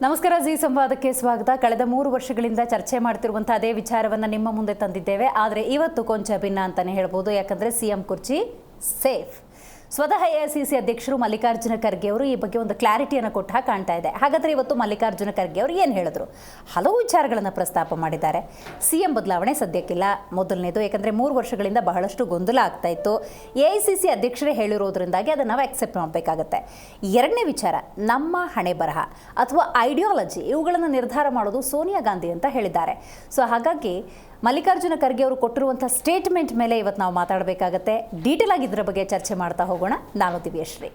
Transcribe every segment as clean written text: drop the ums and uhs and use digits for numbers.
ನಮಸ್ಕಾರ. ಜಿ ಸಂವಾದಕ್ಕೆ ಸ್ವಾಗತ. ಕಳೆದ 3 ವರ್ಷಗಳಿಂದ ಚರ್ಚೆ ಮಾಡ್ತಿರುವಂಥ ಅದೇ ವಿಚಾರವನ್ನು ನಿಮ್ಮ ಮುಂದೆ ತಂದಿದ್ದೇವೆ. ಆದರೆ ಇವತ್ತು ಕೊಂಚ ಭಿನ್ನ ಅಂತಲೇ ಹೇಳ್ಬೋದು. ಯಾಕಂದರೆ ಸಿಎಂ ಕುರ್ಚಿ ಸೇಫ್. ಸ್ವತಃ ಎಐಸಿಸಿ ಅಧ್ಯಕ್ಷರು ಮಲ್ಲಿಕಾರ್ಜುನ ಖರ್ಗೆ ಅವರು ಈ ಬಗ್ಗೆ ಒಂದು ಕ್ಲಾರಿಟಿಯನ್ನು ಕೊಟ್ಟ ಹಾಗೆ ಕಾಣ್ತಾ ಇದೆ. ಹಾಗಾದರೆ ಇವತ್ತು ಮಲ್ಲಿಕಾರ್ಜುನ ಖರ್ಗೆ ಅವರು ಏನು ಹೇಳಿದ್ರು? ಹಲವು ವಿಚಾರಗಳನ್ನು ಪ್ರಸ್ತಾಪ ಮಾಡಿದ್ದಾರೆ. ಸಿಎಂ ಬದಲಾವಣೆ ಸದ್ಯಕ್ಕಿಲ್ಲ. ಮೊದಲನೇದು, ಯಾಕಂದರೆ 3 ವರ್ಷಗಳಿಂದ ಬಹಳಷ್ಟು ಗೊಂದಲ ಆಗ್ತಾ ಇತ್ತು. ಎಐಸಿಸಿ ಅಧ್ಯಕ್ಷರೇ ಹೇಳಿರೋದ್ರಿಂದಾಗಿ ಅದನ್ನು ನಾವು ಅಕ್ಸೆಪ್ಟ್ ಮಾಡಬೇಕಾಗತ್ತೆ. ಎರಡನೇ ವಿಚಾರ, ನಮ್ಮ ಹಣೆ ಬರಹ ಅಥವಾ ಐಡಿಯಾಲಜಿ ಇವುಗಳನ್ನು ನಿರ್ಧಾರ ಮಾಡೋದು ಸೋನಿಯಾ ಗಾಂಧಿ ಅಂತ ಹೇಳಿದ್ದಾರೆ. ಸೊ ಹಾಗಾಗಿ ಮಲ್ಲಿಕಾರ್ಜುನ ಖರ್ಗೆ ಅವರು ಕೊಟ್ಟಿರುವಂಥ ಸ್ಟೇಟ್ಮೆಂಟ್ ಮೇಲೆ ಇವತ್ತು ನಾವು ಮಾತಾಡಬೇಕಾಗತ್ತೆ. ಡೀಟೇಲ್ ಆಗಿ ಇದರ ಬಗ್ಗೆ ಚರ್ಚೆ ಮಾಡ್ತಾ ಹೋಗೋಣ. ನಾನು ದಿವ್ಯಶ್ರೀ.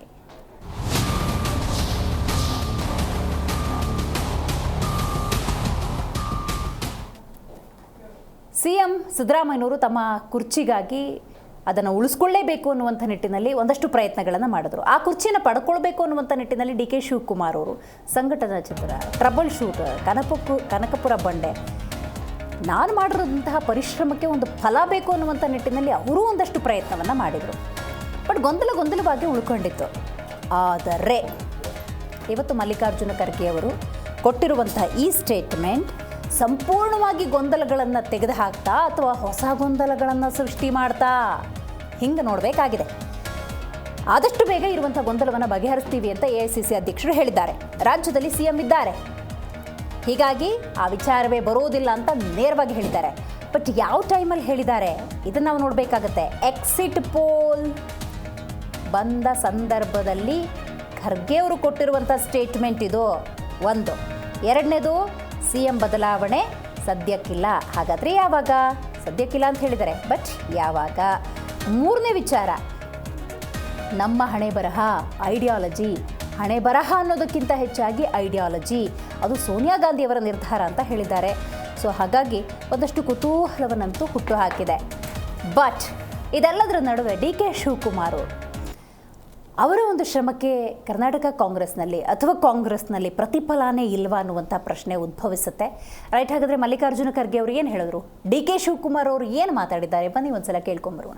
ಸಿಎಂ ಸಿದ್ದರಾಮಯ್ಯನವರು ತಮ್ಮ ಕುರ್ಚಿಗಾಗಿ ಅದನ್ನು ಉಳಿಸ್ಕೊಳ್ಳೇಬೇಕು ಅನ್ನುವಂಥ ನಿಟ್ಟಿನಲ್ಲಿ ಒಂದಷ್ಟು ಪ್ರಯತ್ನಗಳನ್ನು ಮಾಡಿದ್ರು. ಆ ಕುರ್ಚಿಯನ್ನು ಪಡ್ಕೊಳ್ಬೇಕು ಅನ್ನುವಂಥ ನಿಟ್ಟಿನಲ್ಲಿ ಡಿ ಕೆ ಶಿವಕುಮಾರ್ ಅವರು ಸಂಘಟನಾ ಚಿತ್ರ, ಟ್ರಬಲ್ ಶೂಟರ್, ಕನಕಪುರ ಬಂಡೆ, ನಾನು ಮಾಡಿರೋಂತಹ ಪರಿಶ್ರಮಕ್ಕೆ ಒಂದು ಫಲ ಬೇಕು ಅನ್ನುವಂಥ ನಿಟ್ಟಿನಲ್ಲಿ ಅವರೂ ಒಂದಷ್ಟು ಪ್ರಯತ್ನವನ್ನು ಮಾಡಿದರು. ಬಟ್ ಗೊಂದಲವಾಗಿ ಉಳ್ಕೊಂಡಿತ್ತು. ಆದರೆ ಇವತ್ತು ಮಲ್ಲಿಕಾರ್ಜುನ ಖರ್ಗೆ ಅವರು ಕೊಟ್ಟಿರುವಂಥ ಈ ಸ್ಟೇಟ್ಮೆಂಟ್ ಸಂಪೂರ್ಣವಾಗಿ ಗೊಂದಲಗಳನ್ನು ತೆಗೆದುಹಾಕ್ತಾ ಅಥವಾ ಹೊಸ ಗೊಂದಲಗಳನ್ನು ಸೃಷ್ಟಿ ಮಾಡ್ತಾ ಹಿಂಗೆ ನೋಡಬೇಕಾಗಿದೆ. ಆದಷ್ಟು ಬೇಗ ಇರುವಂಥ ಗೊಂದಲವನ್ನು ಬಗೆಹರಿಸ್ತೀವಿ ಅಂತ ಎಐಸಿಸಿ ಅಧ್ಯಕ್ಷರು ಹೇಳಿದ್ದಾರೆ. ರಾಜ್ಯದಲ್ಲಿ ಸಿಎಂ ಇದ್ದಾರೆ, ಹೀಗಾಗಿ ಆ ವಿಚಾರವೇ ಬರೋದಿಲ್ಲ ಅಂತ ನೇರವಾಗಿ ಹೇಳಿದ್ದಾರೆ. ಬಟ್ ಯಾವ ಟೈಮಲ್ಲಿ ಹೇಳಿದ್ದಾರೆ ಇದನ್ನು ನಾವು ನೋಡಬೇಕಾಗತ್ತೆ. ಎಕ್ಸಿಟ್ ಪೋಲ್ ಬಂದ ಸಂದರ್ಭದಲ್ಲಿ ಖರ್ಗೆ ಅವರು ಕೊಟ್ಟಿರುವಂಥ ಸ್ಟೇಟ್ಮೆಂಟ್ ಇದು ಒಂದು. ಎರಡನೇದು, ಸಿಎಂ ಬದಲಾವಣೆ ಸದ್ಯಕ್ಕಿಲ್ಲ. ಹಾಗಾದರೆ ಯಾವಾಗ? ಸದ್ಯಕ್ಕಿಲ್ಲ ಅಂತ ಹೇಳಿದ್ದಾರೆ, ಬಟ್ ಯಾವಾಗ? ಮೂರನೇ ವಿಚಾರ, ನಮ್ಮ ಹಣೆ ಬರಹ, ಐಡಿಯಾಲಜಿ. ಹಣೆ ಬರಹ ಅನ್ನೋದಕ್ಕಿಂತ ಹೆಚ್ಚಾಗಿ ಐಡಿಯಾಲಜಿ, ಅದು ಸೋನಿಯಾ ಗಾಂಧಿಯವರ ನಿರ್ಧಾರ ಅಂತ ಹೇಳಿದ್ದಾರೆ. ಸೊ ಹಾಗಾಗಿ ಒಂದಷ್ಟು ಕುತೂಹಲವನ್ನಂತೂ ಹುಟ್ಟು ಹಾಕಿದೆ. ಬಟ್ ಇದೆಲ್ಲದರ ನಡುವೆ ಡಿ ಕೆ ಶಿವಕುಮಾರ್ ಅವರ ಒಂದು ಶ್ರಮಕ್ಕೆ ಕರ್ನಾಟಕ ಕಾಂಗ್ರೆಸ್ನಲ್ಲಿ ಪ್ರತಿಫಲನೇ ಇಲ್ವಾ ಅನ್ನುವಂಥ ಪ್ರಶ್ನೆ ಉದ್ಭವಿಸುತ್ತೆ. ರೈಟ್, ಹಾಗಾದರೆ ಮಲ್ಲಿಕಾರ್ಜುನ ಖರ್ಗೆ ಅವರು ಏನು ಹೇಳಿದ್ರು, ಡಿ ಕೆ ಶಿವಕುಮಾರ್ ಅವರು ಏನು ಮಾತಾಡಿದ್ದಾರೆ, ಬನ್ನಿ ಒಂದ್ಸಲ ಕೇಳ್ಕೊಂಬರೋಣ.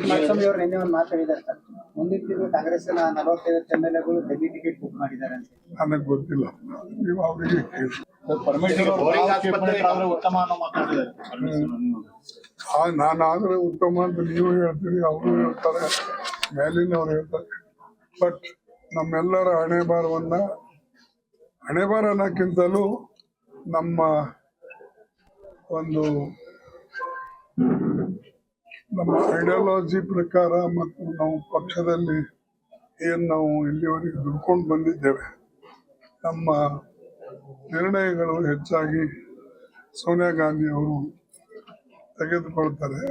ಕುಮಾರಸ್ವಾಮಿ ಅವರು ನಿನ್ನೆ ಒಂದು ಮಾತಾಡಿದ್ದಾರೆ ಸರ್, ಮುಂದಿನ ತಿಂಗಳು ಕಾಂಗ್ರೆಸ್ನ 45 MLAಗಳು ಡೆಲ್ಲಿ ಟಿಕೆಟ್ ಬುಕ್ ಮಾಡಿದ್ದಾರೆ ಅಂತ. ನನಗೆ ಗೊತ್ತಿಲ್ಲ, ನೀವು ಅವರಿಗೆ ನಾನಾದ್ರೆ ಉತ್ತಮ ಅಂತ ನೀವು ಹೇಳ್ತೀರಿ, ಅವರು ಹೇಳ್ತಾರೆ, ಮೇಲಿನವ್ರು ಹೇಳ್ತಾರೆ. ಬಟ್ ನಮ್ಮೆಲ್ಲರ ಹಣೆ ಬಾರ ಅನ್ನೋಕ್ಕಿಂತಲೂ ನಮ್ಮ ಐಡಿಯಾಲಜಿ ಪ್ರಕಾರ ಮತ್ತು ನಾವು ಪಕ್ಷದಲ್ಲಿ ಏನು ನಾವು ಇಲ್ಲಿವರೆಗೆ ದುಡ್ಕೊಂಡು ಬಂದಿದ್ದೇವೆ, ನಮ್ಮ ನಿರ್ಣಯಗಳು ಹೆಚ್ಚಾಗಿ ಸೋನಿಯಾ ಗಾಂಧಿ ಅವರು ತೆಗೆದುಕೊಳ್ತಾರೆ.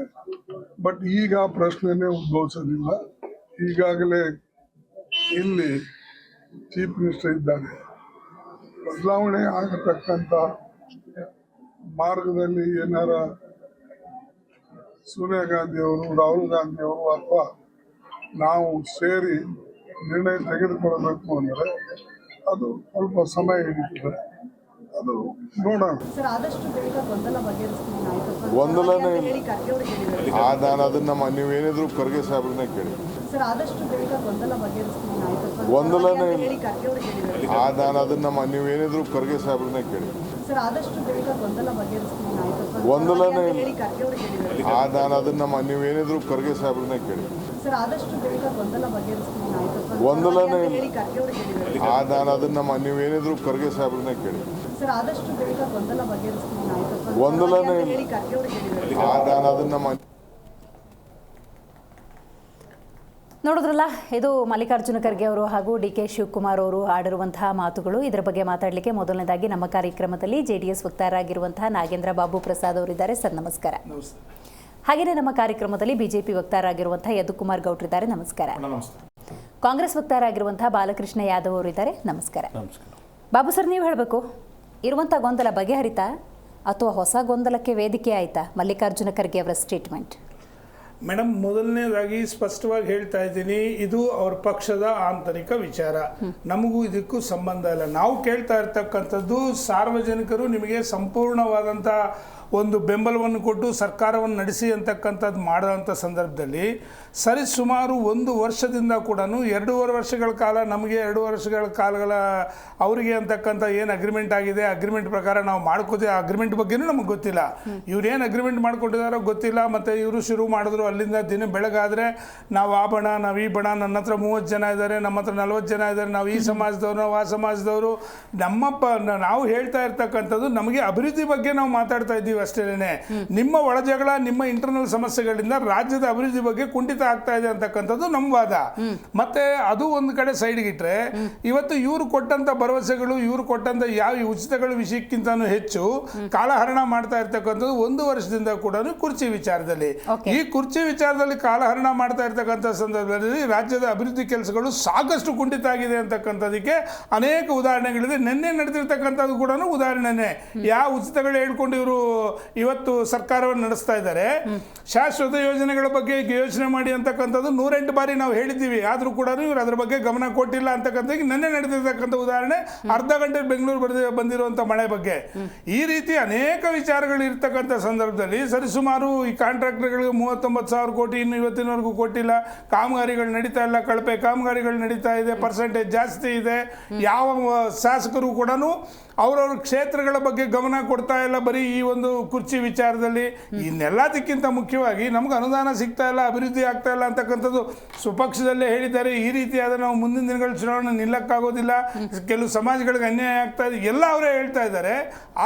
ಬಟ್ ಈಗ ಆ ಪ್ರಶ್ನೆನೇ ಉದ್ಭವಿಸೋದಿಲ್ಲ. ಈಗಾಗಲೇ ಇಲ್ಲಿ ಚೀಫ್ ಮಿನಿಸ್ಟರ್ ಇದ್ದಾರೆ. ಬದಲಾವಣೆ ಆಗತಕ್ಕಂಥ ಮಾರ್ಗದಲ್ಲಿ ಏನಾರ ಸೋನಿಯಾ ಗಾಂಧಿ ಅವರು, ರಾಹುಲ್ ಗಾಂಧಿ ಅವರು ಅಥವಾ ನಾವು ಸೇರಿ ನಿರ್ಣಯ ತೆಗೆದುಕೊಳ್ಳಬೇಕು ಅಂದರೆ ಅದು ಸ್ವಲ್ಪ ಸಮಯ ಹಿಡಿತದೆ. ಅದು ನೋಡೋಣ. ಗೊಂದಲನೇ ನಾನು ಅದನ್ನ ನೀವೇನಿದ್ರು ಖರ್ಗೆ ಸಾಹೇಬ್ರನ್ನೇ ಕೇಳಿ. ಗೊಂದಲನೇ ನಾನು ಅದನ್ನ ನೀವೇನಿದ್ರು ಖರ್ಗೆ ಸಾಹೇಬ್ರನ್ನೇ ಕೇಳಿ. ಗೊಂದಲನೇ ನಾನು ಅದನ್ನ ನೀವೇನಿದ್ರು ಖರ್ಗೆ ಸಾಹೇಬ್ರನ್ನೇ ಕೇಳಿ. ಗೊಂದಲನೇ ನಾನು ಅದನ್ನ ನೀವೇನಿದ್ರು ಖರ್ಗೆ ಸಾಹೇಬ್ರನ್ನೇ ಕೇಳಿ. ಗೊಂದಲನೇ ನಾನು ಅದನ್ನ ನೋಡಿದ್ರಲ್ಲ, ಇದು ಮಲ್ಲಿಕಾರ್ಜುನ ಖರ್ಗೆ ಅವರು ಹಾಗೂ ಡಿ ಕೆ ಶಿವಕುಮಾರ್ ಅವರು ಆಡಿರುವಂತಹ ಮಾತುಗಳು. ಇದರ ಬಗ್ಗೆ ಮಾತಾಡಲಿಕ್ಕೆ ಮೊದಲನೇದಾಗಿ ನಮ್ಮ ಕಾರ್ಯಕ್ರಮದಲ್ಲಿ JDS ವಕ್ತಾರರಾಗಿರುವಂತಹ ನಾಗೇಂದ್ರ ಬಾಬು ಪ್ರಸಾದ್ ಅವರಿದ್ದಾರೆ. ಸರ್ ನಮಸ್ಕಾರ. ಹಾಗೆಯೇ ನಮ್ಮ ಕಾರ್ಯಕ್ರಮದಲ್ಲಿ ಬಿಜೆಪಿ ವಕ್ತಾರರಾಗಿರುವಂತಹ ಯದುಕುಮಾರ್ ಗೌಡ್ರಿದ್ದಾರೆ. ನಮಸ್ಕಾರ. ಕಾಂಗ್ರೆಸ್ ವಕ್ತಾರರಾಗಿರುವಂತಹ ಬಾಲಕೃಷ್ಣ ಯಾದವ್ ಅವರಿದ್ದಾರೆ. ನಮಸ್ಕಾರ. ಬಾಬು ಸರ್, ನೀವು ಹೇಳಬೇಕು, ಇರುವಂಥ ಗೊಂದಲ ಬಗೆಹರಿತಾ ಅಥವಾ ಹೊಸ ಗೊಂದಲಕ್ಕೆ ವೇದಿಕೆ ಆಯಿತಾ ಮಲ್ಲಿಕಾರ್ಜುನ ಖರ್ಗೆ ಅವರ ಸ್ಟೇಟ್ಮೆಂಟ್? ಮೇಡಮ್, ಮೊದಲನೇದಾಗಿ ಸ್ಪಷ್ಟವಾಗಿ ಹೇಳ್ತಾ ಇದ್ದೀನಿ, ಇದು ಅವ್ರ ಪಕ್ಷದ ಆಂತರಿಕ ವಿಚಾರ. ನಮಗೂ ಇದಕ್ಕೂ ಸಂಬಂಧ ಇಲ್ಲ. ನಾವು ಕೇಳ್ತಾ ಇರ್ತಕ್ಕಂಥದ್ದು ಸಾರ್ವಜನಿಕರು ನಿಮಗೆ ಸಂಪೂರ್ಣವಾದಂಥ ಒಂದು ಬೆಂಬಲವನ್ನು ಕೊಟ್ಟು ಸರ್ಕಾರವನ್ನು ನಡೆಸಿ ಅಂತಕ್ಕಂಥದ್ದು ಮಾಡೋಂಥ ಸಂದರ್ಭದಲ್ಲಿ ಸರಿಸುಮಾರು 1 ವರ್ಷದಿಂದ ಕೂಡ 2.5 ವರ್ಷಗಳ ಕಾಲ ನಮಗೆ 2 ವರ್ಷಗಳ ಕಾಲಗಳ ಅವರಿಗೆ ಅಂತಕ್ಕಂಥ ಏನು ಅಗ್ರಿಮೆಂಟ್ ಆಗಿದೆ, ಅಗ್ರಿಮೆಂಟ್ ಪ್ರಕಾರ ನಾವು ಮಾಡ್ಕೋತೀವಿ. ಆ ಅಗ್ರಿಮೆಂಟ್ ಬಗ್ಗೆನೂ ನಮಗೆ ಗೊತ್ತಿಲ್ಲ. ಇವ್ರು ಏನು ಅಗ್ರಿಮೆಂಟ್ ಮಾಡ್ಕೊಂಡಿದ್ದಾರೋ ಗೊತ್ತಿಲ್ಲ. ಮತ್ತು ಇವರು ಶುರು ಮಾಡಿದ್ರು, ಅಲ್ಲಿಂದ ದಿನ ಬೆಳಗಾದರೆ ನಾವು ಆ ಬಣ, ನಾವು ಈ ಬಣ, ನನ್ನ ಹತ್ರ 30 ಜನ ಇದ್ದಾರೆ, ನಮ್ಮ ಹತ್ರ 40 ಜನ ಇದ್ದಾರೆ, ನಾವು ಈ ಸಮಾಜದವರು, ನಾವು ಆ ಸಮಾಜದವರು. ನಾವು ಹೇಳ್ತಾ ಇರ್ತಕ್ಕಂಥದ್ದು ನಮಗೆ ಅಭಿವೃದ್ಧಿ ಬಗ್ಗೆ ನಾವು ಮಾತಾಡ್ತಾ ಇದ್ದೀವಿ ಅಷ್ಟೇನೆ. ನಿಮ್ಮ ಒಳಜಗಳ, ನಿಮ್ಮ ಇಂಟರ್ನಲ್ ಸಮಸ್ಯೆಗಳಿಂದ ರಾಜ್ಯದ ಅಭಿವೃದ್ಧಿ ಬಗ್ಗೆ ಕುಂಠಿತ ಆಗ್ತಾ ಇದೆ ಅಂತಕ್ಕಂಥದ್ದು ನಮ್ಮ ವಾದ. ಮತ್ತೆ ಅದು ಒಂದು ಕಡೆ ಸೈಡ್ಗಿಟ್ರೆ, ಇವತ್ತು ಇವರು ಕೊಟ್ಟಂತ ಭರವಸೆಗಳು, ಇವರು ಕೊಟ್ಟಂತ ಯಾವ ಉಚಿತಗಳ ವಿಷಯಕ್ಕಿಂತನೂ ಹೆಚ್ಚು ಕಾಲಹರಣ ಮಾಡ್ತಾ ಇರ್ತಕ್ಕಂಥದ್ದು 1 ವರ್ಷದಿಂದ ಕೂಡ ಕುರ್ಚಿ ವಿಚಾರದಲ್ಲಿ. ಈ ಕುರ್ಚಿ ವಿಚಾರದಲ್ಲಿ ಕಾಲಹರಣ ಮಾಡ್ತಾ ಇರ್ತಕ್ಕಂಥ ಸಂದರ್ಭದಲ್ಲಿ ರಾಜ್ಯದ ಅಭಿವೃದ್ಧಿ ಕೆಲಸಗಳು ಸಾಕಷ್ಟು ಕುಂಠಿತ ಆಗಿದೆ ಅಂತಕ್ಕಂಥದಕ್ಕೆ ಅನೇಕ ಉದಾಹರಣೆಗಳಿದೆ. ನಿನ್ನೆ ನಡೆದಿರ್ತಕ್ಕಂಥದ್ದು ಕೂಡ ಉದಾಹರಣೆನೇ. ಯಾವ ಉಚಿತಗಳು ಹೇಳ್ಕೊಂಡು ಇವರು ಇವತ್ತು ಸರ್ಕಾರವನ್ನು ನಡೆಸ್ತಾ ಇದ್ದಾರೆ. ಶಾಶ್ವತ ಯೋಜನೆಗಳ ಬಗ್ಗೆ ಯೋಚನೆ ಮಾಡಿ ಅಂತಕ್ಕಂಥದ್ದು 108 ಬಾರಿ ನಾವು ಹೇಳಿದ್ದೀವಿ. ಆದರೂ ಕೂಡ ಇವರು ಅದರ ಬಗ್ಗೆ ಗಮನ ಕೊಟ್ಟಿಲ್ಲ ಅಂತಕ್ಕಂಥ ನಿನ್ನೆ ನಡೆದಿರ್ತಕ್ಕಂಥ ಉದಾಹರಣೆ ಅರ್ಧ ಗಂಟೆ ಬೆಂಗಳೂರು ಬಂದಿರುವಂಥ ಮಳೆ ಬಗ್ಗೆ. ಈ ರೀತಿ ಅನೇಕ ವಿಚಾರಗಳು ಇರ್ತಕ್ಕಂಥ ಸಂದರ್ಭದಲ್ಲಿ ಸರಿಸುಮಾರು ಈ ಕಾಂಟ್ರಾಕ್ಟರ್ಗಳಿಗೆ 39,000 ಕೋಟಿ ಇನ್ನು ಇವತ್ತಿನವರೆಗೂ ಕೊಟ್ಟಿಲ್ಲ. ಕಾಮಗಾರಿಗಳು ನಡೀತಾ ಇಲ್ಲ, ಕಳಪೆ ಕಾಮಗಾರಿಗಳು ನಡೀತಾ ಇದೆ, ಪರ್ಸೆಂಟೇಜ್ ಜಾಸ್ತಿ ಇದೆ. ಯಾವ ಶಾಸಕರು ಕೂಡ ಅವ್ರವ್ರ ಕ್ಷೇತ್ರಗಳ ಬಗ್ಗೆ ಗಮನ ಕೊಡ್ತಾ ಇಲ್ಲ, ಬರೀ ಈ ಒಂದು ಕುರ್ಚಿ ವಿಚಾರದಲ್ಲಿ. ಇನ್ನೆಲ್ಲದಕ್ಕಿಂತ ಮುಖ್ಯವಾಗಿ ನಮ್ಗೆ ಅನುದಾನ ಸಿಗ್ತಾ ಇಲ್ಲ, ಅಭಿವೃದ್ಧಿ ಆಗ್ತಾ ಇಲ್ಲ ಅಂತಕ್ಕಂಥದ್ದು ಸ್ವಪಕ್ಷದಲ್ಲೇ ಹೇಳಿದ್ದಾರೆ. ಈ ರೀತಿಯಾದ ನಾವು ಮುಂದಿನ ದಿನಗಳ ಚುನಾವಣೆ ನಿಲ್ಲಕ್ಕಾಗೋದಿಲ್ಲ, ಕೆಲವು ಸಮಾಜಗಳಿಗೆ ಅನ್ಯಾಯ ಆಗ್ತಾ ಇದೆ, ಎಲ್ಲ ಅವರೇ ಹೇಳ್ತಾ ಇದ್ದಾರೆ.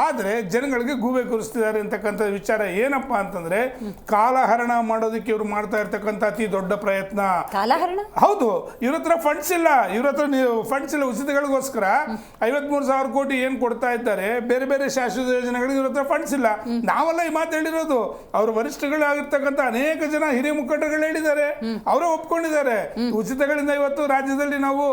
ಆದರೆ ಜನಗಳಿಗೆ ಗೂಬೆ ಕೂರಿಸ್ತಿದ್ದಾರೆ ಅಂತಕ್ಕಂಥ ವಿಚಾರ ಏನಪ್ಪ ಅಂತಂದ್ರೆ, ಕಾಲಹರಣ ಮಾಡೋದಕ್ಕೆ ಇವರು ಮಾಡ್ತಾ ಇರ್ತಕ್ಕಂಥ ಅತಿ ದೊಡ್ಡ ಪ್ರಯತ್ನ. ಕಾಲಹರಣ? ಹೌದು. ಇವ್ರ ಹತ್ರ ಫಂಡ್ಸ್ ಇಲ್ಲ, ಉಚಿತಗಳಿಗೋಸ್ಕರ 53,000 ಕೋಟಿ ಏನು ಕೊಡ್ತಾ ಇದ್ದಾರೆ, ಬೇರೆ ಬೇರೆ ಶಾಶ್ವತ ಯೋಜನೆಗಳಿಗೆ ಇವ್ರ ಹತ್ರ ಫಂಡ್ಸ್ ಇಲ್ಲ. ನಾವೆಲ್ಲ ಈ ಮಾತು ಹೇಳಿರೋದು, ಅವ್ರ ವರಿಷ್ಠಗಳಾಗಿರ್ತಕ್ಕಂಥ ಅನೇಕ ಜನ ಹಿರಿಯ ಮುಖಂಡರುಗಳು ಹೇಳಿದ್ದಾರೆ, ಅವರೇ ಒಪ್ಕೊಂಡಿದ್ದಾರೆ. ಉಚಿತಗಳಿಂದ ಇವತ್ತು ರಾಜ್ಯದಲ್ಲಿ ನಾವು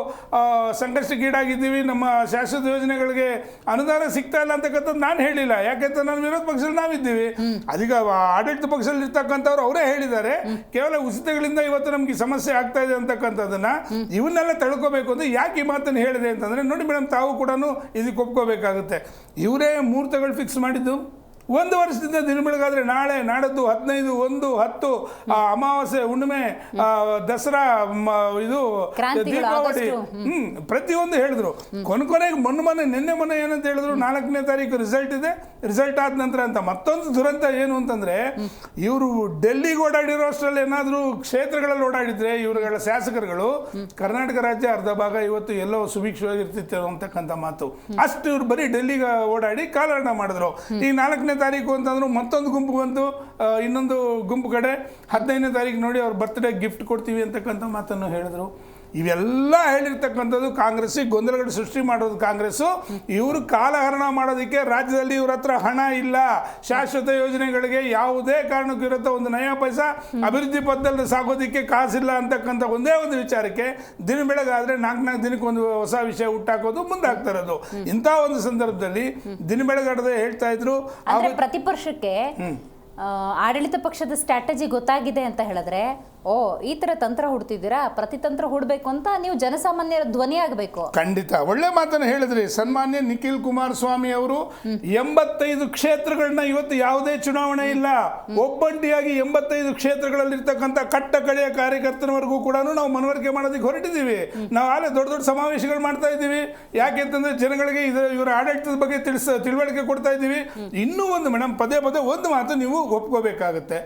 ಸಂಕಷ್ಟಕ್ಕೀಡಾಗಿದ್ದೀವಿ, ನಮ್ಮ ಶಾಶ್ವತ ಯೋಜನೆಗಳಿಗೆ ಅನುದಾನ ಸಿಗ್ತಾ ಇಲ್ಲ ಅಂತಕ್ಕಂಥದ್ದು ನಾನು ಹೇಳಿಲ್ಲ. ಯಾಕೆಂತ ನಾನು ವಿರೋಧ ಪಕ್ಷದಲ್ಲಿ ನಾವಿದ್ದೀವಿ, ಅದೀಗ ಆಡಳಿತ ಪಕ್ಷದಲ್ಲಿ ಇರ್ತಕ್ಕಂಥವ್ರು ಅವರೇ ಹೇಳಿದ್ದಾರೆ. ಕೇವಲ ಉಚಿತಗಳಿಂದ ಇವತ್ತು ನಮ್ಗೆ ಸಮಸ್ಯೆ ಆಗ್ತಾ ಇದೆ ಅಂತಕ್ಕಂಥದ್ದನ್ನ ಇವನ್ನೆಲ್ಲ ತಳ್ಕೋಬೇಕು ಅಂತ ಯಾಕೆ ಈ ಮಾತನ್ನು ಹೇಳಿದೆ ಅಂತಂದ್ರೆ, ನೋಡಿ ಮೇಡಮ್, ತಾವು ಕೂಡ ಇದಕ್ಕೆ ಒಪ್ಕೋಬೇಕಾಗುತ್ತೆ. ಇವರೇ ಮುಹೂರ್ತಗಳು ಫಿಕ್ಸ್ ಮಾಡಿದ್ದು 1 ವರ್ಷದಿಂದ ದಿನ ಬೆಳಗಾದ್ರೆ ನಾಳೆ, ನಾಡದ್ದು 15, 1, 10 ಅಮಾವಾಸ್ಯೆ, ಹುಣ್ಣಿಮೆ, ದಸರಾ, ಇದು ದೀಪಾವಳಿ, ಪ್ರತಿಯೊಂದು ಹೇಳಿದ್ರು. ಕೊನೆಗೆ ಮೊನ್ನೆ ಏನಂತ ಹೇಳಿದ್ರು, 4ನೇ ತಾರೀಕು ರಿಸಲ್ಟ್ ಇದೆ, ರಿಸಲ್ಟ್ ಆದ ನಂತರ ಅಂತ. ಮತ್ತೊಂದು ದುರಂತ ಏನು ಅಂತಂದ್ರೆ, ಇವರು ಡೆಲ್ಲಿಗೆ ಓಡಾಡಿರೋ ಅಷ್ಟರಲ್ಲಿ ಏನಾದರೂ ಕ್ಷೇತ್ರಗಳಲ್ಲಿ ಓಡಾಡಿದ್ರೆ ಇವರುಗಳ ಶಾಸಕರುಗಳು ಕರ್ನಾಟಕ ರಾಜ್ಯ ಅರ್ಧ ಭಾಗ ಇವತ್ತು ಎಲ್ಲೋ ಸುಭಿಕ್ಷವಾಗಿರ್ತಿತ್ತು ಅಂತಕ್ಕಂಥ ಮಾತು. ಅಷ್ಟು ಇವ್ರು ಬರೀ ಡೆಲ್ಲಿಗೆ ಓಡಾಡಿ ಕಾಲಹರಣ ಮಾಡಿದ್ರು. ಈ 4ನೇ ತಾರೀಕು ಅಂತಂದ್ರು ಮತ್ತೊಂದು ಗುಂಪು ಬಂತು, ಇನ್ನೊಂದು ಗುಂಪು ಕಡೆ 15ನೇ ತಾರೀಕು ನೋಡಿ ಅವ್ರ ಬರ್ತ್ಡೇ ಗಿಫ್ಟ್ ಕೊಡ್ತೀವಿ ಅಂತಕ್ಕಂಥ ಮಾತನ್ನು ಹೇಳಿದ್ರು. ಇವೆಲ್ಲ ಹೇಳಿರ್ತಕ್ಕಂಥದ್ದು ಕಾಂಗ್ರೆಸ್ಸಿಗೆ ಗೊಂದಲಗಳು ಸೃಷ್ಟಿ ಮಾಡೋದು ಕಾಂಗ್ರೆಸ್ಸು. ಇವರು ಕಾಲಹರಣ ಮಾಡೋದಕ್ಕೆ ರಾಜ್ಯದಲ್ಲಿ ಇವ್ರ ಹತ್ರ ಹಣ ಇಲ್ಲ, ಶಾಶ್ವತ ಯೋಜನೆಗಳಿಗೆ ಯಾವುದೇ ಕಾರಣಕ್ಕೂ ಇರುತ್ತೆ ಒಂದು ನಯಾ ಪೈಸಾ ಅಭಿವೃದ್ಧಿ ಪಥದಲ್ಲಿ ಸಾಗೋದಕ್ಕೆ ಕಾಸಿಲ್ಲ ಅಂತಕ್ಕಂಥ ಒಂದೇ ಒಂದು ವಿಚಾರಕ್ಕೆ ದಿನ ಬೆಳಗಾದ್ರೆ 4 ದಿನಕ್ಕೆ ಒಂದು ಹೊಸ ವಿಷಯ ಹುಟ್ಟಾಕೋದು ಮುಂದಾಗ್ತಾ ಇರೋದು. ಇಂಥ ಒಂದು ಸಂದರ್ಭದಲ್ಲಿ ದಿನ ಬೆಳಗಾಡದೆ ಹೇಳ್ತಾ ಇದ್ರು. ಪ್ರತಿಪಕ್ಷಕ್ಕೆ ಆಡಳಿತ ಪಕ್ಷದ ಸ್ಟ್ರಾಟಜಿ ಗೊತ್ತಾಗಿದೆ ಅಂತ ಹೇಳಿದ್ರೆ, ಓ ಈ ತರ ತಂತ್ರ ಹುಡ್ತಿದ್ದೀರಾ, ಪ್ರತಿತಂತ್ರ ಹುಡ್ಬೇಕು ಅಂತ ನೀವು ಜನಸಾಮಾನ್ಯರ ಧ್ವನಿ ಆಗಬೇಕು. ಖಂಡಿತ ಒಳ್ಳೆ ಮಾತನ್ನು ಹೇಳಿದ್ರಿ. ಸನ್ಮಾನ್ಯ ನಿಖಿಲ್ ಕುಮಾರಸ್ವಾಮಿ ಅವರು 85 ಕ್ಷೇತ್ರಗಳನ್ನ ಇವತ್ತು ಯಾವುದೇ ಚುನಾವಣೆ ಇಲ್ಲ, ಒಬ್ಬಂಟಿಯಾಗಿ 85 ಕ್ಷೇತ್ರಗಳಲ್ಲಿರ್ತಕ್ಕಂಥ ಕಟ್ಟ ಕಡೆಯ ಕಾರ್ಯಕರ್ತನವರೆಗೂ ಕೂಡ ನಾವು ಮನವರಿಕೆ ಮಾಡೋದಕ್ಕೆ ಹೊರಟಿದ್ದೀವಿ. ನಾವು ಆಲೇ ದೊಡ್ಡ ದೊಡ್ಡ ಸಮಾವೇಶಗಳು ಮಾಡ್ತಾ ಇದ್ದೀವಿ. ಯಾಕೆಂತಂದ್ರೆ ಜನಗಳಿಗೆ ಇವರ ಆಡಳಿತದ ಬಗ್ಗೆ ತಿಳುವಳಿಕೆ ಕೊಡ್ತಾ ಇದ್ದೀವಿ. ಇನ್ನೂ ಒಂದು ಮೇಡಮ್, ಪದೇ ಒಂದು ಮಾತು ನೀವು ಒಪ್ಕೋಬೇಕಾಗತ್ತೆ.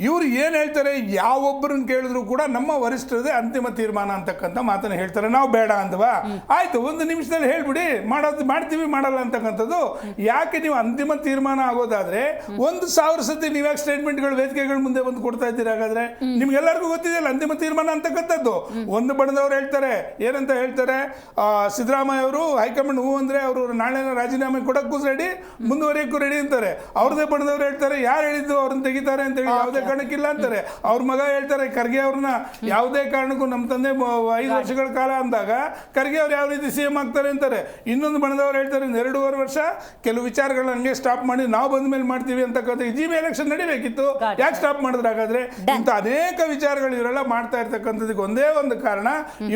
ಇವರು ಏನು ಹೇಳ್ತಾರೆ, ಯಾವೊಬ್ಬರನ್ನ ಕೇಳಿದ್ರು ಕೂಡ ನಮ್ಮ ವರಿಷ್ಠರದೇ ಅಂತಿಮ ತೀರ್ಮಾನ ಅಂತಕ್ಕಂಥ ಮಾತನ್ನು ಹೇಳ್ತಾರೆ. ನಾವು ಬೇಡ ಅಂದವಾ, ಆಯ್ತು 1 ನಿಮಿಷದಲ್ಲಿ ಹೇಳ್ಬಿಡಿ, ಮಾಡ್ತೀವಿ, ಮಾಡಲ್ಲ ಅಂತಕ್ಕಂಥದ್ದು. ಯಾಕೆ ನೀವು ಅಂತಿಮ ತೀರ್ಮಾನ ಆಗೋದಾದ್ರೆ 1,000 ಸತಿ ನೀವ್ಯಾಕೆ ಸ್ಟೇಟ್ಮೆಂಟ್ಗಳು ವೇದಿಕೆಗಳ ಮುಂದೆ ಬಂದು ಕೊಡ್ತಾ ಇದ್ದೀರಿ? ಹಾಗಾದ್ರೆ ನಿಮ್ಗೆಲ್ಲರಿಗೂ ಗೊತ್ತಿದೆಯಲ್ಲ ಅಂತಿಮ ತೀರ್ಮಾನ ಅಂತಕ್ಕಂಥದ್ದು. ಒಂದು ಬಣದವ್ರು ಹೇಳ್ತಾರೆ, ಏನಂತ ಹೇಳ್ತಾರೆ, ಸಿದ್ದರಾಮಯ್ಯ ಅವರು ಹೈಕಮಾಂಡ್ ಹೂ ಅಂದ್ರೆ ಅವರು ನಾಳೆ ರಾಜೀನಾಮೆ ಕೊಡಕ್ಕೂ ರೆಡಿ, ಮುಂದುವರಿಯಕ್ಕೂ ರೆಡಿ ಅಂತಾರೆ. ಅವ್ರದೇ ಬಣದವ್ರು ಹೇಳ್ತಾರೆ, ಯಾರು ಹೇಳಿದ್ದು ಅವ್ರನ್ನ ತೆಗಿತಾರೆ ಅಂತೇಳಿ ಯಾವುದೇ ಕಾರಣಕ್ಕಿಲ್ಲ ಅಂತಾರೆ. ಅವ್ರ ಮಗ ಹೇಳ್ತಾರೆ ಖರ್ಗೆ ಅವ್ರನ್ನ ಯಾವುದೇ ಕಾರಣಕ್ಕೂ ನಮ್ಮ ತಂದೆ 5 ವರ್ಷಗಳ ಕಾಲ ಅಂದಾಗ ಖರ್ಗೆ ಅವ್ರು ಯಾವ ರೀತಿ CM ಆಗ್ತಾರೆ ಅಂತಾರೆ. ಇನ್ನೊಂದು ಬಣದವ್ರು ಹೇಳ್ತಾರೆ 2.5 ವರ್ಷ ಕೆಲವು ವಿಚಾರಗಳನ್ನ ಹಂಗೆ ಸ್ಟಾಪ್ ಮಾಡಿ ನಾವು ಬಂದ ಮೇಲೆ ಮಾಡ್ತೀವಿ ಅಂತಕ್ಕಂಥ GB ಎಲೆಕ್ಷನ್ ನಡಿಬೇಕಿತ್ತು, ಯಾಕೆ ಸ್ಟಾಪ್ ಮಾಡಿದ್ರೆ? ಹಾಗಾದ್ರೆ ಇಂಥ ಅನೇಕ ವಿಚಾರಗಳು ಇವರೆಲ್ಲ ಮಾಡ್ತಾ ಇರ್ತಕ್ಕಂಥದಕ್ಕೆ ಒಂದೇ ಒಂದು ಕಾರಣ,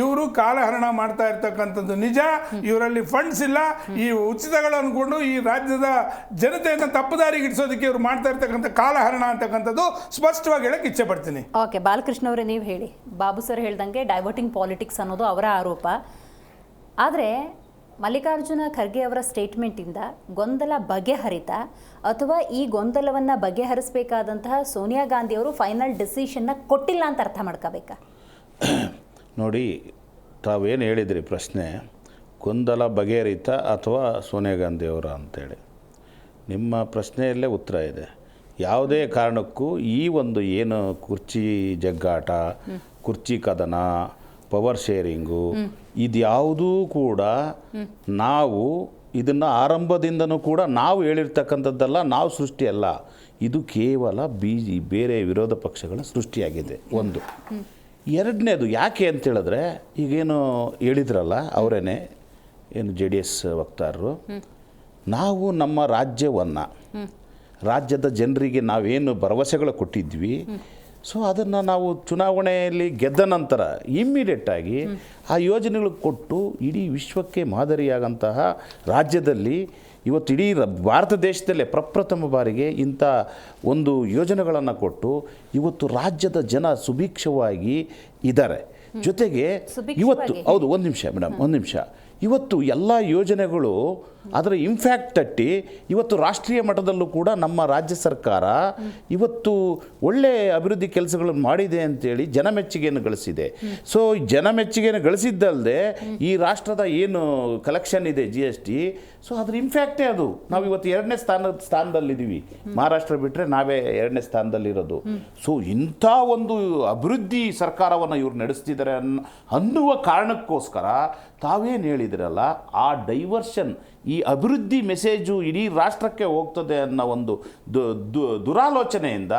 ಇವರು ಕಾಲಹರಣ ಮಾಡ್ತಾ ಇರ್ತಕ್ಕಂಥದ್ದು ನಿಜ. ಇವರಲ್ಲಿ ಫಂಡ್ಸ್ ಇಲ್ಲ. ಈ ಉಚಿತಗಳು ಅನ್ಕೊಂಡು ಈ ರಾಜ್ಯದ ಜನತೆಯನ್ನು ತಪ್ಪುದಾರಿಗೆ ಇಡಿಸೋದಕ್ಕೆ ಇವರು ಮಾಡ್ತಾ ಇರ್ತಕ್ಕಂಥ ಕಾಲಹರಣ ಅಂತಕ್ಕಂಥದ್ದು ಸ್ಪಷ್ಟವಾಗಿ ಹೇಳಕ್ಕೆ ಇಚ್ಛೆ ಪಡ್ತೀನಿ. ಓಕೆ, ಬಾಲಕೃಷ್ಣ ಅವರೇ ನೀವು ಹೇಳಿ. ಬಾಬು ಸರ್ ಹೇಳ್ದಂಗೆ ಡೈವರ್ಟಿಂಗ್ ಪಾಲಿಟಿಕ್ಸ್ ಅನ್ನೋದು ಅವರ ಆರೋಪ. ಆದರೆ ಮಲ್ಲಿಕಾರ್ಜುನ ಖರ್ಗೆ ಅವರ ಸ್ಟೇಟ್ಮೆಂಟಿಂದ ಗೊಂದಲ ಬಗೆಹರಿತಾ, ಅಥವಾ ಈ ಗೊಂದಲವನ್ನು ಬಗೆಹರಿಸಬೇಕಾದಂತಹ ಸೋನಿಯಾ ಗಾಂಧಿ ಅವರು ಫೈನಲ್ ಡಿಸಿಷನ್ನ ಕೊಟ್ಟಿಲ್ಲ ಅಂತ ಅರ್ಥ ಮಾಡ್ಕೋಬೇಕಾ? ನೋಡಿ, ತಾವೇನು ಹೇಳಿದ್ರಿ ಪ್ರಶ್ನೆ, ಗೊಂದಲ ಬಗೆಹರಿತ ಅಥವಾ ಸೋನಿಯಾ ಗಾಂಧಿಯವರ ಅಂತೇಳಿ. ನಿಮ್ಮ ಪ್ರಶ್ನೆಯಲ್ಲೇ ಉತ್ತರ ಇದೆ. ಯಾವುದೇ ಕಾರಣಕ್ಕೂ ಈ ಒಂದು ಏನು ಕುರ್ಚಿ ಜಗ್ಗಾಟ, ಕುರ್ಚಿ ಕದನ, ಪವರ್ ಶೇರಿಂಗು, ಇದ್ಯಾವುದೂ ಕೂಡ ನಾವು ಇದನ್ನು ಆರಂಭದಿಂದನೂ ಕೂಡ ನಾವು ಹೇಳಿರ್ತಕ್ಕಂಥದ್ದಲ್ಲ, ನಾವು ಸೃಷ್ಟಿಯಲ್ಲ. ಇದು ಕೇವಲ ಬೇರೆ ವಿರೋಧ ಪಕ್ಷಗಳ ಸೃಷ್ಟಿಯಾಗಿದೆ. ಒಂದು. ಎರಡನೇದು ಯಾಕೆ ಅಂತೇಳಿದ್ರೆ, ಈಗೇನು ಹೇಳಿದ್ರಲ್ಲ ಅವರೇನೆ, ಏನು JDS ವಕ್ತಾರರು, ನಾವು ನಮ್ಮ ರಾಜ್ಯವನ್ನು, ರಾಜ್ಯದ ಜನರಿಗೆ ನಾವೇನು ಭರವಸೆಗಳು ಕೊಟ್ಟಿದ್ವಿ, ಸೊ ಅದನ್ನು ನಾವು ಚುನಾವಣೆಯಲ್ಲಿ ಗೆದ್ದ ನಂತರ ಇಮ್ಮಿಡಿಯೇಟಾಗಿ ಆ ಯೋಜನೆಗಳು ಕೊಟ್ಟು ಇಡೀ ವಿಶ್ವಕ್ಕೆ ಮಾದರಿಯಾಗಂತಹ ರಾಜ್ಯದಲ್ಲಿ ಇವತ್ತು ಇಡೀ ಭಾರತ ದೇಶದಲ್ಲೇ ಪ್ರಪ್ರಥಮ ಬಾರಿಗೆ ಇಂಥ ಒಂದು ಯೋಜನೆಗಳನ್ನು ಕೊಟ್ಟು ಇವತ್ತು ರಾಜ್ಯದ ಜನ ಸುಭಿಕ್ಷವಾಗಿ ಇದ್ದಾರೆ. ಜೊತೆಗೆ ಇವತ್ತು ಹೌದು, ಒಂದು ನಿಮಿಷ ಮೇಡಮ್, ಒಂದು ನಿಮಿಷ. ಇವತ್ತು ಎಲ್ಲ ಯೋಜನೆಗಳು ಅದರ ಇಂಪ್ಯಾಕ್ಟ್ ತಟ್ಟಿ ಇವತ್ತು ರಾಷ್ಟ್ರೀಯ ಮಟ್ಟದಲ್ಲೂ ಕೂಡ ನಮ್ಮ ರಾಜ್ಯ ಸರ್ಕಾರ ಇವತ್ತು ಒಳ್ಳೆ ಅಭಿವೃದ್ಧಿ ಕೆಲಸಗಳನ್ನು ಮಾಡಿದೆ ಅಂತೇಳಿ ಜನಮೆಚ್ಚುಗೆಯನ್ನು ಗಳಿಸಿದೆ. ಸೊ ಜನಮೆಚ್ಚುಗೆಯನ್ನು ಗಳಿಸಿದ್ದಲ್ಲದೆ ಈ ರಾಷ್ಟ್ರದ ಏನು ಕಲೆಕ್ಷನ್ ಇದೆ GST, ಸೊ ಅದ್ರ ಇಂಪ್ಯಾಕ್ಟೇ ಅದು. ನಾವು ಇವತ್ತು 2ನೇ ಸ್ಥಾನದಲ್ಲಿದ್ದೀವಿ. ಮಹಾರಾಷ್ಟ್ರ ಬಿಟ್ಟರೆ ನಾವೇ 2ನೇ ಸ್ಥಾನದಲ್ಲಿರೋದು. ಸೊ ಇಂಥ ಒಂದು ಅಭಿವೃದ್ಧಿ ಸರ್ಕಾರವನ್ನು ಇವ್ರು ನಡೆಸ್ತಿದ್ದಾರೆ ಅನ್ನುವ ಕಾರಣಕ್ಕೋಸ್ಕರ ತಾವೇನು ಹೇಳಿದ್ರಲ್ಲ, ಆ ಡೈವರ್ಷನ್, ಈ ಅಭಿವೃದ್ಧಿ ಮೆಸೇಜು ಇಡೀ ರಾಷ್ಟ್ರಕ್ಕೆ ಹೋಗ್ತದೆ ಅನ್ನೋ ಒಂದು ದುರಾಲೋಚನೆಯಿಂದ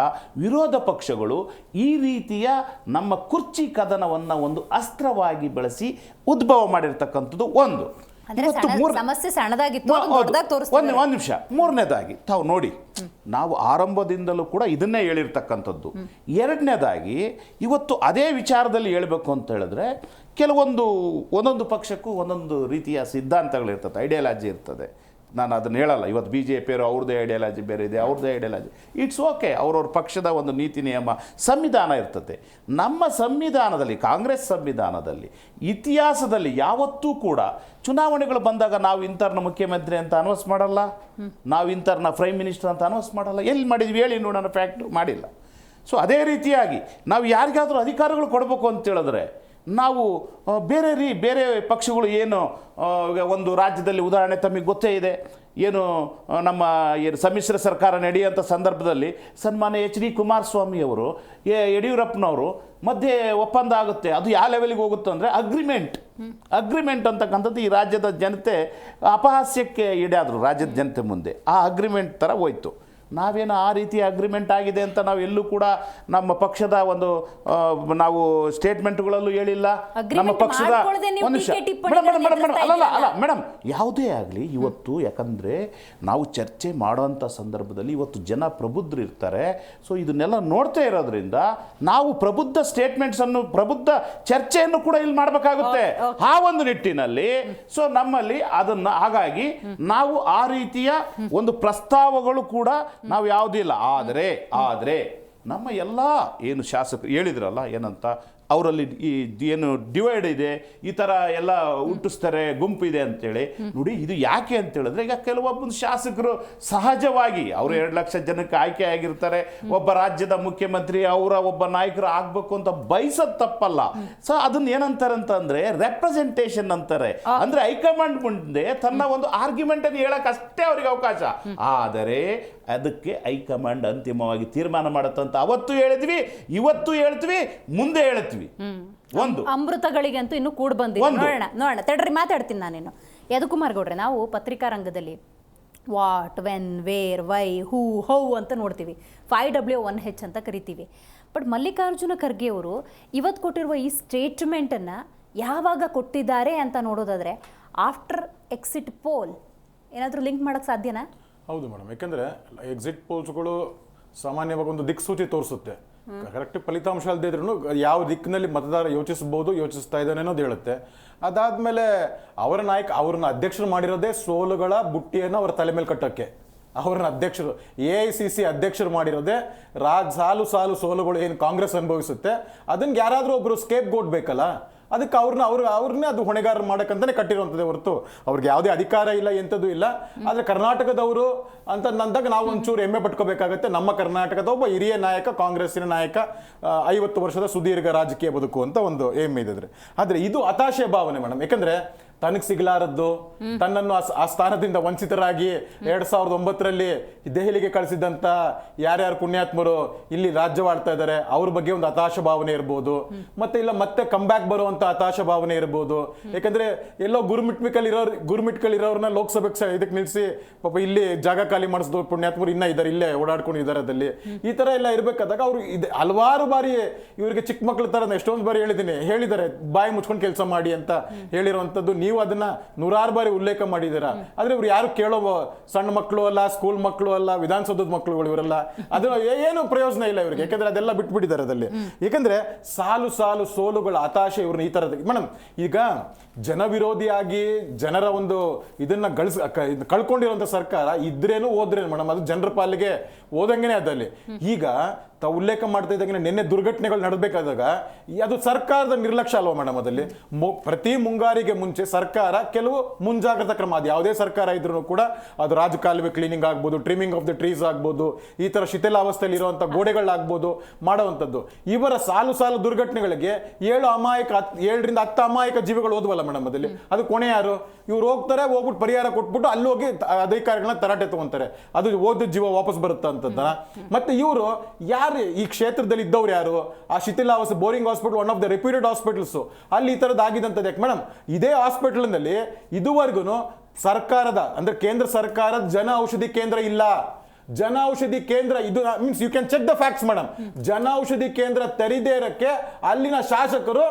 ವಿರೋಧ ಪಕ್ಷಗಳು ಈ ರೀತಿಯ ನಮ್ಮ ಕುರ್ಚಿ ಕದನವನ್ನು ಒಂದು ಅಸ್ತ್ರವಾಗಿ ಬಳಸಿ ಉದ್ಭವ ಮಾಡಿರ್ತಕ್ಕಂಥದ್ದು ಒಂದು. ಸಮಸ್ಯೆ ಸಣ್ಣದಾಗಿತ್ತು, ಒಂದು ನಿಮಿಷ. ಮೂರನೇದಾಗಿ ತಾವು ನೋಡಿ, ನಾವು ಆರಂಭದಿಂದಲೂ ಕೂಡ ಇದನ್ನೇ ಹೇಳಿರ್ತಕ್ಕಂಥದ್ದು. ಎರಡನೇದಾಗಿ ಇವತ್ತು ಅದೇ ವಿಚಾರದಲ್ಲಿ ಹೇಳಬೇಕು ಅಂತ ಹೇಳಿದ್ರೆ, ಒಂದೊಂದು ಪಕ್ಷಕ್ಕೂ ಒಂದೊಂದು ರೀತಿಯ ಸಿದ್ಧಾಂತಗಳಿರ್ತದೆ, ಐಡಿಯಾಲಜಿ ಇರ್ತದೆ. ನಾನು ಅದನ್ನು ಹೇಳಲ್ಲ. ಇವತ್ತು BJP ಅವರು ಅವ್ರದ್ದೇ ಐಡಿಯಾಲಜಿ ಬೇರೆ ಇದೆ, ಅವ್ರದ್ದೇ ಐಡಿಯಾಲಜಿ, ಇಟ್ಸ್ ಓಕೆ. ಅವ್ರವ್ರ ಪಕ್ಷದ ಒಂದು ನೀತಿ ನಿಯಮ, ಸಂವಿಧಾನ ಇರ್ತದೆ. ನಮ್ಮ ಸಂವಿಧಾನದಲ್ಲಿ, ಕಾಂಗ್ರೆಸ್ ಸಂವಿಧಾನದಲ್ಲಿ, ಇತಿಹಾಸದಲ್ಲಿ ಯಾವತ್ತೂ ಕೂಡ ಚುನಾವಣೆಗಳು ಬಂದಾಗ ನಾವು ಇಂಥವ್ರನ್ನ ಮುಖ್ಯಮಂತ್ರಿ ಅಂತ ಅನೌನ್ಸ್ ಮಾಡಲ್ಲ, ನಾವು ಇಂಥವ್ರನ್ನ ಪ್ರೈಮ್ ಮಿನಿಸ್ಟರ್ ಅಂತ ಅನೌನ್ಸ್ ಮಾಡಲ್ಲ. ಎಲ್ಲಿ ಮಾಡಿದ್ವಿ ಹೇಳಿ ನೋಡೋಣ? ಫ್ಯಾಕ್ಟ್ ಮಾಡಿಲ್ಲ. ಸೊ ಅದೇ ರೀತಿಯಾಗಿ ನಾವು ಯಾರಿಗಾದರೂ ಅಧಿಕಾರಗಳು ಕೊಡಬೇಕು ಅಂತ ಹೇಳಿದ್ರೆ, ನಾವು ಬೇರೆ ಪಕ್ಷಗಳು ಏನು ಒಂದು ರಾಜ್ಯದಲ್ಲಿ, ಉದಾಹರಣೆ ತಮಗೆ ಗೊತ್ತೇ ಇದೆ, ಏನು ನಮ್ಮ ಸಮ್ಮಿಶ್ರ ಸರ್ಕಾರ ನಡೆಯುವಂಥ ಸಂದರ್ಭದಲ್ಲಿ ಸನ್ಮಾನ್ಯ HD ಕುಮಾರಸ್ವಾಮಿ ಅವರು, ಯಡಿಯೂರಪ್ಪನವರು ಮಧ್ಯೆ ಒಪ್ಪಂದ ಆಗುತ್ತೆ. ಅದು ಯಾವ ಲೆವೆಲ್ಗೆ ಹೋಗುತ್ತೆ ಅಂದರೆ ಅಗ್ರಿಮೆಂಟ್ ಅಂತಕ್ಕಂಥದ್ದು ಈ ರಾಜ್ಯದ ಜನತೆ ಅಪಹಾಸ್ಯಕ್ಕೆ ಈಡಾದರು ರಾಜ್ಯದ ಜನತೆ ಮುಂದೆ. ಆ ಅಗ್ರಿಮೆಂಟ್ ಥರ ಹೋಯ್ತು. ನಾವೇನು ಆ ರೀತಿಯ ಅಗ್ರಿಮೆಂಟ್ ಆಗಿದೆ ಅಂತ ನಾವು ಎಲ್ಲೂ ಕೂಡ ನಮ್ಮ ಪಕ್ಷದ ಒಂದು ನಾವು ಸ್ಟೇಟ್ಮೆಂಟ್ಗಳಲ್ಲೂ ಹೇಳಿಲ್ಲ. ನಮ್ಮ ಪಕ್ಷದ ಅಲ್ಲ ಮೇಡಮ್, ಯಾವುದೇ ಆಗಲಿ ಇವತ್ತು, ಯಾಕಂದರೆ ನಾವು ಚರ್ಚೆ ಮಾಡೋಂಥ ಸಂದರ್ಭದಲ್ಲಿ ಇವತ್ತು ಜನ ಪ್ರಬುದ್ಧರು ಇರ್ತಾರೆ. ಸೊ ಇದನ್ನೆಲ್ಲ ನೋಡ್ತಾ ಇರೋದ್ರಿಂದ ನಾವು ಪ್ರಬುದ್ಧ ಸ್ಟೇಟ್ಮೆಂಟ್ಸನ್ನು, ಪ್ರಬುದ್ಧ ಚರ್ಚೆಯನ್ನು ಕೂಡ ಇಲ್ಲಿ ಮಾಡಬೇಕಾಗುತ್ತೆ ಆ ಒಂದು ನಿಟ್ಟಿನಲ್ಲಿ. ಸೊ ನಮ್ಮಲ್ಲಿ ಅದನ್ನು, ಹಾಗಾಗಿ ನಾವು ಆ ರೀತಿಯ ಒಂದು ಪ್ರಸ್ತಾವಗಳು ಕೂಡ ನಾವು ಯಾವುದಿಲ್ಲ. ಆದರೆ ನಮ್ಮ ಎಲ್ಲ ಏನು ಶಾಸಕರು ಹೇಳಿದ್ರಲ್ಲ, ಏನಂತ ಅವರಲ್ಲಿ ಈ ಏನು ಡಿವೈಡ್ ಇದೆ, ಈ ಥರ ಎಲ್ಲ ಹುಟ್ಟಿಸ್ತಾರೆ, ಗುಂಪಿದೆ ಅಂತೇಳಿ. ನೋಡಿ, ಇದು ಯಾಕೆ ಅಂತ ಹೇಳಿದ್ರೆ, ಈಗ ಕೆಲವೊಬ್ಬರು ಶಾಸಕರು ಸಹಜವಾಗಿ ಅವರು 2 ಲಕ್ಷ ಜನಕ್ಕೆ ಆಯ್ಕೆ ಆಗಿರ್ತಾರೆ. ಒಬ್ಬ ರಾಜ್ಯದ ಮುಖ್ಯಮಂತ್ರಿ, ಅವರ ಒಬ್ಬ ನಾಯಕರು ಆಗಬೇಕು ಅಂತ ಬಯಸೋದು ತಪ್ಪಲ್ಲ. ಸೊ ಅದನ್ನ ಏನಂತಾರೆ ಅಂತಂದ್ರೆ ರೆಪ್ರೆಸೆಂಟೇಷನ್ ಅಂತಾರೆ. ಅಂದ್ರೆ ಹೈಕಮಾಂಡ್ ಮುಂದೆ ತನ್ನ ಒಂದು ಆರ್ಗ್ಯುಮೆಂಟ್ ಅನ್ನು ಹೇಳಕ್ ಅಷ್ಟೇ ಅವ್ರಿಗೆ ಅವಕಾಶ. ಆದರೆ ಅದಕ್ಕೆ ಹೈಕಮಾಂಡ್ ಅಂತಿಮವಾಗಿ ತೀರ್ಮಾನ ಮಾಡುತ್ತಂತ ಅವತ್ತು ಹೇಳಿದ್ವಿ, ಇವತ್ತು ಹೇಳ್ತೀವಿ, ಮುಂದೆ ಹೇಳ್ತೀವಿ. ಒಂದು ಅಮೃತಗಳಿಗಂತೂ ಇನ್ನು ಕೂಡ ಬಂದಿಲ್ಲ. ನೋಡೋಣ ತಡ್ರಿ, ಮಾತಾಡ್ತೀನಿ ನಾನೇನು. ಯದುಕುಮಾರ್ ಗೌಡ್ರೆ, ನಾವು ಪತ್ರಿಕಾ ರಂಗದಲ್ಲಿ what, when, where, why, who, how ಅಂತ ನೋಡ್ತೀವಿ. 5W1H ಅಂತ ಕರಿತೀವಿ. ಬಟ್ ಮಲ್ಲಿಕಾರ್ಜುನ ಖರ್ಗೆ ಅವರು ಇವತ್ತು ಕೊಟ್ಟಿರುವ ಈ ಸ್ಟೇಟ್ಮೆಂಟನ್ನು ಯಾವಾಗ ಕೊಟ್ಟಿದ್ದಾರೆ ಅಂತ ನೋಡೋದಾದರೆ ಆಫ್ಟರ್ ಎಕ್ಸಿಟ್ ಪೋಲ್ ಏನಾದರೂ ಲಿಂಕ್ ಮಾಡೋಕ್ಕೆ ಸಾಧ್ಯನಾ? ಹೌದು ಮೇಡಮ್, ಯಾಕೆಂದರೆ ಎಕ್ಸಿಟ್ ಪೋಲ್ಸ್ಗಳು ಸಾಮಾನ್ಯವಾಗಿ ಒಂದು ದಿಕ್ಸೂಚಿ ತೋರಿಸುತ್ತೆ. ಕರೆಕ್ಟ್ ಫಲಿತಾಂಶ ಅಲ್ಲದೆ ಇದ್ರೂ ಯಾವ ದಿಕ್ಕಿನಲ್ಲಿ ಮತದಾರ ಯೋಚಿಸ್ತಾ ಇದ್ದಾನೆ ಅನ್ನೋದು ಹೇಳುತ್ತೆ. ಅದಾದಮೇಲೆ ಅವರ ನಾಯಕ ಅವ್ರನ್ನ ಅಧ್ಯಕ್ಷರು ಮಾಡಿರೋದೇ ಸೋಲುಗಳ ಬುಟ್ಟಿಯನ್ನು ಅವರ ತಲೆ ಮೇಲೆ ಕಟ್ಟೋಕ್ಕೆ. ಅವ್ರನ್ನ ಅಧ್ಯಕ್ಷರು AICC ಅಧ್ಯಕ್ಷರು ಮಾಡಿರೋದೇ ಸಾಲು ಸೋಲುಗಳು ಏನು ಕಾಂಗ್ರೆಸ್ ಅನುಭವಿಸುತ್ತೆ, ಅದನ್ನ ಯಾರಾದರೂ ಒಬ್ಬರು ಸ್ಕೇಪ್ ಗೋಟ್ ಬೇಕಲ್ಲ, ಅದಕ್ಕೆ ಅವ್ರನ್ನೇ ಅದು ಹೊಣೆಗಾರ ಮಾಡೋಕ್ಕಂತಾನೆ ಕಟ್ಟಿರುವಂಥದ್ದೇ ಹೊರತು ಅವ್ರಿಗೆ ಯಾವುದೇ ಅಧಿಕಾರ ಇಲ್ಲ, ಎಂಥದ್ದು ಇಲ್ಲ. ಆದರೆ ಕರ್ನಾಟಕದವರು ಅಂತ ಅಂದಾಗ ನಾವು ಒಂಚೂರು ಹೆಮ್ಮೆ ಪಟ್ಕೋಬೇಕಾಗತ್ತೆ. ನಮ್ಮ ಕರ್ನಾಟಕದ ಒಬ್ಬ ಹಿರಿಯ ನಾಯಕ, ಕಾಂಗ್ರೆಸ್ಸಿನ ನಾಯಕ, 50 ವರ್ಷದ ಸುದೀರ್ಘ ರಾಜಕೀಯ ಬದುಕು ಅಂತ ಒಂದು ಹೆಮ್ಮೆ ಇದೆ. ಆದರೆ ಇದು ಹತಾಶೆ ಭಾವನೆ ಮೇಡಮ್. ಯಾಕಂದ್ರೆ ತನಗೆ ಸಿಗಲಾರದ್ದು, ತನ್ನನ್ನು ಆ ಸ್ಥಾನದಿಂದ ವಂಚಿತರಾಗಿ 2009ರಲ್ಲಿ ದೆಹಲಿಗೆ ಕಳಿಸಿದಂತ ಯಾರ್ಯಾರು ಪುಣ್ಯಾತ್ಮರು ಇಲ್ಲಿ ರಾಜ್ಯವಾಳ್ತಾ ಇದ್ದಾರೆ ಅವ್ರ ಬಗ್ಗೆ ಒಂದು ಹತಾಶ ಭಾವನೆ ಇರ್ಬೋದು, ಮತ್ತೆ ಕಂಬ್ಯಾಕ್ ಬರುವಂತ ಹತಾಶ ಭಾವನೆ ಇರ್ಬೋದು. ಯಾಕಂದ್ರೆ ಎಲ್ಲೋ ಗುರುಮಿಟ್ಕಲ್ಲಿರೋರ್ನ ಲೋಕಸಭೆಗೆ ಇದಕ್ಕೆ ನಿಲ್ಲಿಸಿ ಪಾಪ ಇಲ್ಲಿ ಜಾಗ ಖಾಲಿ ಮಾಡಿಸಿದವ್ರು ಪುಣ್ಯಾತ್ಮರು ಇನ್ನ ಇದ್ದಾರೆ, ಇಲ್ಲೇ ಓಡಾಡ್ಕೊಂಡಿದ್ದಾರೆ. ಅದಲ್ಲಿ ಈ ತರ ಎಲ್ಲ ಇರ್ಬೇಕಾದಾಗ ಅವ್ರು ಹಲವಾರು ಬಾರಿ ಇವರಿಗೆ ಚಿಕ್ಕ ಮಕ್ಳ ತರ ಎಷ್ಟೊಂದು ಬಾರಿ ಹೇಳಿದ್ದಾರೆ ಬಾಯಿ ಮುಚ್ಕೊಂಡು ಕೆಲಸ ಮಾಡಿ ಅಂತ ಹೇಳಿರುವಂತದ್ದು. ನೀವು ಅದನ್ನ 100 ಬಾರಿ ಉಲ್ಲೇಖ ಮಾಡಿದ್ದೀರಾ. ಆದ್ರೆ ಇವ್ರು ಯಾರು ಕೇಳೋ ಸಣ್ಣ ಮಕ್ಕಳು ಅಲ್ಲ, ಸ್ಕೂಲ್ ಮಕ್ಕಳು ಅಲ್ಲ, ವಿಧಾನಸೌಧದ ಮಕ್ಕಳುಗಳು ಇವರೆಲ್ಲ. ಅದು ಏನು ಪ್ರಯೋಜನ ಇಲ್ಲ ಇವರಿಗೆ, ಯಾಕಂದ್ರೆ ಅದೆಲ್ಲ ಬಿಟ್ಬಿಟ್ಟಿದ್ದಾರೆ ಅದಲ್ಲಿ. ಯಾಕಂದ್ರೆ ಸಾಲು ಸೋಲುಗಳ ಹತಾಶೆ ಇವ್ರನ್ನ ಈ ತರದ. ಮೇಡಮ್, ಈಗ ಜನವಿರೋಧಿಯಾಗಿ ಜನರ ಒಂದು ಇದನ್ನ ಕಳ್ಕೊಂಡಿರುವಂತ ಸರ್ಕಾರ ಇದ್ರೇನು ಹೋದ್ರೇನು ಮೇಡಮ್, ಅದು ಜನರ ಪಾಲಿಗೆ ಹೋದಂಗೆನೆ ಅದಲ್ಲಿ. ಈಗ ತಾವು ಉಲ್ಲೇಖ ಮಾಡ್ತಾ ಇದ್ದಂಗೆ ನಿನ್ನೆ ದುರ್ಘಟನೆಗಳು ನಡೆಬೇಕಾದಾಗ ಅದು ಸರ್ಕಾರದ ನಿರ್ಲಕ್ಷ್ಯ ಅಲ್ವಾ ಮೇಡಮ್? ಅದಲ್ಲಿ ಪ್ರತಿ ಮುಂಗಾರಿಗೆ ಮುಂಚೆ ಸರ್ಕಾರ ಕೆಲವು ಮುಂಜಾಗ್ರತಾ ಕ್ರಮ, ಅದು ಯಾವುದೇ ಸರ್ಕಾರ ಇದ್ರೂ ಕೂಡ ಅದು ರಾಜಕಾಲುವೆ ಕ್ಲೀನಿಂಗ್ ಆಗ್ಬೋದು, ಟ್ರಿಮಿಂಗ್ ಆಫ್ ದ ಟ್ರೀಸ್ ಆಗ್ಬೋದು, ಈ ತರ ಶಿಥಿಲಾವಸ್ಥೆಯಲ್ಲಿ ಇರುವಂತ ಗೋಡೆಗಳಾಗ್ಬೋದು ಮಾಡುವಂಥದ್ದು. ಇವರ ಸಾಲು ದುರ್ಘಟನೆಗಳಿಗೆ 7ರಿಂದ 10 ಅಮಾಯಕ ಜೀವಿಗಳು ಹೋದ್ವಲ್ಲ ಮೇಡಮ್ ಅದಲ್ಲಿ. ಅದು ಕೊನೆ ಯಾರು? ಇವ್ರು ಹೋಗ್ಬಿಟ್ಟು ಪರಿಹಾರ ಕೊಟ್ಬಿಟ್ಟು ಅಲ್ಲಿ ಹೋಗಿ ಅಧಿಕಾರಿಗಳನ್ನ ತರಾಟೆ ತಗೊಂತಾರೆ, ಅದು ಓದ ಜೀವ ವಾಪಸ್ ಬರುತ್ತೆ ಅಂತದ. ಮತ್ತೆ ಇವರು ಯಾರು ಈ ಕ್ಷೇತ್ರದಲ್ಲಿ ಇದ್ದವ್ರು ಯಾರು? ಆ ಶಿಥಿಲಾವಸ್ಥೆ boring hospital, one of the reputed hospitals, ಅಲ್ಲಿ ಈ ತರದ್ದು ಆಗಿದಂತದ್ದು ಯಾಕೆ ಮೇಡಮ್? ಇದೇ ಹಾಸ್ಪಿಟಲ್ ನಲ್ಲಿ ಇದುವರೆಗೂ ಸರ್ಕಾರದ ಅಂದ್ರೆ ಕೇಂದ್ರ ಸರ್ಕಾರದ ಜನ ಔಷಧಿ ಕೇಂದ್ರ ಇಲ್ಲ. ಜನ ಔಷಧಿ ಕೇಂದ್ರ ಇದು means you can check the facts madam. Jan Aushadhi ಕೇಂದ್ರ ತೆರೀದೇ ಇರಕ್ಕೆ ಅಲ್ಲಿನ ಶಾಸಕರು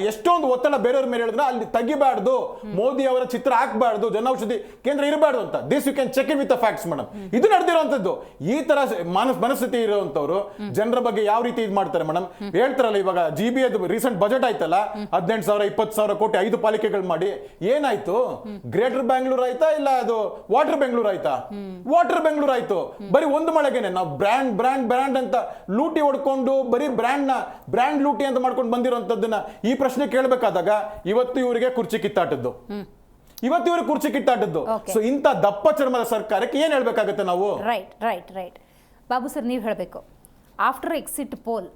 ಎಷ್ಟೊಂದು ಒತ್ತಡ ಬೇರೆಯವ್ರ ಮೇಲೆ ಹೇಳಿದ್ರೆ ಅಲ್ಲಿ ತೆಗಿಬಾರ್ದು, ಮೋದಿ ಅವರ ಚಿತ್ರ ಹಾಕ್ಬಾರ್ದು, ಜನ ಔಷಧಿ ಕೇಂದ್ರ ಇರಬಾರ್ದು ಅಂತ. This you can check it with the facts madam. ಇದು ನಡೆದಿರುವಂತದ್ದು. ಈ ತರ ಮನಸ್ಥಿತಿ ಇರುವಂತವ್ರು ಜನರ ಬಗ್ಗೆ ಯಾವ ರೀತಿ ಇದು ಮಾಡ್ತಾರೆ ಮೇಡಮ್? ಹೇಳ್ತಾರಲ್ಲ, ಇವಾಗ GB ರೀಸೆಂಟ್ ಬಜೆಟ್ ಆಯ್ತಲ್ಲ, 18,000 20,000 ಕೋಟಿ 5 ಪಾಲಿಕೆಗಳು ಮಾಡಿ ಏನಾಯ್ತು? ಗ್ರೇಟರ್ ಬ್ಯಾಂಗ್ಳೂರ್ ಆಯ್ತಾ ಇಲ್ಲ ಅದು ವಾಟರ್ ಬೆಂಗಳೂರು ಆಯ್ತಾ? ವಾಟರ್ ಬೆಂಗಳೂರು ಆಯ್ತು. ಬರೀ ಒಂದು ಮಳೆಗೆನೆ ನಾವು ಬ್ರ್ಯಾಂಡ್ ಅಂತ ಲೂಟಿ ಹೊಡ್ಕೊಂಡು ಬರೀ ಬ್ರ್ಯಾಂಡ್ ಲೂಟಿ ಅಂತ ಮಾಡ್ಕೊಂಡು ಬಂದಿರುವಂತದ್ದನ್ನ ಈ ಪ್ರಶ್ನೆ ಕೇಳಬೇಕಾದಾಗ ಇವತ್ತು ಇವರಿಗೆ ಕುರ್ಚಿ ಕಿತ್ತಾಟದ್ದು. ಸೊ ಇಂಥ ದಪ್ಪ ಚರ್ಮದ ಸರ್ಕಾರಕ್ಕೆ ಏನ್ ಹೇಳ್ಬೇಕಾಗತ್ತೆ ನಾವು? ರೈಟ್ ಬಾಬು ಸರ್, ನೀವು ಹೇಳಬೇಕು. After exit poll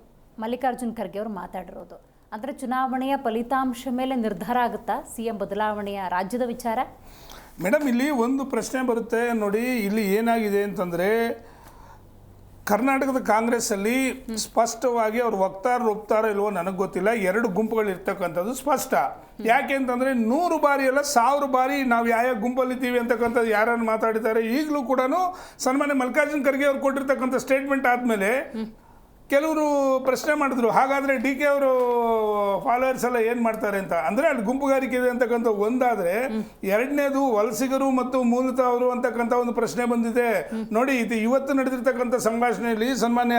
Mallikarjun Kharge ಅವರು ಮಾತಾಡಿರೋದು ಅಂದ್ರೆ ಚುನಾವಣೆಯ ಫಲಿತಾಂಶ ಮೇಲೆ ನಿರ್ಧಾರ ಆಗುತ್ತಾ CM ಬದಲಾವಣೆಯ ರಾಜ್ಯದ ವಿಚಾರ? ಮೇಡಮ್, ಇಲ್ಲಿ ಒಂದು ಪ್ರಶ್ನೆ ಬರುತ್ತೆ ನೋಡಿ. ಇಲ್ಲಿ ಏನಾಗಿದೆ ಅಂತಂದರೆ, ಕರ್ನಾಟಕದ ಕಾಂಗ್ರೆಸ್ಸಲ್ಲಿ ಸ್ಪಷ್ಟವಾಗಿ ಅವ್ರು ಒಪ್ತಾರೋ ಇಲ್ವೋ ನನಗೆ ಗೊತ್ತಿಲ್ಲ, 2 ಗುಂಪುಗಳು ಇರ್ತಕ್ಕಂಥದ್ದು ಸ್ಪಷ್ಟ. ಯಾಕೆ ಅಂತಂದರೆ 100 ಬಾರಿ ಅಲ್ಲ 1000 ಬಾರಿ ನಾವು ಯಾವ ಗುಂಪಲ್ಲಿದ್ದೀವಿ ಅಂತಕ್ಕಂಥದ್ದು ಯಾರನ್ನು ಮಾತಾಡಿದ್ದಾರೆ. ಈಗಲೂ ಕೂಡ ಸನ್ಮಾನ್ಯ ಮಲ್ಲಿಕಾರ್ಜುನ್ ಖರ್ಗೆ ಅವ್ರು ಕೊಟ್ಟಿರ್ತಕ್ಕಂಥ ಸ್ಟೇಟ್ಮೆಂಟ್ ಆದಮೇಲೆ ಕೆಲವರು ಪ್ರಶ್ನೆ ಮಾಡಿದ್ರು, ಹಾಗಾದರೆ DK ಅವರು ಫಾಲೋವರ್ಸ್ ಎಲ್ಲ ಏನು ಮಾಡ್ತಾರೆ ಅಂತ. ಅಂದರೆ ಅಲ್ಲಿ ಗುಂಪುಗಾರಿಕೆ ಇದೆ ಅಂತಕ್ಕಂಥ ಒಂದಾದರೆ, ಎರಡನೇದು ವಲಸಿಗರು ಮತ್ತು ಮೂಲತಃ ಅವರು ಅಂತಕ್ಕಂಥ ಒಂದು ಪ್ರಶ್ನೆ ಬಂದಿದೆ ನೋಡಿ. ಇದು ಇವತ್ತು ನಡೆದಿರ್ತಕ್ಕಂಥ ಸಂಭಾಷಣೆಯಲ್ಲಿ ಸನ್ಮಾನ್ಯ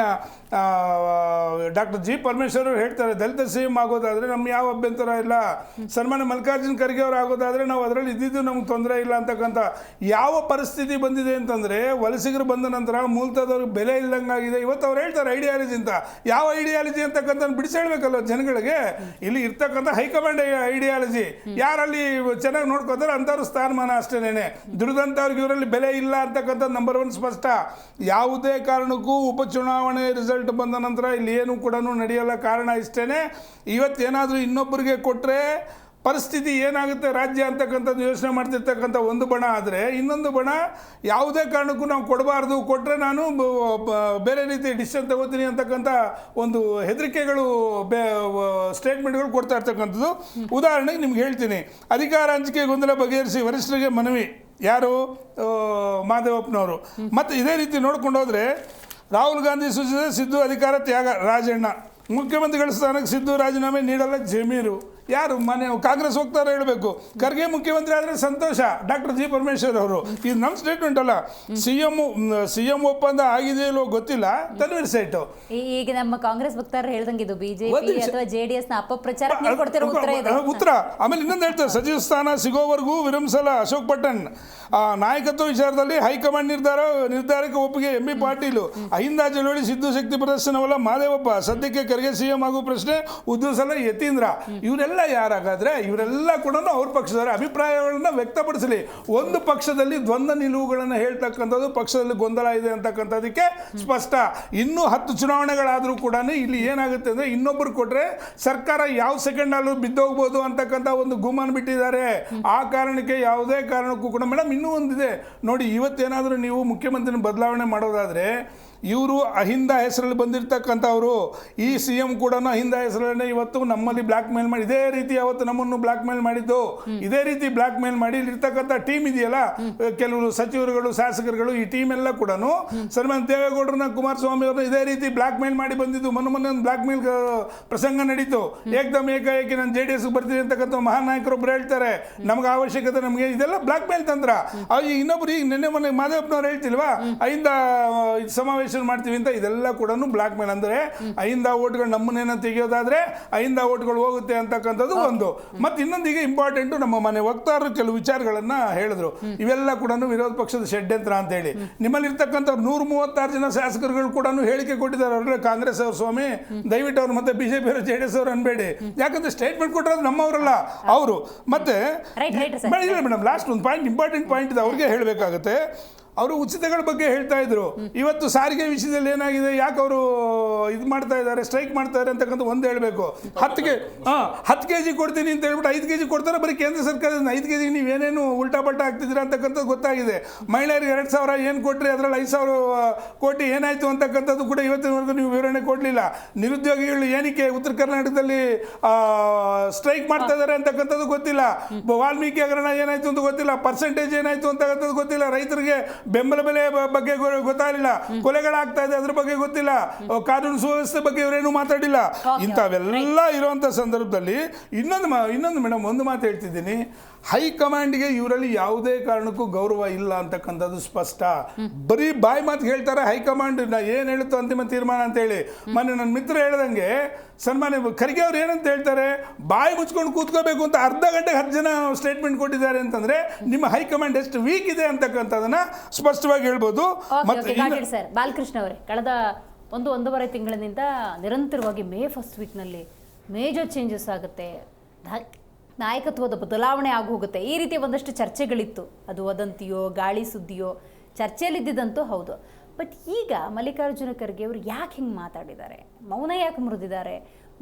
ಡಾಕ್ಟರ್ G. ಪರಮೇಶ್ವರ್ ಅವರು ಹೇಳ್ತಾರೆ, ದಲಿತ CM ಆಗೋದಾದರೆ ನಮ್ಗೆ ಯಾವ ಅಭ್ಯಂತರ ಇಲ್ಲ, ಸನ್ಮಾನ್ಯ ಮಲ್ಲಿಕಾರ್ಜುನ್ ಖರ್ಗೆ ಅವರು ಆಗೋದಾದರೆ ನಾವು ಅದರಲ್ಲಿ ಇದ್ದಿದ್ದು ನಮ್ಗೆ ತೊಂದರೆ ಇಲ್ಲ ಅಂತಕ್ಕಂಥ ಯಾವ ಪರಿಸ್ಥಿತಿ ಬಂದಿದೆ ಅಂತಂದರೆ, ವಲಸಿಗರು ಬಂದ ನಂತರ ಮೂಲತಃದವ್ರಿಗೆ ಬೆಲೆ ಇಲ್ದಂಗಾಗಿದೆ. ಇವತ್ತು ಅವ್ರು ಹೇಳ್ತಾರೆ ಐಡಿಯಾಲಜಿ ಅಂತ. ಯಾವ ಐಡಿಯಾಲಜಿ ಅಂತಕ್ಕಂಥ ಬಿಡಿಸಿ ಹೇಳ್ಬೇಕಲ್ಲ ಜನಗಳಿಗೆ. ಇಲ್ಲಿ ಇರ್ತಕ್ಕಂಥ ಹೈಕಮಾಂಡ್ ಐಡಿಯಾಲಜಿ, ಯಾರಲ್ಲಿ ಚೆನ್ನಾಗಿ ನೋಡ್ಕೋತಾರೆ ಅಂಥವ್ರ ಸ್ಥಾನಮಾನ ಅಷ್ಟೇನೆ. ದುಡಿದಂಥವ್ರಿಗೆ ಇವರಲ್ಲಿ ಬೆಲೆ ಇಲ್ಲ ಅಂತಕ್ಕಂಥ ನಂಬರ್ 1 ಸ್ಪಷ್ಟ. ಯಾವುದೇ ಕಾರಣಕ್ಕೂ ಉಪಚುನಾವಣೆ ರಿಸಲ್ಟ್ ಬಂದ ನಂತರ ಇಲ್ಲಿ ಏನು ಕೂಡ ನಡೆಯಲ್ಲ. ಕಾರಣ ಇಷ್ಟೇನೆ, ಇವತ್ತೇನಾದರೂ ಇನ್ನೊಬ್ಬರಿಗೆ ಕೊಟ್ಟರೆ ಪರಿಸ್ಥಿತಿ ಏನಾಗುತ್ತೆ ರಾಜ್ಯ ಅಂತಕ್ಕಂಥದ್ದು ಯೋಚನೆ ಮಾಡ್ತಿರ್ತಕ್ಕಂಥ ಒಂದು ಬಣ ಆದರೆ, ಇನ್ನೊಂದು ಬಣ ಯಾವುದೇ ಕಾರಣಕ್ಕೂ ನಾವು ಕೊಡಬಾರ್ದು, ಕೊಟ್ಟರೆ ನಾನು ಬೇರೆ ರೀತಿ ಡಿಸಿಷನ್ ತಗೋತೀನಿ ಅಂತಕ್ಕಂಥ ಒಂದು ಹೆದರಿಕೆಗಳು ಸ್ಟೇಟ್ಮೆಂಟ್ಗಳು ಕೊಡ್ತಾ ಇರ್ತಕ್ಕಂಥದ್ದು. ಉದಾಹರಣೆಗೆ ನಿಮ್ಗೆ ಹೇಳ್ತೀನಿ, ಅಧಿಕಾರ ಹಂಚಿಕೆ ಗೊಂದಲ ಬಗೆಹರಿಸಿ ವರಿಷ್ಠರಿಗೆ ಮನವಿ. ಯಾರು ಮಾದೇವಪ್ಪನವರು. ಮತ್ತು ಇದೇ ರೀತಿ ನೋಡ್ಕೊಂಡು ಹೋದರೆ ರಾಹುಲ್ ಗಾಂಧಿ ಸೂಚಿಸಿದ ಸಿದ್ದು ಅಧಿಕಾರ ತ್ಯಾಗ, ರಾಜಣ್ಣ. ಮುಖ್ಯಮಂತ್ರಿಗಳ ಸ್ಥಾನಕ್ಕೆ ಸಿದ್ದು ರಾಜೀನಾಮೆ ನೀಡಲ್ಲ, ಜಮೀರು. ಯಾರು ಮನೆ ಕಾಂಗ್ರೆಸ್ ಹೋಗ್ತಾರೆ ಹೇಳಬೇಕು. ಖರ್ಗೆ ಮುಖ್ಯಮಂತ್ರಿ ಆದರೆ ಸಂತೋಷ, ಡಾಕ್ಟರ್ ಜಿ ಪರಮೇಶ್ವರ್ ಅವರು. ಇದು ನಮ್ಮ ಸ್ಟೇಟ್ಮೆಂಟ್ ಅಲ್ಲ. ಸಿ ಎಂ ಒಪ್ಪಂದ ಆಗಿದೆಯೋ ಇಲ್ವೋ ಗೊತ್ತಿಲ್ಲ, ತನ್ವೀರ್ ಸೇಠ್. ಈಗ ನಮ್ಮ ಕಾಂಗ್ರೆಸ್ ವಕ್ತಾರರು ಹೇಳ್ದಂಗೆ ಇದು ಬಿಜೆಪಿ ಅಥವಾ JDS ನ ಅಪಪ್ರಚಾರಕ್ಕೆ ನೀವು ಕೊಡ್ತಿರೋ ಉತ್ತರ ಇದು. ಉತ್ತರ. ಆಮೇಲೆ ಇನ್ನೊಂದು ಹೇಳ್ತಾರೆ, ಸಚಿವ ಸ್ಥಾನ ಸಿಗೋವರೆಗೂ ವಿರಮಿಸಲ ಅಶೋಕ್ ಪಟ್ಟಣ್. ನಾಯಕತ್ವ ವಿಚಾರದಲ್ಲಿ ಹೈಕಮಾಂಡ್ ನಿರ್ಧಾರಕ್ಕೆ ಒಪ್ಪಿಗೆ, MB ಪಾಟೀಲ್. ಅಹಿಂದ ಚಳವಳಿ ಸಿದ್ದು ಶಕ್ತಿ ಪ್ರದರ್ಶನವಲ್ಲ, ಮಾದೇವಪ್ಪ. ಸದ್ಯಕ್ಕೆ ಖರ್ಗೆ CM ಆಗೋ ಪ್ರಶ್ನೆ ಉದ್ಧವಿಸಲ್ಲ, ಯತೀಂದ್ರ. ಇವರೆಲ್ಲ ಯಾರಾಗಾದ್ರೆ ಇವರೆಲ್ಲ ಕೂಡ ಅವ್ರ ಪಕ್ಷದವರ ಅಭಿಪ್ರಾಯಗಳನ್ನ ವ್ಯಕ್ತಪಡಿಸಲಿ. ಒಂದು ಪಕ್ಷದಲ್ಲಿ ದ್ವಂದ್ವ ನಿಲುವುಗಳನ್ನು ಹೇಳ್ತಕ್ಕಂಥದ್ದು, ಪಕ್ಷದಲ್ಲಿ ಗೊಂದಲ ಇದೆ ಅಂತಕ್ಕಂಥದಕ್ಕೆ ಸ್ಪಷ್ಟ. ಇನ್ನೂ 10 ಚುನಾವಣೆಗಳಾದರೂ ಕೂಡ ಇಲ್ಲಿ ಏನಾಗುತ್ತೆ ಅಂದರೆ, ಇನ್ನೊಬ್ಬರು ಕೊಟ್ಟರೆ ಸರ್ಕಾರ ಯಾವ ಸೆಕೆಂಡ್ ಅಲ್ಲೂ ಬಿದ್ದೋಗ್ಬೋದು ಅಂತಕ್ಕಂಥ ಒಂದು ಗುಮಾನ್ ಬಿಟ್ಟಿದ್ದಾರೆ. ಆ ಕಾರಣಕ್ಕೆ ಯಾವುದೇ ಕಾರಣಕ್ಕೂ ಕೂಡ ಮೇಡಮ್ ಇನ್ನೂ ಒಂದಿದೆ ನೋಡಿ, ಇವತ್ತೇನಾದರೂ ನೀವು ಮುಖ್ಯಮಂತ್ರಿನ ಬದಲಾವಣೆ ಮಾಡೋದಾದರೆ, ಇವರು ಅಹಿಂದ ಹೆಸರಲ್ಲಿ ಬಂದಿರತಕ್ಕಂಥವ್ರು. ಈ CM ಕೂಡ ಅಹಿಂದ ಹೆಸರಲ್ಲೇ ಇವತ್ತು ನಮ್ಮಲ್ಲಿ ಬ್ಲ್ಯಾಕ್ ಮೇಲ್ ಮಾಡಿ, ಇದೇ ರೀತಿ ಅವತ್ತು ನಮ್ಮನ್ನು ಬ್ಲ್ಯಾಕ್ ಮೇಲ್ ಮಾಡಿದ್ದು, ಇದೇ ರೀತಿ ಬ್ಲ್ಯಾಕ್ ಮೇಲ್ ಮಾಡಿ ಇರ್ತಕ್ಕಂಥ ಟೀಮ್ ಇದೆಯಲ್ಲ, ಕೆಲವರು ಸಚಿವರುಗಳು, ಶಾಸಕರುಗಳು, ಈ ಟೀಮ್ ಎಲ್ಲ ಕೂಡ ಸನ್ಮಾನ್ಯ ದೇವೇಗೌಡರನ್ನ, ಕುಮಾರಸ್ವಾಮಿ ಅವ್ರನ್ನ ಇದೇ ರೀತಿ ಬ್ಲ್ಯಾಕ್ ಮೇಲ್ ಮಾಡಿ ಬಂದಿದ್ದು. ಮೊನ್ನೆ ಒಂದು ಬ್ಲ್ಯಾಕ್ ಮೇಲ್ ಪ್ರಸಂಗ ನಡೀತು. ಏಕದಮ್ ಏಕಾಏಕಿ ನಾನು JDS ಬರ್ತೀನಿ ಅಂತಕ್ಕಂಥ ಮಹಾನ್ ನಾಯಕರೊಬ್ಬರು ಹೇಳ್ತಾರೆ, ನಮ್ಗೆ ಅವಶ್ಯಕತೆ, ನಮಗೆ ಇದೆಲ್ಲ ಬ್ಲ್ಯಾಕ್ ಮೇಲ್ ತಂತ್ರ. ಇನ್ನೊಬ್ರು ಈಗ ನಿನ್ನೆ ಮೊನ್ನೆ ಮಾದೇವಪ್ಪನವ್ರು ಹೇಳ್ತಿಲ್ವಾ, ಅಹಿಂದ ಸಮಾವೇಶ ಮಾಡ್ತೀವಿ ಅಂತ, ಇದೆಲ್ಲ ಕೂಡ ಬ್ಲಾಕ್ ಮೇಲ್. ಅಂದರೆ ಅಹಿಂದ ಓಟ್ಗಳು ನಮ್ಮನ್ನೇನ ತೆಗೆಯೋದಾದ್ರೆ ಅಹಿಂದ ಓಟ್ಗಳು ಹೋಗುತ್ತೆ ಅಂತಕ್ಕಂಥದ್ದು ಒಂದು. ಮತ್ತು ಇನ್ನೊಂದು ಈಗ ಇಂಪಾರ್ಟೆಂಟು, ನಮ್ಮ ಮನೆ ವಕ್ತಾರರು ಕೆಲವು ವಿಚಾರಗಳನ್ನ ಹೇಳಿದ್ರು. ಇವೆಲ್ಲ ಕೂಡ ವಿರೋಧ ಪಕ್ಷದ ಷಡ್ಯಂತ್ರ ಅಂತ ಹೇಳಿ. ನಿಮ್ಮಲ್ಲಿರ್ತಕ್ಕಂಥ 136 ಜನ ಶಾಸಕರುಗಳು ಕೂಡ ಹೇಳಿಕೆ ಕೊಟ್ಟಿದ್ದಾರೆ. ಅವರೇ ಕಾಂಗ್ರೆಸ್ ಅವರು, ಸ್ವಾಮಿ ದಯವಿಟ್ಟು ಅವ್ರು ಮತ್ತೆ BJP ಅವರು JDS ಅವರು ಅನ್ಬೇಡಿ, ಯಾಕಂದ್ರೆ ಸ್ಟೇಟ್ಮೆಂಟ್ ಕೊಟ್ಟಿರೋದು ನಮ್ಮವರಲ್ಲ ಅವರು. ಮತ್ತೆ ಮೇಡಮ್ ಲಾಸ್ಟ್ ಒಂದು ಪಾಯಿಂಟ್, ಇಂಪಾರ್ಟೆಂಟ್ ಪಾಯಿಂಟ್ ಇದೆ, ಅವ್ರಿಗೆ ಹೇಳಬೇಕಾಗುತ್ತೆ. ಅವರು ಉಚಿತಗಳ ಬಗ್ಗೆ ಹೇಳ್ತಾ ಇದ್ರು. ಇವತ್ತು ಸಾರಿಗೆ ವಿಷಯದಲ್ಲಿ ಏನಾಗಿದೆ, ಯಾಕೆ ಅವರು ಇದು ಮಾಡ್ತಾ ಇದ್ದಾರೆ, ಸ್ಟ್ರೈಕ್ ಮಾಡ್ತಾ ಇದ್ದಾರೆ ಅಂತಕ್ಕಂಥ ಒಂದು ಹೇಳಬೇಕು. 10 kg ಕೊಡ್ತೀನಿ ಅಂತ ಹೇಳ್ಬಿಟ್ಟು 5 kg ಕೊಡ್ತಾರೆ. ಬರೀ ಕೇಂದ್ರ ಸರ್ಕಾರದಿಂದ 5 kg ನೀವೇನೇನು ಉಲ್ಟಾ ಪಲ್ಟಾ ಆಗ್ತಿದ್ದೀರಾ ಅಂತಕ್ಕಂಥದ್ದು ಗೊತ್ತಾಗಿದೆ. ಮಹಿಳೆಯರಿಗೆ 2,000 ಏನು ಕೊಟ್ಟರೆ ಅದರಲ್ಲಿ 5,000 ಕೋಟಿ ಏನಾಯಿತು ಅಂತಕ್ಕಂಥದ್ದು ಕೂಡ ಇವತ್ತಿನವರೆಗೂ ನೀವು ವಿವರಣೆ ಕೊಡಲಿಲ್ಲ. ನಿರುದ್ಯೋಗಿಗಳು ಏನಕ್ಕೆ ಉತ್ತರ ಕರ್ನಾಟಕದಲ್ಲಿ ಸ್ಟ್ರೈಕ್ ಮಾಡ್ತಾ ಇದ್ದಾರೆ ಅಂತಕ್ಕಂಥದ್ದು ಗೊತ್ತಿಲ್ಲ. ವಾಲ್ಮೀಕಿ ಹಗರಣ ಏನಾಯಿತು ಅಂತ ಗೊತ್ತಿಲ್ಲ. ಪರ್ಸೆಂಟೇಜ್ ಏನಾಯಿತು ಅಂತಕ್ಕಂಥದ್ದು ಗೊತ್ತಿಲ್ಲ. ರೈತರಿಗೆ ಬೆಂಬಲ ಬೆಲೆ ಬಗ್ಗೆ ಗೊತ್ತಾಗಲಿಲ್ಲ. ಕೊಲೆಗಳಾಗ್ತಾ ಇದೆ ಅದ್ರ ಬಗ್ಗೆ ಗೊತ್ತಿಲ್ಲ. ಕಾನೂನು ಸುವ್ಯವಸ್ಥೆ ಬಗ್ಗೆ ಇವರೇನು ಮಾತಾಡಿಲ್ಲ. ಇಂಥವೆಲ್ಲ ಇರುವಂಥ ಸಂದರ್ಭದಲ್ಲಿ ಇನ್ನೊಂದು ಮೇಡಮ್ ಒಂದು ಮಾತು ಹೇಳ್ತಿದ್ದೀನಿ, ಹೈಕಮಾಂಡ್ಗೆ ಇವರಲ್ಲಿ ಯಾವುದೇ ಕಾರಣಕ್ಕೂ ಗೌರವ ಇಲ್ಲ ಅಂತಕ್ಕಂಥದ್ದು ಸ್ಪಷ್ಟ. ಬರೀ ಬಾಯಿ ಮಾತು ಹೇಳ್ತಾರೆ. ಹೈಕಮಾಂಡ್ ಏನು ಹೇಳುತ್ತೋ ಅಂತಿಮ ತೀರ್ಮಾನ ಅಂತೇಳಿ. ಮೊನ್ನೆ ನನ್ನ ಮಿತ್ರ ಹೇಳ್ದಂಗೆ ಸನ್ಮಾನ್ಯ ಖರ್ಗೆ ಅವ್ರು ಏನಂತ ಹೇಳ್ತಾರೆ, ಬಾಯಿ ಮುಚ್ಕೊಂಡು ಕೂತ್ಕೋಬೇಕು ಅಂತ ಅರ್ಧ ಗಂಟೆಗೆ 10 ಜನ ಸ್ಟೇಟ್ಮೆಂಟ್ ಕೊಟ್ಟಿದ್ದಾರೆ ಅಂತಂದ್ರೆ ನಿಮ್ಮ ಹೈಕಮಾಂಡ್ ಎಷ್ಟು ವೀಕ್ ಇದೆ ಅಂತಕ್ಕಂಥದನ್ನ ಸ್ಪಷ್ಟವಾಗಿ ಹೇಳ್ಬೋದು. ಸರ್ ಬಾಲಕೃಷ್ಣ ಅವರೇ, ಕಳೆದ 1-1.5 ತಿಂಗಳಿನಿಂದ ನಿರಂತರವಾಗಿ ಮೇ ಫಸ್ಟ್ ವೀಕ್ನಲ್ಲಿ ಮೇಜರ್ ಚೇಂಜಸ್ ಆಗುತ್ತೆ, ನಾಯಕತ್ವದ ಬದಲಾವಣೆ ಆಗೋಗುತ್ತೆ, ಈ ರೀತಿಯ ಒಂದಷ್ಟು ಚರ್ಚೆಗಳಿತ್ತು. ಅದು ವದಂತಿಯೋ ಗಾಳಿ ಸುದ್ದಿಯೋ ಚರ್ಚೆಯಲ್ಲಿದ್ದಂತೂ ಹೌದು. ಬಟ್ ಈಗ ಮಲ್ಲಿಕಾರ್ಜುನ ಖರ್ಗೆ ಅವರು ಯಾಕೆ ಹಿಂಗೆ ಮಾತಾಡಿದ್ದಾರೆ, ಮೌನ ಯಾಕೆ ಮುರಿದಿದ್ದಾರೆ?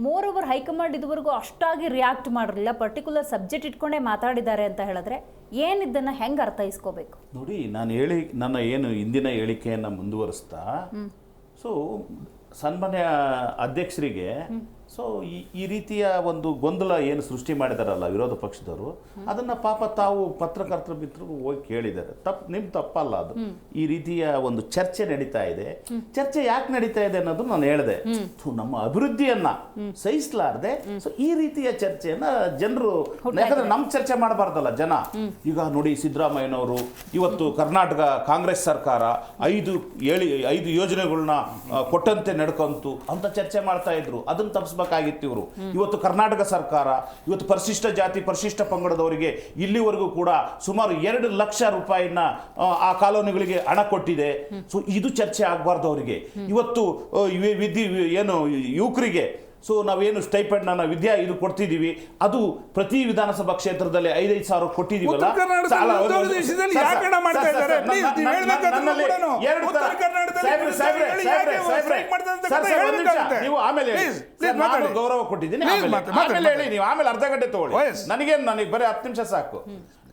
ಮೋರ್ ಓವರ್ ಹೈಕಮಾಂಡ್ ಇದುವರೆಗೂ ಅಷ್ಟಾಗಿ ರಿಯಾಕ್ಟ್ ಮಾಡಿರಲಿಲ್ಲ, ಪರ್ಟಿಕ್ಯುಲರ್ ಸಬ್ಜೆಕ್ಟ್ ಇಟ್ಕೊಂಡೇ ಮಾತಾಡಿದ್ದಾರೆ ಅಂತ ಹೇಳಿದ್ರೆ ಏನಿದ್ದನ್ನು ಹೆಂಗೆ ಅರ್ಥೈಸ್ಕೋಬೇಕು? ನೋಡಿ, ನನ್ನ ಏನು ಇಂದಿನ ಹೇಳಿಕೆಯನ್ನು ಮುಂದುವರಿಸ್ತಾ, ಸೊ ಸನ್ಮಾನ್ಯ ಅಧ್ಯಕ್ಷರಿಗೆ ಸೊ ಈ ರೀತಿಯ ಒಂದು ಗೊಂದಲ ಏನು ಸೃಷ್ಟಿ ಮಾಡಿದಾರಲ್ಲ ವಿರೋಧ ಪಕ್ಷದವರು, ಅದನ್ನು ಪಾಪ ತಾವು ಪತ್ರಕರ್ತರ ಮಿತ್ರರು ಹೋಗಿ ಕೇಳಿದ್ದಾರೆ. ನಿಮ್ಮ ತಪ್ಪಲ್ಲ ಅದು. ಈ ರೀತಿಯ ಒಂದು ಚರ್ಚೆ ನಡೀತಾ ಇದೆ. ಚರ್ಚೆ ಯಾಕೆ ನಡೀತಾ ಇದೆ ಅನ್ನೋದು ನಾನು ಹೇಳಿದೆ. ನಮ್ಮ ಅಭಿವೃದ್ಧಿಯನ್ನ ಸಹಿಸಲಾರದೆ ಸೊ ಈ ರೀತಿಯ ಚರ್ಚೆಯನ್ನ ಜನರು, ಯಾಕಂದ್ರೆ ನಮ್ಮ ಚರ್ಚೆ ಮಾಡಬಾರ್ದಲ್ಲ ಜನ. ಈಗ ನೋಡಿ, ಸಿದ್ದರಾಮಯ್ಯನವರು ಇವತ್ತು ಕರ್ನಾಟಕ ಕಾಂಗ್ರೆಸ್ ಸರ್ಕಾರ 5 ಯೋಜನೆಗಳನ್ನ ಕೊಟ್ಟಂತೆ ನಡ್ಕೊಂತು ಅಂತ ಚರ್ಚೆ ಮಾಡ್ತಾ ಇದ್ರು. ಅದನ್ನು ತಪ್ಪಿಸ್ಬೇಕಾಗಿತ್ತು ಇವರು. ಇವತ್ತು ಕರ್ನಾಟಕ ಸರ್ಕಾರ ಇವತ್ತು ಪರಿಶಿಷ್ಟ ಜಾತಿ ಪರಿಶಿಷ್ಟ ಪಂಗಡದವರಿಗೆ ಇಲ್ಲಿವರೆಗೂ ಕೂಡ ಸುಮಾರು 2 ಲಕ್ಷ ರೂಪಾಯಿನ ಆ ಕಾಲೋನಿಗಳಿಗೆ ಹಣ ಕೊಟ್ಟಿದೆ. ಸೊ ಇದು ಚರ್ಚೆ ಆಗಬಾರ್ದು ಅವರಿಗೆ. ಇವತ್ತು ಏನು ಯುವಕರಿಗೆ ಸೊ ನಾವೇನು ಸ್ಟೈಪೆಂಡ್ ಇದು ಕೊಡ್ತಿದ್ದೀವಿ, ಅದು ಪ್ರತಿ ವಿಧಾನಸಭಾ ಕ್ಷೇತ್ರದಲ್ಲಿ 5,5 ಸಾವಿರ ಕೊಟ್ಟಿದ್ದೀವಲ್ಲ. ನೀವು ಆಮೇಲೆ ಗೌರವ ಕೊಟ್ಟಿದ್ದೀನಿ, ಆಮೇಲೆ ಹೇಳಿ ನೀವು, ಆಮೇಲೆ ಅರ್ಧ ಗಂಟೆ ತಗೊಳ್ಳಿ. ನನಗೆ ಬರೀ 10 ನಿಮಿಷ ಸಾಕು.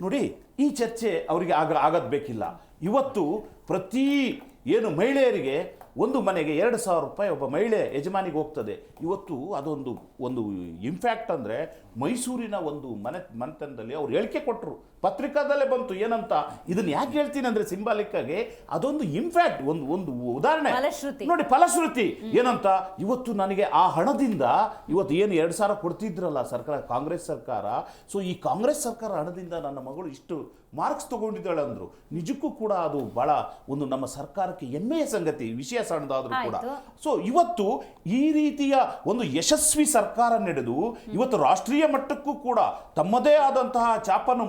ನೋಡಿ, ಈ ಚರ್ಚೆ ಅವರಿಗೆ ಆಗದ್ ಬೇಕಿಲ್ಲ. ಇವತ್ತು ಪ್ರತಿ ಏನು ಮಹಿಳೆಯರಿಗೆ ಒಂದು ಮನೆಗೆ 2,000 ರೂಪಾಯಿ ಒಬ್ಬ ಮಹಿಳೆ ಯಜಮಾನಿಗೆ ಹೋಗ್ತದೆ. ಇವತ್ತು ಒಂದು ಇಂಪ್ಯಾಕ್ಟ್ ಅಂದರೆ ಮೈಸೂರಿನ ಒಂದು ಮನೆತನದಲ್ಲಿ ಅವ್ರು ಹೇಳಿಕೆ ಕೊಟ್ಟರು, ಪತ್ರಿಕಾದಲ್ಲೇ ಬಂತು. ಏನಂತ ಇದನ್ನು ಯಾಕೆ ಹೇಳ್ತೀನಿ ಅಂದರೆ ಸಿಂಬಾಲಿಕ್ ಆಗಿ ಅದೊಂದು ಇಂಪ್ಯಾಕ್ಟ್, ಒಂದು ಉದಾಹರಣೆ ನೋಡಿ, ಫಲಶ್ರುತಿ ಏನಂತ. ಇವತ್ತು ನನಗೆ ಆ ಹಣದಿಂದ ಇವತ್ತು ಏನು 2,000 ಕೊಡ್ತಿದ್ರಲ್ಲ ಸರ್ಕಾರ, ಕಾಂಗ್ರೆಸ್ ಸರ್ಕಾರ, ಸೊ ಈ ಕಾಂಗ್ರೆಸ್ ಸರ್ಕಾರ ಹಣದಿಂದ ನನ್ನ ಮಗಳು ಇಷ್ಟು ಮಾರ್ಕ್ಸ್ ತಗೊಂಡಿದ್ದಾಳೆ ಅಂದರು. ನಿಜಕ್ಕೂ ಕೂಡ ಅದು ಬಹಳ ಒಂದು ನಮ್ಮ ಸರ್ಕಾರಕ್ಕೆ ಹೆಮ್ಮೆಯ ಸಂಗತಿ, ವಿಷಯ ಸಣ್ಣದಾದರೂ ಕೂಡ. ಸೊ ಇವತ್ತು ಈ ರೀತಿಯ ಒಂದು ಯಶಸ್ವಿ ಸರ್ಕಾರ ನಡೆದು ಇವತ್ತು ರಾಷ್ಟ್ರೀಯ ಮಟ್ಟಕ್ಕೂ ಕೂಡ ತಮ್ಮದೇ ಆದಂತಹ ಛಾಪನ್ನು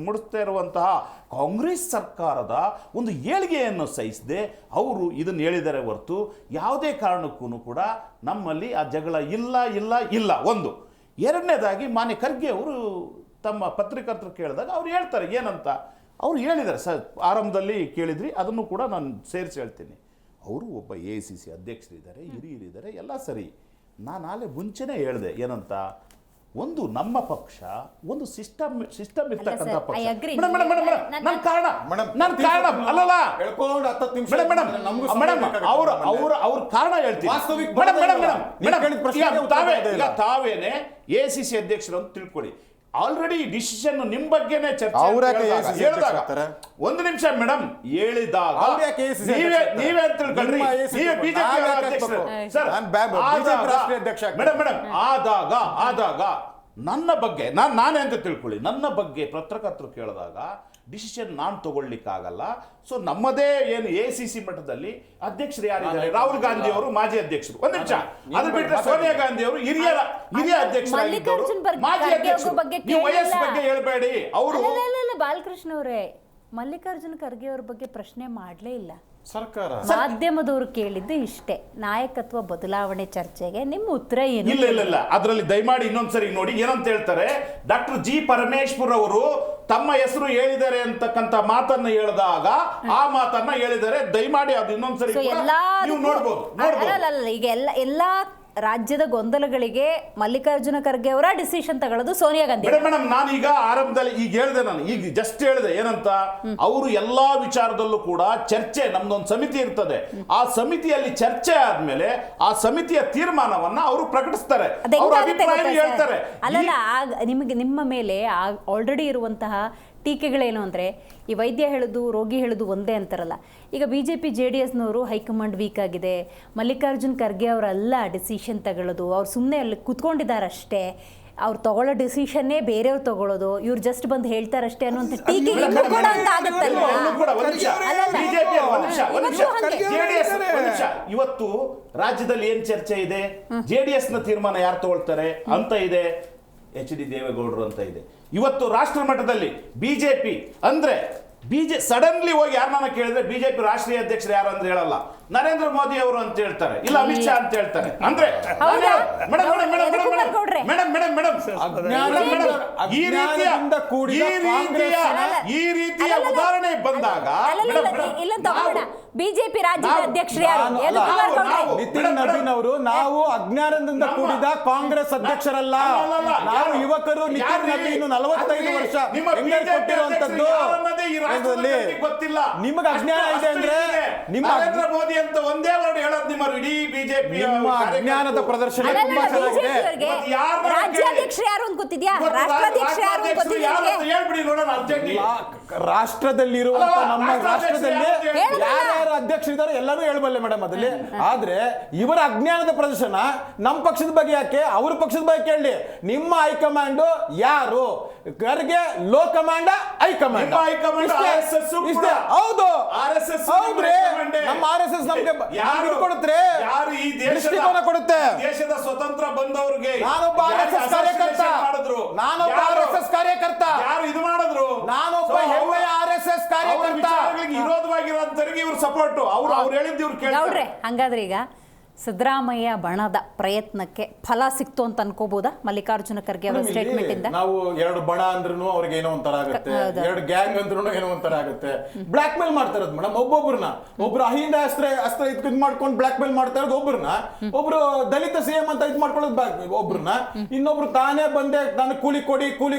ಮೂಡಿಸ್ತಾ ಇರುವಂತಹ ಕಾಂಗ್ರೆಸ್ ಸರ್ಕಾರದ ಒಂದು ಏಳಿಗೆಯನ್ನು ಸಹಿಸದೆ ಅವರು ಇದನ್ನು ಹೇಳಿದರೆ ಹೊರತು ಯಾವುದೇ ಕಾರಣಕ್ಕೂ ಕೂಡ ನಮ್ಮಲ್ಲಿ ಆ ಜಗಳ ಇಲ್ಲ. ಒಂದು. ಎರಡನೇದಾಗಿ ಮಾನ್ಯ ಖರ್ಗೆ ಅವರು ತಮ್ಮ ಪತ್ರಿಕರ್ತರು ಕೇಳಿದಾಗ ಅವ್ರು ಹೇಳ್ತಾರೆ ಏನಂತ, ಅವ್ರು ಹೇಳಿದ್ದಾರೆ ಆರಂಭದಲ್ಲಿ ಕೇಳಿದ್ರಿ, ಅದನ್ನು ಕೂಡ ನಾನು ಸೇರಿಸಿ ಹೇಳ್ತೀನಿ. ಅವರು ಒಬ್ಬ AICC ಅಧ್ಯಕ್ಷರಿದ್ದಾರೆ, ಹಿರಿಯರಿದ್ದಾರೆ, ಎಲ್ಲ ಸರಿ. ನಾನು ನಾಳೆ ಮುಂಚೆನೇ ಹೇಳಿದೆ ಏನಂತ, ಒಂದು ನಮ್ಮ ಪಕ್ಷ ಒಂದು ಸಿಸ್ಟಮ್ ಇರ್ತಕ್ಕಂಥ ಪಕ್ಷ. ಅವ್ರ ಕಾರಣ ಹೇಳ್ತೀನಿ. ತಾವೇನೆ AICC ಅಧ್ಯಕ್ಷರು ಅಂತ ತಿಳ್ಕೊಳ್ಳಿ. ಆಲ್ರೆಡಿ ಡಿಸಿಷನ್ ನಿಮ್ ಬಗ್ಗೆನೇ ಚರ್ಚೆ ಹೇಳಿದಾಗ, ಒಂದು ನಿಮಿಷ ಮೇಡಮ್, ಹೇಳಿದಾಗ ನೀವೇ ತಿಳ್ಕೊಂಡ್ರಿ, ನೀವೇ ಬಿಜೆಪಿ ಅಧ್ಯಕ್ಷರು ಸರ್. ಮೇಡಮ್ ಆದಾಗ ನನ್ನ ಬಗ್ಗೆ ನಾನೇ ಅಂತ ತಿಳ್ಕೊಳ್ಳಿ, ನನ್ನ ಬಗ್ಗೆ ಪತ್ರಕರ್ತರು ಕೇಳಿದಾಗ ಡಿಸಿಷನ್ ನಾನು ತಗೊಳ್ಳಿಕ್ಕಾಗಲ್ಲ. ಸೊ ನಮ್ಮದೇ ಏನು AICC ಮಟ್ಟದಲ್ಲಿ ಅಧ್ಯಕ್ಷರು ಯಾರಿದ್ದಾರೆ, ರಾಹುಲ್ ಗಾಂಧಿ ಅವರು ಮಾಜಿ ಅಧ್ಯಕ್ಷರು, ಒಂದು ನಿಮಿಷ, ಅದು ಬಿಟ್ಟರೆ ಸೋನಿಯಾ ಗಾಂಧಿ ಅವರು ಹಿರಿಯ ಅಧ್ಯಕ್ಷರು, ಮಾಜಿ ಅಧ್ಯಕ್ಷರು. ನೀವು ವಯಸ್ಸು ಬಗ್ಗೆ ಹೇಳ್ಬೇಡಿ. ಅವರು ಬಾಲಕೃಷ್ಣ ಅವರೇ, ಮಲ್ಲಿಕಾರ್ಜುನ್ ಖರ್ಗೆ ಅವ್ರ ಬಗ್ಗೆ ಪ್ರಶ್ನೆ ಮಾಡಲೇ ಇಲ್ಲ ಸರ್ಕಾರ. ಮಾಧ್ಯಮದವರು ಕೇಳಿದ್ದು ಇಷ್ಟೇ, ನಾಯಕತ್ವ ಬದಲಾವಣೆ ಚರ್ಚೆಗೆ ನಿಮ್ಮ ಉತ್ತರ ಏನು? ಇಲ್ಲ ಅದರಲ್ಲಿ ದಯಮಾಡಿ ಇನ್ನೊಂದ್ಸರಿ ನೋಡಿ ಏನಂತ ಹೇಳ್ತಾರೆ. Doctor G. ಪರಮೇಶ್ವರ್ ಅವರು ತಮ್ಮ ಹೆಸರು ಹೇಳಿದ್ದಾರೆ ಅಂತಕ್ಕಂಥ ಮಾತನ್ನ ಹೇಳಿದಾಗ ಆ ಮಾತನ್ನ ಹೇಳಿದ್ದಾರೆ. ದಯಮಾಡಿ ಅದು ಇನ್ನೊಂದ್ಸರಿ ನೀವು ನೋಡ್ಬೋದು. ಈಗ ಎಲ್ಲಾ ರಾಜ್ಯದ ಗೊಂದಲಗಳಿಗೆ ಮಲ್ಲಿಕಾರ್ಜುನ ಖರ್ಗೆ ಅವರ ಡಿಸಿಷನ್ ತಗೊಳ್ಳೋದು ಸೋನಿಯಾ ಗಾಂಧಿ. ಮೇಡಮ್, ನಾನೀಗ ಆರಂಭದಲ್ಲಿ ಈಗ ಜಸ್ಟ್ ಹೇಳಿದೆ ಏನಂತ, ಅವರು ಎಲ್ಲಾ ವಿಚಾರದಲ್ಲೂ ಕೂಡ ಚರ್ಚೆ, ನಮ್ದೊಂದು ಸಮಿತಿ ಇರ್ತದೆ, ಆ ಸಮಿತಿಯಲ್ಲಿ ಚರ್ಚೆ ಆದ್ಮೇಲೆ ಆ ಸಮಿತಿಯ ತೀರ್ಮಾನವನ್ನ ಅವರು ಪ್ರಕಟಿಸ್ತಾರೆ, ಅವರ ಅಭಿಪ್ರಾಯ ಹೇಳ್ತಾರೆ. ನಿಮ್ಮ ಮೇಲೆ ಆಲ್ರೆಡಿ ಇರುವಂತಹ ಟೀಕೆಗಳೇನು ಅಂದರೆ, ಈ ವೈದ್ಯ ಹೇಳೋದು ರೋಗಿ ಹೇಳೋದು ಒಂದೇ ಅಂತಾರಲ್ಲ. ಈಗ BJP JDSನವರು ಹೈಕಮಾಂಡ್ ವೀಕ್ ಆಗಿದೆ, ಮಲ್ಲಿಕಾರ್ಜುನ್ ಖರ್ಗೆ ಅವರೆಲ್ಲ ಡಿಸಿಷನ್ ತಗೊಳ್ಳೋದು, ಅವ್ರು ಸುಮ್ಮನೆ ಅಲ್ಲಿ ಕೂತ್ಕೊಂಡಿದ್ದಾರಷ್ಟೇ, ಅವ್ರು ತಗೊಳ್ಳೋ ಡಿಸಿಷನ್ನೇ ಬೇರೆಯವ್ರು ತಗೊಳ್ಳೋದು, ಇವ್ರು ಜಸ್ಟ್ ಬಂದು ಹೇಳ್ತಾರಷ್ಟೇ ಅನ್ನುವಂಥ ಟೀಕೆಗೆ ಇವತ್ತು ರಾಜ್ಯದಲ್ಲಿ ಏನ್ ಚರ್ಚೆ ಇದೆ, JDSನ ತೀರ್ಮಾನ ಯಾರು ತಗೊಳ್ತಾರೆ ಅಂತ ಇದೆ, HD ದೇವೇಗೌಡರು ಅಂತ ಇದೆ. ಇವತ್ತು ರಾಷ್ಟ್ರ ಮಟ್ಟದಲ್ಲಿ BJP ಅಂದ್ರೆ ಸಡನ್ಲಿ ಹೋಗಿ ಯಾರನ್ನ ಕೇಳಿದ್ರೆ BJP ರಾಷ್ಟ್ರೀಯ ಅಧ್ಯಕ್ಷರು ಯಾರು ಅಂದ್ರೆ ಹೇಳಲ್ಲ, ನರೇಂದ್ರ ಮೋದಿ ಅವರು ಅಂತ ಹೇಳ್ತಾರೆ, ಇಲ್ಲ ಅಮಿತ್ ಶಾ ಅಂತ ಹೇಳ್ತಾರೆ. ಅಂದ್ರೆ ಈ ರೀತಿಯ ಉದಾಹರಣೆ ಬಂದಾಗ ಬಿಜೆಪಿ ರಾಜ್ಯದ ಅಧ್ಯಕ್ಷರು ನಿತಿನ್ ನವೀನ್ ಅವರು, ನಾವು ಅಜ್ಞಾನದಿಂದ ಕೂಡಿದ ಕಾಂಗ್ರೆಸ್ ಅಧ್ಯಕ್ಷರಲ್ಲ, ನಾವು ಯುವಕರು. ನಿತಿನ್ ನವೀನ್ 45 ವರ್ಷ ಕೊಟ್ಟಿರುವಂತದ್ದು ಗೊತ್ತಿಲ್ಲ. ನಿಮಗೆ ಅಜ್ಞಾನ ಇದೆ ಅಂದ್ರೆ ನರೇಂದ್ರ ಮೋದಿ ಅಂತ ಒಂದೇ ವರ್ಡ್ ಹೇಳೋದು ನಿಮ್ಮ ಇಡೀ ಬಿಜೆಪಿ ಅಜ್ಞಾನದ ಪ್ರದರ್ಶನ ತುಂಬಾ ಚೆನ್ನಾಗಿದೆ. ರಾಜ್ಯಾಧ್ಯಕ್ಷರು ಯಾರು ಅಂತ ಗೊತ್ತಿದ್ಯಾ? ರಾಷ್ಟ್ರಾಧ್ಯಕ್ಷರು ಯಾರು ಅಂತ ಗೊತ್ತಿದ್ಯಾ? ಹೇಳ್ಬಿಡಿ ನೋಡೋಣ. ರಾಷ್ಟ್ರದಲ್ಲಿರುವಂತ ನಮ್ಮ ರಾಷ್ಟ್ರದಲ್ಲಿ ಯಾರ್ಯಾರು ಅಧ್ಯಕ್ಷರಿದ್ದಾರೆ ಎಲ್ಲರೂ ಹೇಳಬಲ್ಲೆ ಮೇಡಮ್ ಅದಲ್ಲಿ. ಆದ್ರೆ ಇವರ ಅಜ್ಞಾನದ ಪ್ರದರ್ಶನ ನಮ್ಮ ಪಕ್ಷದ ಬಗ್ಗೆ ಯಾಕೆ, ಅವ್ರ ಪಕ್ಷದ ಬಗ್ಗೆ ಕೇಳಿ. ನಿಮ್ಮ ಹೈಕಮಾಂಡ್ ಯಾರು? ಖರ್ಗೆ ಲೋ ಕಮಾಂಡ್, ಹೈಕಮಾಂಡ್ ಹೌದು. ಹೌದ್ರಿ, ನಮ್ಮ RSS ನಮ್ಗೆ ಕೊಡುತ್ತೆ, ದೃಷ್ಟಿಕೋನ ಕೊಡುತ್ತೆ. ದೇಶದ ಸ್ವತಂತ್ರ ಬಂದವ್ರಿಗೆ ನಾನೊಬ್ಬ RSS ಕಾರ್ಯಕರ್ತ, ನಾನೊಬ್ಬ RSS ಕಾರ್ಯಕರ್ತ, ಯಾರು ಇದು ಮಾಡಿದ್ರು, ನಾನೊಬ್ಬ ಹೆಮ್ಮೆಯ RSS ಕಾರ್ಯಕರ್ತ. ವಿರೋಧವಾಗಿರೋಂತರಿಗೆ ಇವ್ರು ಸಪೋರ್ಟ್, ಅವ್ರು ಹೇಳಿದ್ದು ಇವ್ರು ಕೇಳ್ತಾರೆ. ಹಂಗಾದ್ರೆ ಈಗ ಸಿದ್ದರಾಮಯ್ಯ ಬಣದ ಪ್ರಯತ್ನಕ್ಕೆ ಫಲ ಸಿಕ್ತು ಅಂತ ಅನ್ಕೋಬಹುದಾ ಮಲ್ಲಿಕಾರ್ಜುನ ಖರ್ಗೆ ಅವರ ಸ್ಟೇಟ್ಮೆಂಟ್ ಇಂದ? ನಾವು ಎರಡು ಬಣ ಅಂದ್ರೂ ಅವ್ರಿಗೆ ಏನೋ ಒಂಥರ ಆಗುತ್ತೆ, ಎರಡು ಗ್ಯಾಂಗ್ ಅಂದ್ರೂ ಏನೋ ಒಂಥರ ಆಗುತ್ತೆ. ಬ್ಲಾಕ್ ಮೇಲ್ ಮಾಡ್ತಾ ಇರೋದು ಮೇಡಮ್ ಒಬ್ಬೊಬ್ರನ್ನ, ಒಬ್ರು ಅಹಿಂದ ಅಸ್ತ್ರ ಇದ್ ಮಾಡ್ಕೊಂಡು ಬ್ಲಾಕ್ ಮೇಲ್ ಮಾಡ್ತಾ ಇರೋದು ಒಬ್ರನ್ನ, ಒಬ್ರು ದಲಿತ ಸಿಎಂ ಅಂತ ಇದ್ ಮಾಡ್ಕೊಳ್ಳೋದು ಒಬ್ರನ್ನ, ಇನ್ನೊಬ್ರು ತಾನೇ ಬಂದೆ ನಾನು ಕೂಲಿ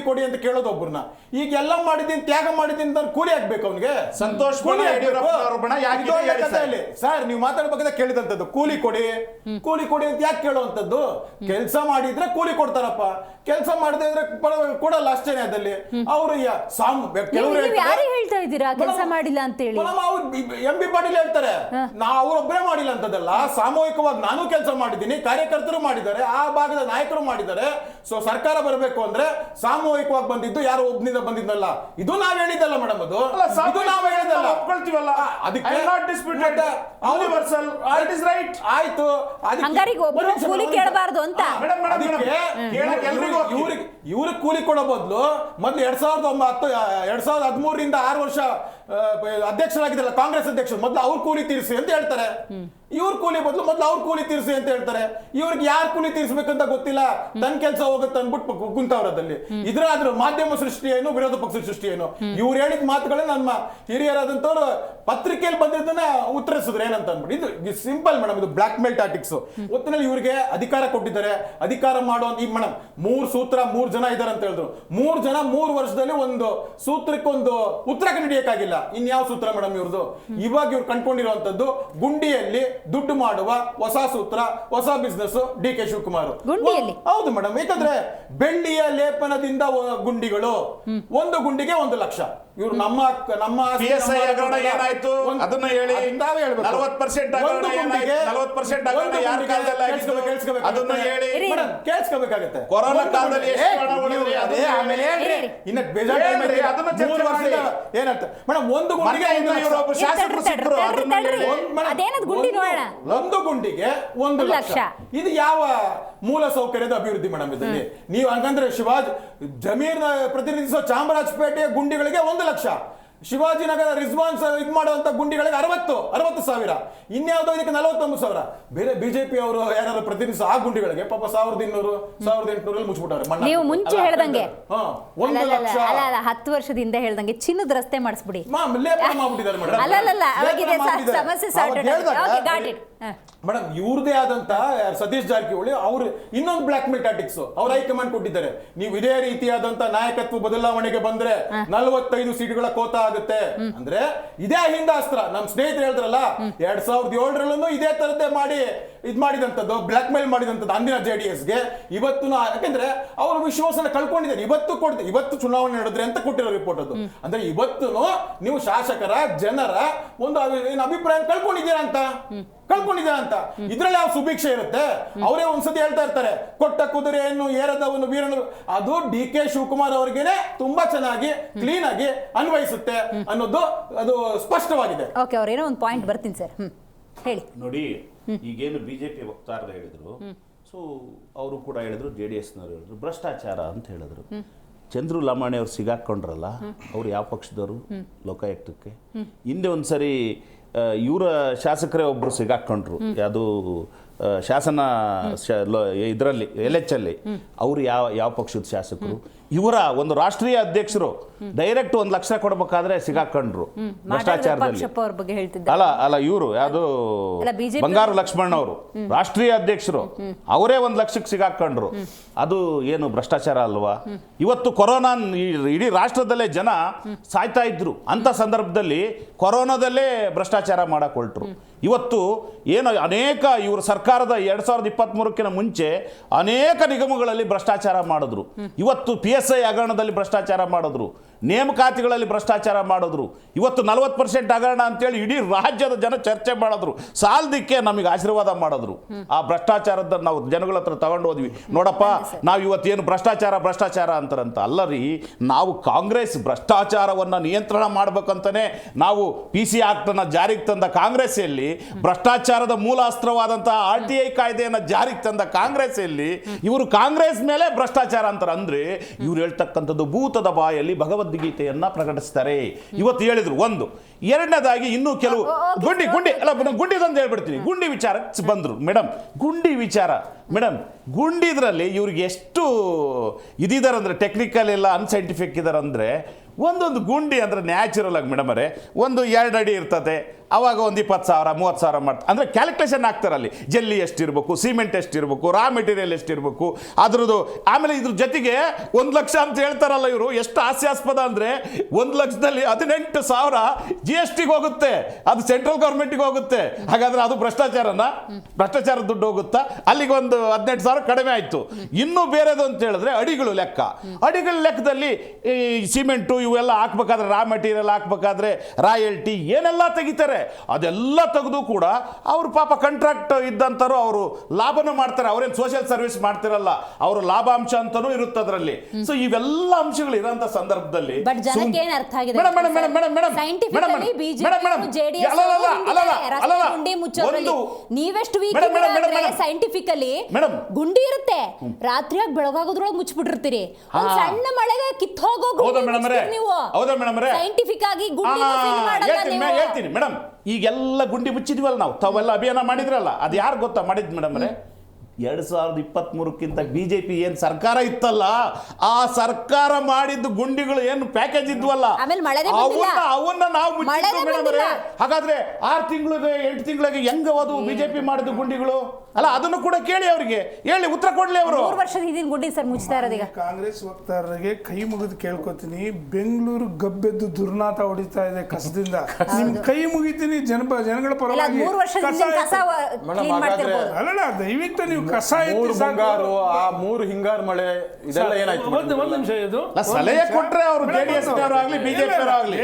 ಕೊಡಿ ಅಂತ ಕೇಳೋದು ಒಬ್ರನ್ನ. ಈಗ ಎಲ್ಲ ಮಾಡಿದ್ದೀನಿ, ತ್ಯಾಗ ಮಾಡಿದ್ದೀನಿ ಅಂತ ಕೂಲಿ ಆಗ್ಬೇಕು ಅವ್ನಿಗೆ. ಸಂತೋಷ್ ಸರ್ ನೀವು ಮಾತಾಡ್ಬೇಕಾದ್ರೆ ಕೇಳಿದಂತದ್ದು ಕೂಲಿ ಕೊಡಿ ಅಂತ ಯಾಕೆ ಕೇಳುವಂತದ್ದು? ಕೆಲಸ ಮಾಡಿದ್ರೆ ಕೂಲಿ ಕೊಡ್ತಾರಪ್ಪ, ಕೆಲಸ ಮಾಡದೇ ಇದ್ರೆ ಕೊಡಲ್ಲ ಅಷ್ಟೇನೆ. ಅದಲ್ಲಿ ಅವರು ಯಾರು ಹೇಳ್ತಾ ಇದ್ದೀರಾ ಕೆಲಸ ಮಾಡಿಲ್ಲ ಅಂತ ಹೇಳಿ? ಎಂ ಬಿ ಪಾಟೀಲ್ ಹೇಳ್ತಾರೆ, ಅವರೊಬ್ಬರೇ ಮಾಡಿಲ್ಲ ಅಂತದಲ್ಲ, ಸಾಮೂಹಿಕವಾಗಿ ನಾನು ಕೆಲಸ ಮಾಡಿದ್ದೀನಿ, ಕಾರ್ಯಕರ್ತರು ಮಾಡಿದ್ದಾರೆ, ಆ ಭಾಗದ ನಾಯಕರು ಮಾಡಿದ್ದಾರೆ. ಸೊ ಸರ್ಕಾರ ಬರಬೇಕು ಅಂದ್ರೆ ಸಾಮೂಹಿಕವಾಗಿ ಬಂದಿದ್ದು ಯಾರು ಒಬ್ಬನಿಂದ ಬಂದಿದ್ದಲ್ಲ. ಇದು ನಾವ್ ಹೇಳಿದ್ದಲ್ಲ ಮೇಡಮ್, ಅದು ಇದು ನಾವ್ ಹೇಳಿದ್ದಲ್ಲ, ಒಪ್ಕೊಳ್ತೀವಲ್ಲ. ಅದಕ್ಕೆ ಆಯ್ತು. ಹಂಗಾರಿಗೆ ಒಬ್ರು ಕೂಲಿ ಕೇಳಬಾರ್ದು ಅಂತ ಇವ್ರಿಗೆ ಕೂಲಿ ಕೊಡೋ ಬದಲು ಮೊದಲು 2013ರಿಂದ 6 ವರ್ಷ ಅಧ್ಯಕ್ಷರಾಗಿದ್ದಲ್ಲ ಕಾಂಗ್ರೆಸ್ ಅಧ್ಯಕ್ಷರು, ಮೊದಲು ಅವ್ರ ಕೂಲಿ ತೀರಿಸಿ ಅಂತ ಹೇಳ್ತಾರೆ. ಇವ್ರ ಕೂಲಿ ಬದಲು ಮೊದಲು ಅವ್ರ ಕೂಲಿ ತೀರಿಸಿ ಅಂತ ಹೇಳ್ತಾರೆ. ಇವ್ರಿಗೆ ಯಾರು ಕೂಲಿ ತೀರಿಸಬೇಕಂತ ಗೊತ್ತಿಲ್ಲ, ತನ್ನ ಕೆಲಸ ಹೋಗುತ್ತೆ ಅನ್ಬಿಟ್ಟು ಕುಂತವ್ರದಲ್ಲಿ. ಇದ್ರಾದ್ರೂ ಮಾಧ್ಯಮ ಸೃಷ್ಟಿ ಏನು, ವಿರೋಧ ಪಕ್ಷ ಸೃಷ್ಟಿ ಏನು? ಇವ್ರು ಹೇಳಿದ ಮಾತುಗಳೇ ನಮ್ಮ ಹಿರಿಯರಾದಂತವ್ರು ಪತ್ರಿಕೆಯಲ್ಲಿ ಬಂದಿದ್ದನ್ನ ಉತ್ತರಿಸಿದ್ರು ಏನಂತ ಅಂದ್ಬಿಟ್ಟು. ಇದು ಸಿಂಪಲ್ ಮೇಡಮ್, ಇದು ಬ್ಲಾಕ್ ಮೇಲ್ ಟ್ಯಾಕ್ಟಿಕ್ಸ್. ಒತ್ತಿನಲ್ಲಿ ಇವ್ರಿಗೆ ಅಧಿಕಾರ ಕೊಟ್ಟಿದ್ದಾರೆ, ಅಧಿಕಾರ ಮಾಡೋ ಈಗ ಮೇಡಮ್ 3 ಸೂತ್ರ 3 ಜನ ಇದಾರೆ ಅಂತ ಹೇಳಿದ್ರು. 3 ಜನ 3 ವರ್ಷದಲ್ಲಿ ಒಂದು ಸೂತ್ರಕ್ಕೊಂದು ಉತ್ತರ ಕಂಡಿಡಿಯಕ್ಕಾಗಿಲ್ಲ. ಇನ್ಯಾವ ಸೂತ್ರ ಮೇಡಮ್ ಇವ್ರದ್ದು? ಇವಾಗ ಇವ್ರು ಕಂಡ್ಕೊಂಡಿರುವಂತದ್ದು ಗುಂಡಿಯಲ್ಲಿ ದುಡ್ಡು ಮಾಡುವ ಹೊಸ ಸೂತ್ರ, ಹೊಸ ಬಿಸ್ನೆಸ್ ಡಿ ಕೆ ಶಿವಕುಮಾರ್. ಹೌದು ಮೇಡಮ್, ಯಾಕಂದ್ರೆ ಬೆಳ್ಳಿಯ ಲೇಪನದಿಂದ ಗುಂಡಿಗಳು, ಒಂದು ಗುಂಡಿಗೆ 1 ಲಕ್ಷ. ಇವ್ರು ನಮ್ಮ ಏನಾಯ್ತು ಅದನ್ನ ಹೇಳಿ. 40% ಕೇಳಿಸ್ಕೋಬೇಕಾಗತ್ತೆ. ಕೊರೋನಾ ಕಾಲದಲ್ಲಿ ಇನ್ನ ಬೇಜಾರ್ ಏನಂತ ಮೇಡಮ್, ಒಂದು ಗುಂಡಿಗೆ ಒಂದು ಗುಂಡಿಗೆ 1 ಲಕ್ಷ. ಇದು ಯಾವ ಮೂಲ ಸೌಕರ್ಯದ ಅಭಿವೃದ್ಧಿ ಮೇಡಮ್ ಇದರಲ್ಲಿ? ನೀವು ಹಂಗಂದ್ರೆ ಜಮೀರ್ ಪ್ರತಿನಿಧಿಸುವ ಚಾಮರಾಜಪೇಟೆಯ ಗುಂಡಿಗಳಿಗೆ 1 ಲಕ್ಷ, ಶಿವಾಜಿನಗರ ರಿಜ್ವಾನ್ಸ್ ಇದು ಮಾಡುವಂತ ಗುಂಡಿಗಳಿಗೆ 60 ಸಾವಿರ, ಇನ್ಯಾವುದೋ ಇದಕ್ಕೆ 49,000. ಬೇರೆ ಬಿಜೆಪಿ ಅವರು ಯಾರು ಪ್ರತಿನಿಧಿಸ ಆ ಗುಂಡಿಗಳಿಗೆ ಪಾಪ 1200 1800 ಮುಚ್ಚಿಬಿಟ್ಟಾರೆ. ನೀವು ಮುಂಚೆ ಹೇಳ್ದಂಗೆ 1 ಲಕ್ಷ 10 ವರ್ಷದಿಂದ ಹೇಳ್ದಂಗೆ ಚಿನ್ನದ ರಸ್ತೆ ಮಾಡಿಸ್ಬಿಡಿ. ಮೇಡಮ್ ಇವ್ರದೇ ಆದಂತ ಸತೀಶ್ ಜಾರಕಿಹೊಳಿ ಅವರು ಇನ್ನೊಂದು ಬ್ಲಾಕ್ ಮೇಲ್ ಟ್ಯಾಕ್ಟಿಕ್ಸ್ ಅವ್ರ ಹೈಕಮಾಂಡ್ ಕೊಟ್ಟಿದ್ದಾರೆ. ನೀವು ಇದೇ ರೀತಿಯಾದಂತ ನಾಯಕತ್ವ ಬದಲಾವಣೆಗೆ ಬಂದ್ರೆ 45 ಸೀಟ್ಗಳ ಕೋತ ಆಗುತ್ತೆ ಅಂದ್ರೆ ಇದೇ ಅಹಿಂದ ಅಸ್ತ್ರ. ನಮ್ ಸ್ನೇಹಿತರು ಹೇಳಿದ್ರಲ್ಲ 2007ರಲ್ಲೂ ಇದೇ ತರದ್ದೇ ಮಾಡಿ ಇದ್ ಮಾಡಿದಂತದ್ದು, ಬ್ಲಾಕ್ ಮೇಲ್ ಮಾಡಿದಂತದ್ದು ಅಂದಿನ JDSಗೆ. ಇವತ್ತು ಯಾಕಂದ್ರೆ ಅವರು ವಿಶ್ವಾಸನ ಕಳ್ಕೊಂಡಿದ್ದಾರೆ. ಇವತ್ತು ಚುನಾವಣೆ ನಡೆದ್ರೆ ಅಂತ ಕೊಟ್ಟಿರೋ ರಿಪೋರ್ಟ್ ಅದು. ಅಂದ್ರೆ ಇವತ್ತು ನೀವು ಶಾಸಕರ ಜನರ ಒಂದು ಅಭಿಪ್ರಾಯ ಕಳ್ಕೊಂಡಿದ್ದೀರಾ ಅಂತ. ಇದ್ರಲ್ಲಿ ಯಾವ ಸುಭಿಕ್ಷೆ ಇರುತ್ತೆ? ಅವರೇ ಒಂದ್ಸತಿ ಹೇಳ್ತಾ ಇರ್ತಾರೆ, ಕೊಟ್ಟ ಕುದುರೆಯನ್ನು ಏರದವನು ವೀರನು. ಅದು ಡಿ ಕೆ ಶಿವಕುಮಾರ್ ಅವರಿಗೇನೆ ತುಂಬಾ ಚೆನ್ನಾಗಿ ಕ್ಲೀನ್ ಆಗಿ ಅನ್ವಯಿಸುತ್ತೆ ಅನ್ನೋದು ಅದು ಸ್ಪಷ್ಟವಾಗಿದೆ. ಓಕೆ, ಅವ್ರೇನೋ ಒಂದು ಪಾಯಿಂಟ್ ಬರ್ತೀನಿ ಸರ್, ಹೇಳಿ. ನೋಡಿ, ಈಗೇನು ಬಿಜೆಪಿ ವಕ್ತಾರರು ಹೇಳಿದ್ರು, ಸೊ ಅವರು ಕೂಡ ಹೇಳಿದ್ರು, JDSನವರು ಹೇಳಿದ್ರು ಭ್ರಷ್ಟಾಚಾರ ಅಂತ ಹೇಳಿದ್ರು. ಚಂದ್ರು ಲಮಾಣಿ ಅವ್ರು ಸಿಗಾಕೊಂಡ್ರಲ್ಲ, ಅವ್ರು ಯಾವ ಪಕ್ಷದವರು? ಲೋಕಾಯುಕ್ತಕ್ಕೆ ಹಿಂದೆ ಒಂದ್ಸರಿ ಇವರ ಶಾಸಕರೇ ಒಬ್ಬರು ಸಿಗಾಕೊಂಡ್ರು, ಯಾವುದು ಶಾಸನ ಇದರಲ್ಲಿ LHಲ್ಲಿ. ಅವರು ಯಾವ ಪಕ್ಷದ ಶಾಸಕರು? ಇವರ ಒಂದು ರಾಷ್ಟ್ರೀಯ ಅಧ್ಯಕ್ಷರು ಡೈರೆಕ್ಟ್ 1 ಲಕ್ಷ ಕೊಡ್ಬೇಕಾದ್ರೆ ಸಿಗಾಕೊಂಡ್ರು ಭ್ರಷ್ಟಾಚಾರದಲ್ಲಿ. ಅಲ್ಲ ಇವರು ಯಾವುದು ಬಂಗಾರು ಲಕ್ಷ್ಮಣ್ ಅವರು ರಾಷ್ಟ್ರೀಯ ಅಧ್ಯಕ್ಷರು, ಅವರೇ 1 ಲಕ್ಷಕ್ಕೆ ಸಿಗಾಕೊಂಡ್ರು. ಅದು ಏನು ಭ್ರಷ್ಟಾಚಾರ ಅಲ್ವಾ? ಇವತ್ತು ಕೊರೋನಾ ಇಡೀ ರಾಷ್ಟ್ರದಲ್ಲೇ ಜನ ಸಾಯ್ತಾ ಇದ್ರು, ಅಂತ ಸಂದರ್ಭದಲ್ಲಿ ಕೊರೋನಾದಲ್ಲೇ ಭ್ರಷ್ಟಾಚಾರ ಮಾಡಕ್ ಹೊರಟ್ರು. ಇವತ್ತು ಏನು ಅನೇಕ ಇವರು ಸರ್ಕಾರದ 2023ಕ್ಕಿಂತ ಮುಂಚೆ ಅನೇಕ ನಿಗಮಗಳಲ್ಲಿ ಭ್ರಷ್ಟಾಚಾರ ಮಾಡಿದ್ರು. ಇವತ್ತು PSI ಹಗರಣದಲ್ಲಿ ಭ್ರಷ್ಟಾಚಾರ ಮಾಡಿದ್ರು, ನೇಮಕಾತಿಗಳಲ್ಲಿ ಭ್ರಷ್ಟಾಚಾರ ಮಾಡಿದ್ರು. ಇವತ್ತು 40% ಹಗರಣ ಅಂತೇಳಿ ಇಡೀ ರಾಜ್ಯದ ಜನ ಚರ್ಚೆ ಮಾಡಿದ್ರು, ಸಾಲದಿಕ್ಕೆ ನಮಗೆ ಆಶೀರ್ವಾದ ಮಾಡಿದ್ರು. ಆ ಭ್ರಷ್ಟಾಚಾರದ ನಾವು ಜನಗಳ ಹತ್ರ ತಗೊಂಡು ಹೋದ್ವಿ. ನೋಡಪ್ಪ, ನಾವು ಇವತ್ತೇನು ಭ್ರಷ್ಟಾಚಾರ ಅಂತಾರಂತ ಅಲ್ಲ ರೀ, ನಾವು ಕಾಂಗ್ರೆಸ್ ಭ್ರಷ್ಟಾಚಾರವನ್ನು ನಿಯಂತ್ರಣ ಮಾಡ್ಬೇಕಂತಾನೆ ನಾವು PC ಆಕ್ಟನ್ನು ಜಾರಿಗೆ ತಂದ ಕಾಂಗ್ರೆಸ್ಸಲ್ಲಿ, ಭ್ರಷ್ಟಾಚಾರದ ಮೂಲ ಅಸ್ತ್ರವಾದಂತಹ RTI ಕಾಯ್ದೆಯನ್ನು ಜಾರಿಗೆ ತಂದ ಕಾಂಗ್ರೆಸ್ಸಲ್ಲಿ ಇವರು ಕಾಂಗ್ರೆಸ್ ಮೇಲೆ ಭ್ರಷ್ಟಾಚಾರ ಅಂತಾರೆ. ಅಂದ್ರೆ ಇವ್ರು ಹೇಳ್ತಕ್ಕಂಥದ್ದು ಭೂತದ ಬಾಯಲ್ಲಿ ಭಗವದ್ ಭಗವದ್ಗೀತೆಯನ್ನು ಪ್ರಕಟಿಸ್ತಾರೆ ಇವತ್ತು ಹೇಳಿದ್ರು. ಒಂದು ಎರಡನೇದಾಗಿ ಇನ್ನೂ ಕೆಲವು ಗುಂಡಿದೊಂದು ಹೇಳ್ಬಿಡ್ತೀನಿ. ಗುಂಡಿ ವಿಚಾರಕ್ಕೆ ಬಂದರು ಮೇಡಮ್. ಗುಂಡಿ ವಿಚಾರ ಮೇಡಮ್, ಗುಂಡಿದ್ರಲ್ಲಿ ಇವ್ರಿಗೆ ಎಷ್ಟು ಇದಿದ್ದಾರೆ ಅಂದರೆ ಟೆಕ್ನಿಕಲ್ ಎಲ್ಲ ಅನ್ಸೈಂಟಿಫಿಕ್ ಇದ್ದಾರೆ ಅಂದರೆ, ಒಂದೊಂದು ಗುಂಡಿ ಅಂದರೆ ನ್ಯಾಚುರಲ್ ಆಗಿ ಮೇಡಮ್ ಅವರೇ ಒಂದು 2 ಅಡಿ ಇರ್ತದೆ, ಅವಾಗ ಒಂದು 20,000 30,000 ಮಾಡ್ತಾರೆ. ಅಂದರೆ ಕ್ಯಾಲ್ಕುಲೇಷನ್ ಆಗ್ತಾರೆ ಅಲ್ಲಿ. ಜಲ್ಲಿ ಎಷ್ಟಿರಬೇಕು, ಸಿಮೆಂಟ್ ಎಷ್ಟಿರಬೇಕು, ರಾ ಮೆಟೀರಿಯಲ್ ಎಷ್ಟಿರಬೇಕು ಅದ್ರದ್ದು. ಆಮೇಲೆ ಇದ್ರ ಜೊತೆಗೆ 1 ಲಕ್ಷ ಅಂತ ಹೇಳ್ತಾರಲ್ಲ ಇವರು, ಎಷ್ಟು ಹಾಸ್ಯಾಸ್ಪದ ಅಂದರೆ 1 ಲಕ್ಷದಲ್ಲಿ 18,000 GST ಹೋಗುತ್ತೆ, ಅದು ಸೆಂಟ್ರಲ್ ಗೌರ್ಮೆಂಟಿಗೆ ಹೋಗುತ್ತೆ. ಹಾಗಾದ್ರೆ ಅದು ಭ್ರಷ್ಟಾಚಾರದ ದುಡ್ಡು ಹೋಗುತ್ತಾ? ಅಲ್ಲಿಗೆ ಒಂದು 18,000 ಕಡಿಮೆ ಆಯಿತು. ಇನ್ನೂ ಬೇರೆದು ಅಂತ ಹೇಳಿದ್ರೆ ಅಡಿಗಳ ಲೆಕ್ಕದಲ್ಲಿ ಈ ಸಿಮೆಂಟು ಇವೆಲ್ಲ ಹಾಕ್ಬೇಕಾದ್ರೆ, ರಾ ಮೆಟೀರಿಯಲ್ ಹಾಕ್ಬೇಕಾದ್ರೆ ರಾಯಲ್ಟಿ ಏನೆಲ್ಲ ತೆಗಿತಾರೆ, ಅದೆಲ್ಲ ತೆಗೆದು ಕೂಡ ಅವರು ಪಾಪ ಕಾಂಟ್ರಾಕ್ಟ್ ಇದ್ದಂತರು ಅವರು ಲಾಭನೂ ಮಾಡ್ತಾರೆ. ಅವರೇನು ಸೋಷಿಯಲ್ ಸರ್ವಿಸ್ ಮಾಡ್ತಿರಲ್ಲ, ಅವರು ಲಾಭಾಂಶ ಅಂತಾನೂ ಇರುತ್ತೆ ಅದರಲ್ಲಿ. ಸೊ ಇವೆಲ್ಲ ಅಂಶಗಳು ಇರೋಂಥ ಸಂದರ್ಭದಲ್ಲಿ ನೀವೆಷ್ಟು ಸೈಂಟಿಫಿಕಲಿ ಗುಂಡಿ ಇರುತ್ತೆ, ರಾತ್ರಿಯಾಗಿ ಬೆಳಗಾಗೋದ್ರೊಳಗೆ ಮುಚ್ಚಿಬಿಟ್ಟಿರ್ತೀರಿ. ಸಣ್ಣ ಮಳೆಗೆ ಕಿತ್ತು ಹೋಗೋ ನೀವು ಸೈಂಟಿಫಿಕ್ ಆಗಿ ಹೇಳ್ತೀನಿ ಮೇಡಮ್. ಈಗೆಲ್ಲ ಗುಂಡಿ ಮುಚ್ಚಿದ್ವಲ್ಲ ನಾವು, ತಾವೆಲ್ಲ ಅಭಿಯಾನ ಮಾಡಿದ್ರಲ್ಲ, ಅದು ಯಾರು ಗೊತ್ತಾ ಮಾಡಿದ್ ಮೇಡಮ್ ಅವರೇ? 2023ಕ್ಕಿಂತ ಬಿಜೆಪಿ ಏನ್ ಸರ್ಕಾರ ಇತ್ತಲ್ಲ, ಆ ಸರ್ಕಾರ ಮಾಡಿದ್ದು ಗುಂಡಿಗಳು ಏನು ಪ್ಯಾಕೇಜ್ ಇದ್ವಲ್ಲ, ಅವನ್ನ ನಾವು ಮುಚ್ಚಿದ್ವಿ ಮೇಡಮ್ ಅವರೇ. ಹಾಗಾದ್ರೆ 6 ತಿಂಗಳಿಗೆ 8 ತಿಂಗಳಿಗೆ ಹೆಂಗ ಅದು ಬಿಜೆಪಿ ಮಾಡಿದ್ದು ಗುಂಡಿಗಳು ಅಲ್ಲ? ಅದನ್ನು ಕೂಡ ಕೇಳಿ, ಅವರಿಗೆ ಹೇಳಿ, ಉತ್ತರ ಕೊಡ್ಲಿ ಅವರು. 3 ವರ್ಷದ ಹಿಂದಿನ ಗುಂಡಿ ಸರ್ ಮುಚ್ತಾ ಇರೋದೀಗ. ಕಾಂಗ್ರೆಸ್ ವಕ್ತಾರರಿಗೆ ಕೈ ಮುಗಿದು ಕೇಳ್ಕೊತೀನಿ, ಬೆಂಗಳೂರು ಗಬ್ಬೆದ್ದು ದುರ್ನಾತ ಹೊಡಿತಾ ಇದೆ ಕಸದಿಂದ. ನಿಮ್ ಕೈ ಮುಗಿತೀನಿ ಜನಗಳ ಪರವಾಗಿ. ಅಲ್ಲ ದಯವಿಟ್ಟು ನೀವು ಕಸ ಮುಂಗಾರು, ಆ 3 ಹಿಂಗಾರು ಮಳೆ ಇದೆಲ್ಲ ಏನಾಯ್ತು? ಒಂದು ನಿಮಿಷ, ಇದು ಸಲಹೆ ಕೊಟ್ರೆ ಅವರು ಜೆಡಿಎಸ್ ಆಗಲಿ ಬಿಜೆಪಿ ಆಗಲಿ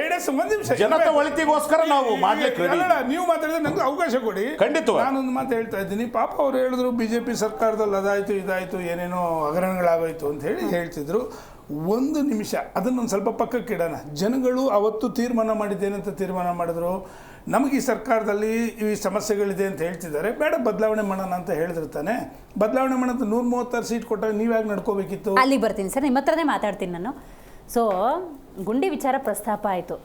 ಜನತೆ ಒಳಿತಿಗೋಸ್ಕರ ನಾವು ಮಾಡ್ಲಿಕ್ಕೆ ನೀವು ಮಾತಾಡಿದ್ರೆ ನಂಗೆ ಅವಕಾಶ ಕೊಡಿ. ಖಂಡಿತ ನಾನೊಂದು ಮಾತು ಹೇಳ್ತಾ ಇದ್ದೀನಿ. ಪಾಪ ಅವ್ರು ಹೇಳಿದ್ರು ಬಿಜೆಪಿ ಸರ್ಕಾರದಲ್ಲಿ ಅದಾಯ್ತು ಇದಾಯ್ತು ಏನೇನೋ ಹಗರಣಗಳಾಗೋಯ್ತು ಅಂತ ಹೇಳ್ತಿದ್ರು. 1 ನಿಮಿಷ ಅದನ್ನೊಂದು ಸ್ವಲ್ಪ ಪಕ್ಕಕ್ಕೆ ಇಡೋಣ. ಜನಗಳು ಅವತ್ತು ತೀರ್ಮಾನ ಮಾಡಿದ್ದೇನಂತ ತೀರ್ಮಾನ ಮಾಡಿದ್ರು, ನಮಗೆ ಈ ಸರ್ಕಾರದಲ್ಲಿ ಈ ಸಮಸ್ಯೆಗಳಿದೆ ಅಂತ ಹೇಳ್ತಿದ್ದಾರೆ, ಬೇಡ ಬದಲಾವಣೆ ಮಾಡೋಣ ಅಂತ ಹೇಳಿದಿರ್ತಾನೆ. ಬದಲಾವಣೆ ಮಾಡೋದು 136 ಸೀಟ್ ಕೊಟ್ಟಾಗ ನೀವ್ಯಾಗ ನಡ್ಕೋಬೇಕಿತ್ತು? ಅಲ್ಲಿ ಬರ್ತೀನಿ ಸರ್, ನಿಮ್ಮ ಹತ್ರನೇ ಮಾತಾಡ್ತೀನಿ ನಾನು. ಸೊ ಗುಂಡಿ ವಿಚಾರ ಪ್ರಸ್ತಾಪ ಆಯಿತು.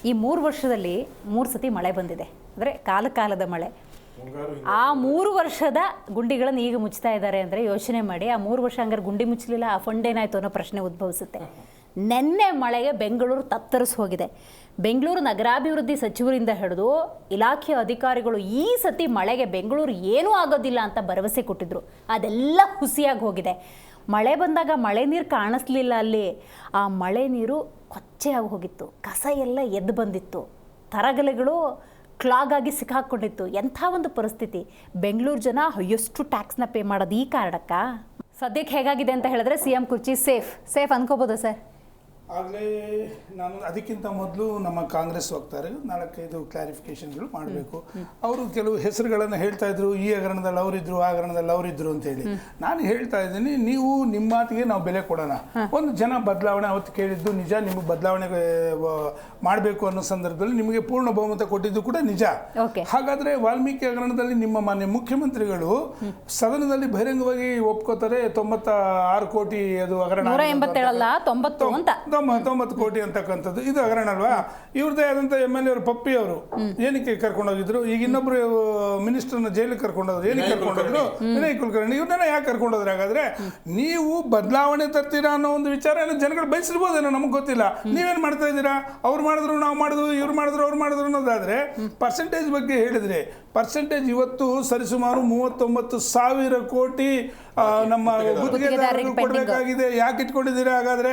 ಈ 3 ವರ್ಷದಲ್ಲಿ 3 ಸತಿ ಮಳೆ ಬಂದಿದೆ, ಅಂದರೆ ಕಾಲದ ಮಳೆ. ಆ 3 ವರ್ಷದ ಗುಂಡಿಗಳನ್ನು ಈಗ ಮುಚ್ತಾ ಇದ್ದಾರೆ ಅಂದರೆ ಯೋಚನೆ ಮಾಡಿ, ಆ 3 ವರ್ಷ ಹಂಗಾರೆ ಗುಂಡಿ ಮುಚ್ಚಲಿಲ್ಲ, ಆ ಫಂಡ್ ಏನಾಯಿತು ಅನ್ನೋ ಪ್ರಶ್ನೆ ಉದ್ಭವಿಸುತ್ತೆ. ನೆನ್ನೆ ಮಳೆಗೆ ಬೆಂಗಳೂರು ತತ್ತರಿಸಿ ಹೋಗಿದೆ. ಬೆಂಗಳೂರು ನಗರಾಭಿವೃದ್ಧಿ ಸಚಿವರಿಂದ ಹಿಡಿದು ಇಲಾಖೆಯ ಅಧಿಕಾರಿಗಳು ಈ ಸತಿ ಮಳೆಗೆ ಬೆಂಗಳೂರು ಏನೂ ಆಗೋದಿಲ್ಲ ಅಂತ ಭರವಸೆ ಕೊಟ್ಟಿದ್ರು. ಅದೆಲ್ಲ ಹುಸಿಯಾಗಿ ಹೋಗಿದೆ. ಮಳೆ ಬಂದಾಗ ಮಳೆ ನೀರು ಕಾಣಿಸ್ಲಿಲ್ಲ ಅಲ್ಲಿ. ಆ ಮಳೆ ನೀರು ಕೊಚ್ಚೆಯಾಗಿ ಹೋಗಿತ್ತು, ಕಸ ಎಲ್ಲ ಎದ್ದು ಬಂದಿತ್ತು, ತರಗಲೆಗಳು ಕ್ಲಾಗ್ ಆಗಿ ಸಿಕ್ಕಾಕೊಂಡಿತ್ತು. ಎಂಥ ಒಂದು ಪರಿಸ್ಥಿತಿ. ಬೆಂಗಳೂರು ಜನ ಎಷ್ಟು ಟ್ಯಾಕ್ಸ್ನ ಪೇ ಮಾಡೋದು ಈ ಕಾರಣಕ್ಕ? ಸದ್ಯಕ್ಕೆ ಹೇಗಾಗಿದೆ ಅಂತ ಹೇಳಿದ್ರೆ CM ಕುರ್ಚಿ ಸೇಫ್ ಅನ್ಕೋಬೋದಾ ಸರ್? ಆಗಲೇ ನಾನು ಅದಕ್ಕಿಂತ ಮೊದಲು ನಮ್ಮ ಕಾಂಗ್ರೆಸ್ ವಕ್ತಾರೆ 4-5 ಕ್ಲಾರಿಫಿಕೇಶನ್ಗಳು ಮಾಡಬೇಕು. ಅವರು ಕೆಲವು ಹೆಸರುಗಳನ್ನು ಹೇಳ್ತಾ ಇದ್ರು, ಈ ಹಗರಣದಲ್ಲಿ ಅವರಿದ್ರು, ಆ ಹಗರಣದಲ್ಲಿ ಅವರಿದ್ರು ಅಂತೇಳಿ. ನಾನು ಹೇಳ್ತಾ ಇದ್ದೀನಿ, ನೀವು ನಿಮ್ಮ ಮಾತಿಗೆ ನಾವು ಬೆಲೆ ಕೊಡೋಣ. ಒಂದು ಜನ ಬದಲಾವಣೆ ಅವತ್ತು ಕೇಳಿದ್ದು ನಿಜ, ನಿಮಗೆ ಬದಲಾವಣೆ ಮಾಡಬೇಕು ಅನ್ನೋ ಸಂದರ್ಭದಲ್ಲಿ ನಿಮಗೆ ಪೂರ್ಣ ಬಹುಮತ ಕೊಟ್ಟಿದ್ದು ಕೂಡ ನಿಜ. ಹಾಗಾದ್ರೆ ವಾಲ್ಮೀಕಿ ಹಗರಣದಲ್ಲಿ ನಿಮ್ಮ ಮಾನ್ಯ ಮುಖ್ಯಮಂತ್ರಿಗಳು ಸದನದಲ್ಲಿ ಬಹಿರಂಗವಾಗಿ ಒಪ್ಕೋತಾರೆ 96 ಕೋಟಿ ಅದು ಹಗರಣ, 90 ಕೋಟಿ ಅಂತಕ್ಕಂಥದ್ದು ಇದು ಹಗರಣ ಅಲ್ವಾ? ಇವ್ರದೇ ಆದಂಥ MLA ಅವರು ಪಪ್ಪಿ ಅವರು ಏನಕ್ಕೆ ಕರ್ಕೊಂಡೋಗಿದ್ರು? ಈಗ ಇನ್ನೊಬ್ರು ಮಿನಿಸ್ಟರ್ನ ಜೈಲಿಗೆ ಕರ್ಕೊಂಡೋದ್ರು. ಏನಕ್ಕೆ ಕರ್ಕೊಂಡೋದ್ರು? ವಿನಯ್ ಕುಲಕರ್ಣಿ ಇವ್ರನ್ನೆಲ್ಲ ಯಾಕೆ ಕರ್ಕೊಂಡೋದ್ರೆ? ಹಾಗಾದ್ರೆ ನೀವು ಬದಲಾವಣೆ ತರ್ತೀರಾ ಅನ್ನೋ ಒಂದು ವಿಚಾರ ಜನಗಳು ಬಯಸಿರ್ಬೋದೇನೋ, ನಮಗೆ ಗೊತ್ತಿಲ್ಲ. ನೀವೇನು ಮಾಡ್ತಾ ಇದ್ದೀರಾ? ಅವ್ರು ಮಾಡಿದ್ರು ನಾವು ಮಾಡಿದ್ರು, ಇವ್ರು ಮಾಡಿದ್ರು ಅವ್ರು ಮಾಡಿದ್ರು ಅನ್ನೋದಾದ್ರೆ ಪರ್ಸೆಂಟೇಜ್ ಬಗ್ಗೆ ಹೇಳಿದ್ರೆ, ಪರ್ಸೆಂಟೇಜ್ ಇವತ್ತು ಸರಿಸುಮಾರು 39,000 ಕೋಟಿ ನಮ್ಮ ಗುತ್ತಿಗೆದಾರರಿಗೆ ಕೊಡಬೇಕಾಗಿದೆ. ಯಾಕೆ ಇಟ್ಕೊಂಡಿದ್ದೀರಾ ಹಾಗಾದ್ರೆ?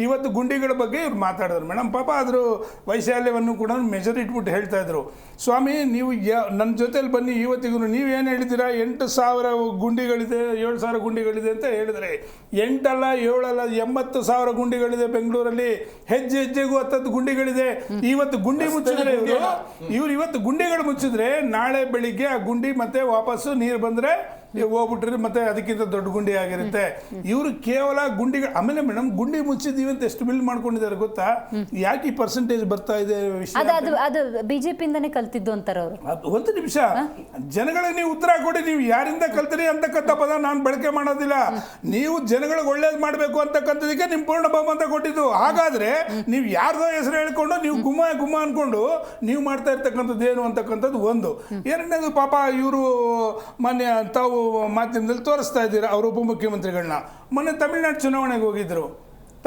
ಇವತ್ತು ಗುಂಡಿಗಳ ಬಗ್ಗೆ ಇವ್ರು ಮಾತಾಡಿದ್ರು ಮೇಡಮ್. ಪಾಪ ಆದರೂ ವೈಶಾಲ್ಯವನ್ನು ಕೂಡ ಮೆಜರ್ ಇಟ್ಬಿಟ್ಟು ಹೇಳ್ತಾ ಇದ್ರು, ಸ್ವಾಮಿ ನೀವು ನನ್ನ ಜೊತೆಲಿ ಬನ್ನಿ ಇವತ್ತಿಗೂ ನೀವೇನು ಹೇಳಿದ್ದೀರಾ? 8,000 ಗುಂಡಿಗಳಿದೆ, 7,000 ಗುಂಡಿಗಳಿದೆ ಅಂತ ಹೇಳಿದ್ರೆ, 8 ಅಲ್ಲ 7 ಅಲ್ಲ 80,000 ಗುಂಡಿಗಳಿದೆ ಬೆಂಗಳೂರಲ್ಲಿ. ಹೆಜ್ಜೆಗೂ 10 ಗುಂಡಿಗಳಿದೆ. ಇವತ್ತು ಗುಂಡಿ ಮುಚ್ಚಿದ್ರೆ ಇವ್ರು ಇವತ್ತು ಗುಂಡಿಗಳು ಮುಚ್ಚಿದ್ರೆ ನಾಳೆ ಬೆಳಿಗ್ಗೆ ಆ ಗುಂಡಿ ಮತ್ತೆ ವಾಪಸ್ಸು ನೀರು ಬಂದರೆ ಹೋಗ್ಬಿಟ್ರೆ ಮತ್ತೆ ಅದಕ್ಕಿಂತ ದೊಡ್ಡ ಗುಂಡಿ ಆಗಿರುತ್ತೆ. ಇವರು ಕೇವಲ ಗುಂಡಿಗಳು. ಆಮೇಲೆ ಮೇಡಮ್, ಗುಂಡಿ ಮುಚ್ಚಿದೀವಿ ಅಂತ ಎಷ್ಟು ಬಿಲ್ ಮಾಡ್ಕೊಂಡಿದ್ದಾರೆ ಗೊತ್ತಾ? ಯಾಕೆ ಈ ಪರ್ಸೆಂಟೇಜ್ ಬರ್ತಾ ಇದೆ ವಿಷಯ? ಅದು ಬಿಜೆಪಿಯಿಂದನೇ ಕಲ್ತಿದ್ದು ಅಂತಾರೆ ಅವರು. ಒಂದು ನಿಮಿಷ, ಜನಗಳಿಗೆ ನೀವು ಉತ್ತರ ಕೊಡಿ. ನೀವು ಯಾರಿಂದ ಕಲ್ತೀರಿ ಅಂತಕ್ಕಂಥ ಪದ ನಾನು ಬಳಕೆ ಮಾಡೋದಿಲ್ಲ. ನೀವು ಜನಗಳಿಗೆ ಒಳ್ಳೇದು ಮಾಡಬೇಕು ಅಂತಕ್ಕಂಥದಕ್ಕೆ ನಿಮ್ಮ ಪೂರ್ಣ ಬಹುಮತ ಕೊಟ್ಟಿದ್ದು. ಹಾಗಾದ್ರೆ ನೀವು ಯಾರ್ದೋ ಹೆಸರು ಹೇಳ್ಕೊಂಡು ನೀವು ಗುಮ್ಮ ಅನ್ಕೊಂಡು ನೀವು ಮಾಡ್ತಾ ಇರ್ತಕ್ಕಂಥದ್ದು ಏನು ಅಂತಕ್ಕಂಥದ್ದು ಒಂದು. ಎರಡನೇದು, ಪಾಪ ಇವರು ಮೊನ್ನೆ ತಾವು ಮಾಧ್ಯಮದಲ್ಲಿ ತೋರಿಸ್ತಾ ಇದ್ದೀರಾ ಅವ್ರ ಉಪಮುಖ್ಯಮಂತ್ರಿಗಳನ್ನ. ಮೊನ್ನೆ ತಮಿಳ್ನಾಡು ಚುನಾವಣೆಗೆ ಹೋಗಿದ್ರು.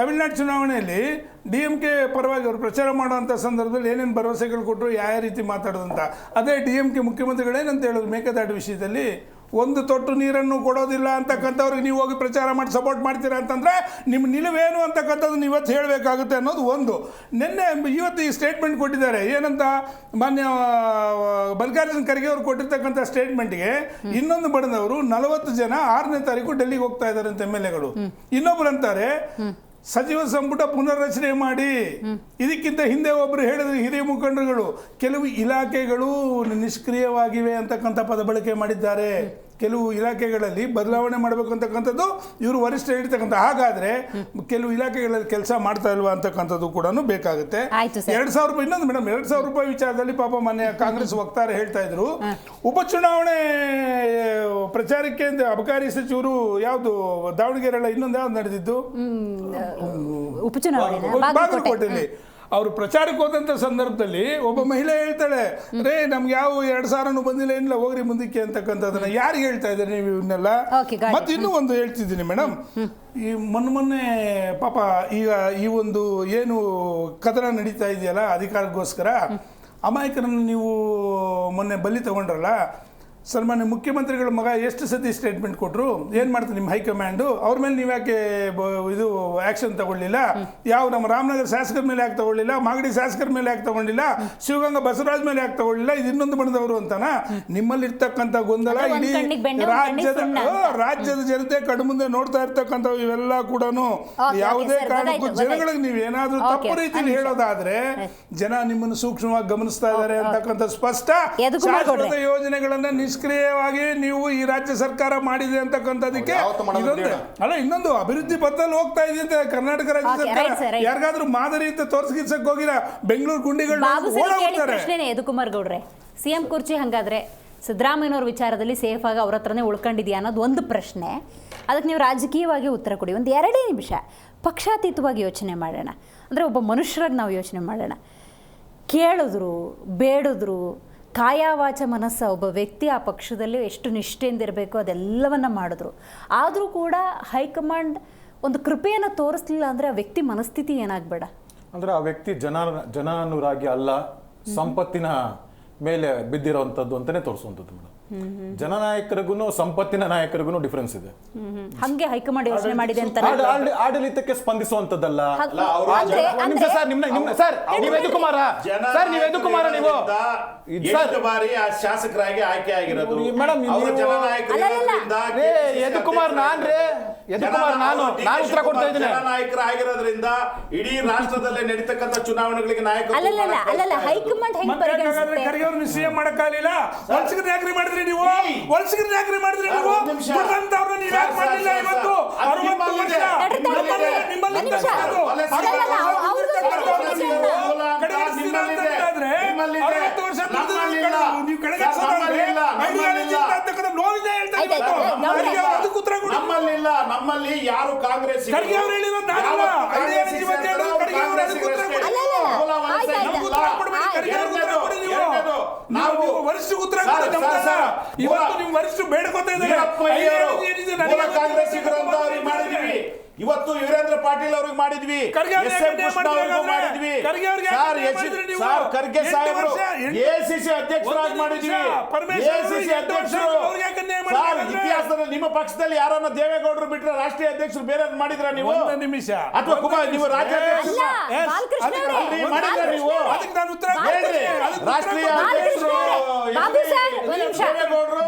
ತಮಿಳ್ನಾಡು ಚುನಾವಣೆಯಲ್ಲಿ DMK ಪರವಾಗಿ ಅವರು ಪ್ರಚಾರ ಮಾಡುವಂಥ ಸಂದರ್ಭದಲ್ಲಿ ಏನೇನು ಭರವಸೆಗಳು ಕೊಟ್ಟರು, ಯಾವ ರೀತಿ ಮಾತಾಡೋದಂತ. ಅದೇ DMK ಮುಖ್ಯಮಂತ್ರಿಗಳೇನಂತ ಹೇಳಿದ್ರು ಮೇಕೆದಾಟು ವಿಷಯದಲ್ಲಿ, ಒಂದು ತೊಟ್ಟು ನೀರನ್ನು ಕೊಡೋದಿಲ್ಲ ಅಂತಕ್ಕಂಥವ್ರಿಗೆ ನೀವು ಹೋಗಿ ಪ್ರಚಾರ ಮಾಡಿ ಸಪೋರ್ಟ್ ಮಾಡ್ತೀರಾ ಅಂತಂದರೆ ನಿಮ್ಮ ನಿಲುವೇನು ಅಂತಕ್ಕಂಥದ್ದು ಇವತ್ತು ಹೇಳಬೇಕಾಗುತ್ತೆ ಅನ್ನೋದು ಒಂದು. ಇವತ್ತು ಈ ಸ್ಟೇಟ್ಮೆಂಟ್ ಕೊಟ್ಟಿದ್ದಾರೆ. ಏನಂತ? ಮಾನ್ಯ ಮಲ್ಲಿಕಾರ್ಜುನ ಖರ್ಗೆ ಅವರು ಕೊಟ್ಟಿರ್ತಕ್ಕಂಥ ಸ್ಟೇಟ್ಮೆಂಟ್ಗೆ ಇನ್ನೊಂದು ಬಣದವರು 40 ಜನ 6ನೇ ತಾರೀಕು ಡೆಲ್ಲಿಗೆ ಹೋಗ್ತಾ ಇದ್ದಾರೆ ಅಂತ MLA ಗಳು. ಇನ್ನೊಬ್ರು ಅಂತಾರೆ ಸಚಿವ ಸಂಪುಟ ಪುನರ್ರಚನೆ ಮಾಡಿ. ಇದಕ್ಕಿಂತ ಹಿಂದೆ ಒಬ್ಬರು ಹೇಳಿದ್ರು, ಹಿರಿಯ ಮುಖಂಡರುಗಳು, ಕೆಲವು ಇಲಾಖೆಗಳು ನಿಷ್ಕ್ರಿಯವಾಗಿವೆ ಅಂತಕ್ಕಂಥ ಪದ ಬಳಕೆ ಮಾಡಿದ್ದಾರೆ. ಕೆಲವು ಇಲಾಖೆಗಳಲ್ಲಿ ಬದಲಾವಣೆ ಮಾಡಬೇಕು ಅಂತಕ್ಕಂಥದ್ದು ಇವರು ವರಿಷ್ಠ ಹೇಳ್ತಕ್ಕಂಥ. ಹಾಗಾದ್ರೆ ಕೆಲವು ಇಲಾಖೆಗಳಲ್ಲಿ ಕೆಲಸ ಮಾಡ್ತಾ ಇಲ್ವಾ ಅಂತಕ್ಕಂಥದ್ದು ಕೂಡ ಬೇಕಾಗುತ್ತೆ. 2,000 ರೂಪಾಯಿ. ಇನ್ನೊಂದು ಮೇಡಮ್, 2,000 ರೂಪಾಯಿ ವಿಚಾರದಲ್ಲಿ ಪಾಪ ಮೊನ್ನೆ ಕಾಂಗ್ರೆಸ್ ವಕ್ತಾರ ಹೇಳ್ತಾ ಇದ್ರು, ಉಪಚುನಾವಣೆ ಪ್ರಚಾರಕ್ಕೆ ಅಂತ ಅಬಕಾರಿ ಸಚಿವರು ಯಾವ್ದು ದಾವಣಗೆರೆ ಇನ್ನೊಂದು ಯಾವ್ದು ನಡೆದಿದ್ದು ಬಾಗಲಕೋಟೆಯಲ್ಲಿ ಅವರು ಪ್ರಚಾರಕ್ಕೆ ಹೋದಂಥ ಸಂದರ್ಭದಲ್ಲಿ ಒಬ್ಬ ಮಹಿಳೆ ಹೇಳ್ತಾಳೆ, ರೇ ನಮ್ಗೆ ಯಾವ 2,000 ಬಂದಿಲ್ಲ, ಏನಿಲ್ಲ, ಹೋಗ್ರಿ ಮುಂದಕ್ಕೆ ಅಂತಕ್ಕಂಥದ್ದನ್ನ ಯಾರಿಗೆ ಹೇಳ್ತಾ ಇದ್ದಾರೆ ನೀವು ಇವನ್ನೆಲ್ಲ? ಮತ್ತೆ ಇನ್ನೂ ಒಂದು ಹೇಳ್ತಿದ್ದೀನಿ ಮೇಡಮ್, ಈ ಮೊನ್ನೆ ಪಾಪ ಈಗ ಈ ಒಂದು ಏನು ಕದನ ನಡೀತಾ ಇದೆಯಲ್ಲ ಅಧಿಕಾರಕ್ಕೋಸ್ಕರ, ಅಮಾಯಕರನ್ನು ನೀವು ಮೊನ್ನೆ ಬಲಿ ತಗೊಂಡ್ರಲ್ಲ, ಸನ್ಮಾನ್ಯ ಮುಖ್ಯಮಂತ್ರಿಗಳ ಮಗ ಎಷ್ಟು ಸತಿ ಸ್ಟೇಟ್ಮೆಂಟ್ ಕೊಟ್ಟರು, ಏನು ಮಾಡ್ತಾರೆ ನಿಮ್ಮ ಹೈಕಮಾಂಡು? ಅವ್ರ ಮೇಲೆ ನೀವು ಯಾಕೆ ಇದು ಆ್ಯಕ್ಷನ್ ತಗೊಳ್ಳಿಲ್ಲ? ಯಾವ ನಮ್ಮ ರಾಮನಗರ ಶಾಸಕರ ಮೇಲೆ ಯಾಕೆ ತಗೊಳ್ಳಿಲ್ಲ? ಮಾಗಡಿ ಶಾಸಕರ ಮೇಲೆ ಯಾಕೆ ತಗೊಂಡಿಲ್ಲ? ಶಿವಗಂಗಾ ಬಸವರಾಜ್ ಮೇಲೆ ಯಾಕೆ ತಗೊಳ್ಳಿಲ್ಲ? ಇದು ಇನ್ನೊಂದು ಬಣದವರು ಅಂತನಾ? ನಿಮ್ಮಲ್ಲಿರ್ತಕ್ಕಂಥ ಗೊಂದಲ ಇಡೀ ರಾಜ್ಯದ ಜನತೆ ಕಣ್ಮುಂದೆ ನೋಡ್ತಾ ಇರ್ತಕ್ಕಂಥವು ಇವೆಲ್ಲ ಕೂಡ ಯಾವುದೇ ಕಾರಣಕ್ಕೂ ಜನಗಳಿಗೆ ನೀವು ಏನಾದರೂ ತಪ್ಪು ರೀತಿಯಲ್ಲಿ ಹೇಳೋದಾದ್ರೆ ಜನ ನಿಮ್ಮನ್ನು ಸೂಕ್ಷ್ಮವಾಗಿ ಗಮನಿಸ್ತಾ ಇದ್ದಾರೆ ಅಂತಕ್ಕಂಥ ಸ್ಪಷ್ಟ. ಶಾಶ್ವತ ಯೋಜನೆಗಳನ್ನ ನಿಷ್ಕ್ರಿಯವಾಗಿ ನೀವು ಈ ರಾಜ್ಯ ಸರ್ಕಾರ ಮಾಡಿದೆ ಅಂತಕ್ಕಂಥದಕ್ಕೆ ಇನ್ನೊಂದು ಅಭಿವೃದ್ಧಿ ಪಥದಲ್ಲಿ ಹೋಗ್ತಾ ಇದೆ ಅಂತ ಕರ್ನಾಟಕ ರಾಜ್ಯ ಸರ್ಕಾರ ಯಾರಿಗಾದ್ರೂ ಮಾದರಿ ಅಂತ ತೋರಿಸ್ಕಿಸಕ್ ಹೋಗಿಲ್ಲ. ಬೆಂಗಳೂರು ಗುಂಡಿಗಳು ಯದುಕುಮಾರ್ ಗೌಡ್ರೆ, CM ಕುರ್ಚಿ ಹಂಗಾದ್ರೆ ಸಿದ್ದರಾಮಯ್ಯನವ್ರ ವಿಚಾರದಲ್ಲಿ ಸೇಫ್ ಆಗಿ ಅವ್ರ ಹತ್ರನೇ ಉಳ್ಕೊಂಡಿದ್ಯಾ ಅನ್ನೋದು ಒಂದು ಪ್ರಶ್ನೆ. ಅದಕ್ಕೆ ನೀವು ರಾಜಕೀಯವಾಗಿ ಉತ್ತರ ಕೊಡಿ. ಒಂದು 2 ನಿಮಿಷ ಪಕ್ಷಾತೀತವಾಗಿ ಯೋಚನೆ ಮಾಡೋಣ. ಅಂದರೆ ಒಬ್ಬ ಮನುಷ್ಯರಾಗಿ ನಾವು ಯೋಚನೆ ಮಾಡೋಣ. ಕೇಳಿದ್ರು, ಬೇಡಿದ್ರು, ಕಾಯವಾಚ ಮನಸ್ಸ ಒಬ್ಬ ವ್ಯಕ್ತಿ ಆ ಪಕ್ಷದಲ್ಲಿ ಎಷ್ಟು ನಿಷ್ಠೆಯಿಂದ ಇರಬೇಕು ಅದೆಲ್ಲವನ್ನ ಮಾಡಿದ್ರು. ಆದರೂ ಕೂಡ ಹೈಕಮಾಂಡ್ ಒಂದು ಕೃಪೆಯನ್ನು ತೋರಿಸ್ಲಿಲ್ಲ ಅಂದರೆ ಆ ವ್ಯಕ್ತಿ ಮನಸ್ಥಿತಿ ಏನಾಗಬೇಡ? ಅಂದರೆ ಆ ವ್ಯಕ್ತಿ ಜನಾನುರಾಗಿ ಅಲ್ಲ, ಸಂಪತ್ತಿನ ಮೇಲೆ ಬಿದ್ದಿರೋವಂಥದ್ದು ಅಂತಲೇ ತೋರಿಸುವಂಥದ್ದು ಮೇಡಮ್. ಜನನಾಯಕರಿಗೂ ಸಂಪತ್ತಿನ ನಾಯಕರಿಗೂ ಡಿಫರೆನ್ಸ್ ಇದೆ. ಹಂಗೆ ಹೈಕಮಾಂಡ್ ಯೋಚನೆ ಮಾಡಿದೆ ಅಂತ ಆಡಳಿತಕ್ಕೆ ಸ್ಪಂದಿಸುವಂತದ್ದಲ್ಲ. ಬಾರಿ ಶಾಸಕರಾಗಿ ಆಯ್ಕೆ ಆಗಿರೋದು ಮೇಡಮ್. ಯದುಕುಮಾರ್ ನಾನು ಉತ್ತರ ಕೊಡ್ತಾ ಇದ್ದೀನಿ. ನಾಯಕರು ಆಗಿರೋದ್ರಿಂದ ಇಡೀ ರಾಷ್ಟ್ರದಲ್ಲೇ ನಡೀತಕ್ಕಂಥ ಚುನಾವಣೆಗಳಿಗೆ ನಾಯಕರು ಹೈಕಮಾಂಡ್ ನಿಶ್ಚಯ ಮಾಡಕ್ಕಾಗಲಿಲ್ಲ. ವಲಸಿಗರನ್ನ ಮಾಡಿದ್ರಿ ನೀವು, ವಲಸಿಗರನ್ನ ಯಾಕ್ರಿ ಮಾಡಿದ್ರಿ ನೀವು? ದುಡ್ಡಂತವ್ರನ್ನ ನೀವು ಯಾಕೆ ಮಾಡಲಿಲ್ಲ? ಇವತ್ತು 60 ವರ್ಷ ನಮ್ಮಲ್ಲಿ ಯಾರು ಕಾಂಗ್ರೆಸ್ ನಾವು ವರಿಷ್ಠ ಉತ್ತರ ಇವತ್ತು ನಿಮ್ ವರಿಷ್ಠ ಬೇಡ್ಕೊತಾ ಇದ್ದಾರೆ. ಕಾಂಗ್ರೆಸ್ಸಿಗರಂತವ್ರಿಗೆ ಮಾಡಿದ್ವಿ, ಇವತ್ತು ವೀರೇಂದ್ರ ಪಾಟೀಲ್ ಅವ್ರಿಗೆ ಮಾಡಿದ್ವಿ, ಮಾಡಿದ್ವಿ, ಖರ್ಗೆ ಸಾಹೇಬರು ACC ಅಧ್ಯಕ್ಷರಾಗಿ ಮಾಡಿದ್ವಿ, ACC ಅಧ್ಯಕ್ಷರು. ಇತಿಹಾಸದಲ್ಲಿ ನಿಮ್ಮ ಪಕ್ಷದಲ್ಲಿ ಯಾರನ್ನ ದೇವೇಗೌಡರು ಬಿಟ್ಟರೆ ರಾಷ್ಟ್ರೀಯ ಅಧ್ಯಕ್ಷರು ಬೇರೆ ಮಾಡಿದ್ರ ನೀವು? ನಿಮಿಷ ಅಥವಾ ಕುಮಾರ್ ನೀವು ರಾಜ್ಯಾಧ್ಯಕ್ಷರು ಮಾಡಿದ್ರ ನೀವು? ರಾಷ್ಟ್ರೀಯ ಅಧ್ಯಕ್ಷರು ದೇವೇಗೌಡರು,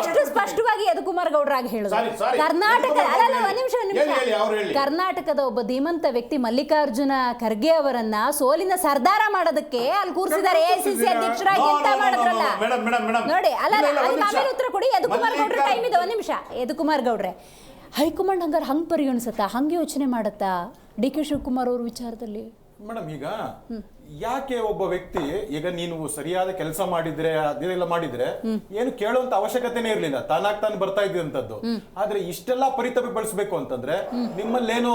ಎಷ್ಟು ಸ್ಪಷ್ಟವಾಗಿ ಯದುಕುಮಾರ್ ಗೌಡ್ರ ಆಗಿ ಹೇಳಿದ್ರು. Sorry, sorry. ಕರ್ನಾಟಕ ಅಲ್ಲ, ಒಂದ್ ನಿಮಿಷ ಹೇಳಿ, ಅವ್ರು ಹೇಳಿ. ಕರ್ನಾಟಕದ ಒಬ್ಬ ಧೀಮಂತ ವ್ಯಕ್ತಿ ಮಲ್ಲಿಕಾರ್ಜುನ ಖರ್ಗೆ ಅವರನ್ನ ಸೋಲಿನ ಸರ್ದಾರ ಮಾಡೋದಕ್ಕೆ ಅಲ್ಲಿ ಕೂರಿಸಿದ್ದಾರೆ AICC ಅಧ್ಯಕ್ಷರಾಗಿ ಅಂತ ಮಾಡಿದ್ರಲ್ಲ. ನೋಡಿ ಅಲ್ಲ ಅದಕ್ಕೆ ಆಮೇಲೆ ಉತ್ತರ ಕೊಡಿ. ಯದುಕುಮಾರ್ ಗೌಡ್ರೆ ಟೈಮ್ ಇದೆ, ಒಂದ್ ನಿಮಿಷ. ಯದುಕುಮಾರ್ ಗೌಡ್ರೆ, ಹೈಕಮಾಂಡ್ ಹಂಗಾರೆ ಹಂಗೆ ಪರಿಗಣಿಸತ್ತಾ, ಹಂಗೆ ಯೋಚನೆ ಮಾಡತ್ತಾ DK ಶಿವಕುಮಾರ್ ಅವ್ರ ವಿಚಾರದಲ್ಲಿ? ಮೇಡಮ್, ಈಗ ಯಾಕೆ ಒಬ್ಬ ವ್ಯಕ್ತಿ, ಈಗ ನೀನು ಸರಿಯಾದ ಕೆಲಸ ಮಾಡಿದ್ರೆ ಅದೆಲ್ಲ ಮಾಡಿದ್ರೆ ಏನು ಕೇಳುವಂತ ಅವಶ್ಯಕತೆನೇ ಇರ್ಲಿಲ್ಲ, ತಾನಾಗ್ ತಾನು ಬರ್ತಾ ಇದ್ದಂಥದ್ದು. ಆದ್ರೆ ಇಷ್ಟೆಲ್ಲ ಪರಿತಾಪ ಬಳಸಬೇಕು ಅಂತಂದ್ರೆ ನಿಮ್ಮಲ್ಲೇನೋ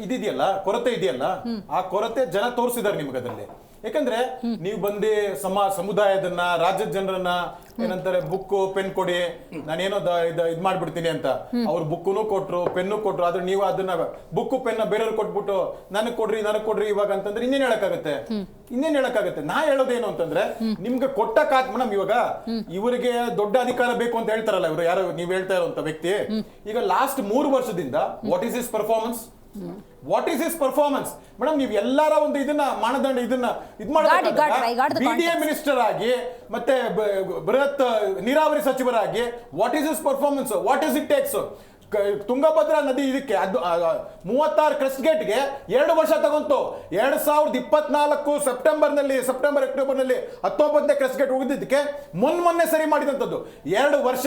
ಇದಿದೆಯಲ್ಲ, ಕೊರತೆ ಇದೆಯಲ್ಲ, ಆ ಕೊರತೆ ಜನ ತೋರಿಸಿದಾರೆ ನಿಮ್ಗೆ ಅದರಲ್ಲಿ. ಯಾಕಂದ್ರೆ ನೀವು ಬಂದು ಸಮುದಾಯದನ್ನ, ರಾಜ್ಯದ ಜನರನ್ನ ಏನಂತಾರೆ, ಬುಕ್ ಪೆನ್ ಕೊಡಿ, ನಾನೇನೋ ಇದ್ ಮಾಡ್ಬಿಡ್ತೀನಿ ಅಂತ. ಅವ್ರು ಬುಕ್ಕುನು ಕೊಟ್ರು, ಪೆನ್ನು ಕೊಟ್ರು, ಆದ್ರೆ ನೀವು ಅದನ್ನ ಬುಕ್ಕು ಪೆನ್ನ ಬೇರೆಯವ್ರು ಕೊಟ್ಬಿಟ್ಟು ನನಗ್ ಕೊಡ್ರಿ ಇವಾಗ ಅಂತಂದ್ರೆ ಇನ್ನೇನ್ ಹೇಳಕ್ಕಾಗತ್ತೆ? ನಾ ಹೇಳೋದೇನು ಅಂತಂದ್ರೆ, ನಿಮ್ಗೆ ಕೊಟ್ಟ ಮೇಡಮ್, ಇವಾಗ ಇವರಿಗೆ ದೊಡ್ಡ ಅಧಿಕಾರ ಬೇಕು ಅಂತ ಹೇಳ್ತಾರಲ್ಲ ಇವರು, ಯಾರು ನೀವ್ ಹೇಳ್ತಾ ಇರುವಂತ ವ್ಯಕ್ತಿ, ಈಗ ಲಾಸ್ಟ್ 3 ವರ್ಷದಿಂದ what is his performance madam? ನೀವು ಎಲ್ಲಾರ ಒಂದು ಇದನ್ನ ಮಾನದಂಡ ಇದನ್ನ BDA ಮಿನಿಸ್ಟರ್ ಆಗಿ ಮತ್ತೆ ಬೃಹತ್ ನೀರಾವರಿ ಸಚಿವರಾಗಿ what is his performance, what is it takes? Tungabhadra ನದಿ ಇದಕ್ಕೆ 36 ಕ್ರೆಸ್ಟ್ ಗೇಟ್ಗೆ 2 ವರ್ಷ ತಗೊಂತು. 2024 ಸೆಪ್ಟೆಂಬರ್ ಅಕ್ಟೋಬರ್ನಲ್ಲಿ 19ನೇ ಕ್ರೆಸ್ಟ್ ಗೇಟ್ ಹೋಗಿದ್ದಕ್ಕೆ ಮೊನ್ನೆ ಸರಿ ಮಾಡಿದಂಥದ್ದು. 2 ವರ್ಷ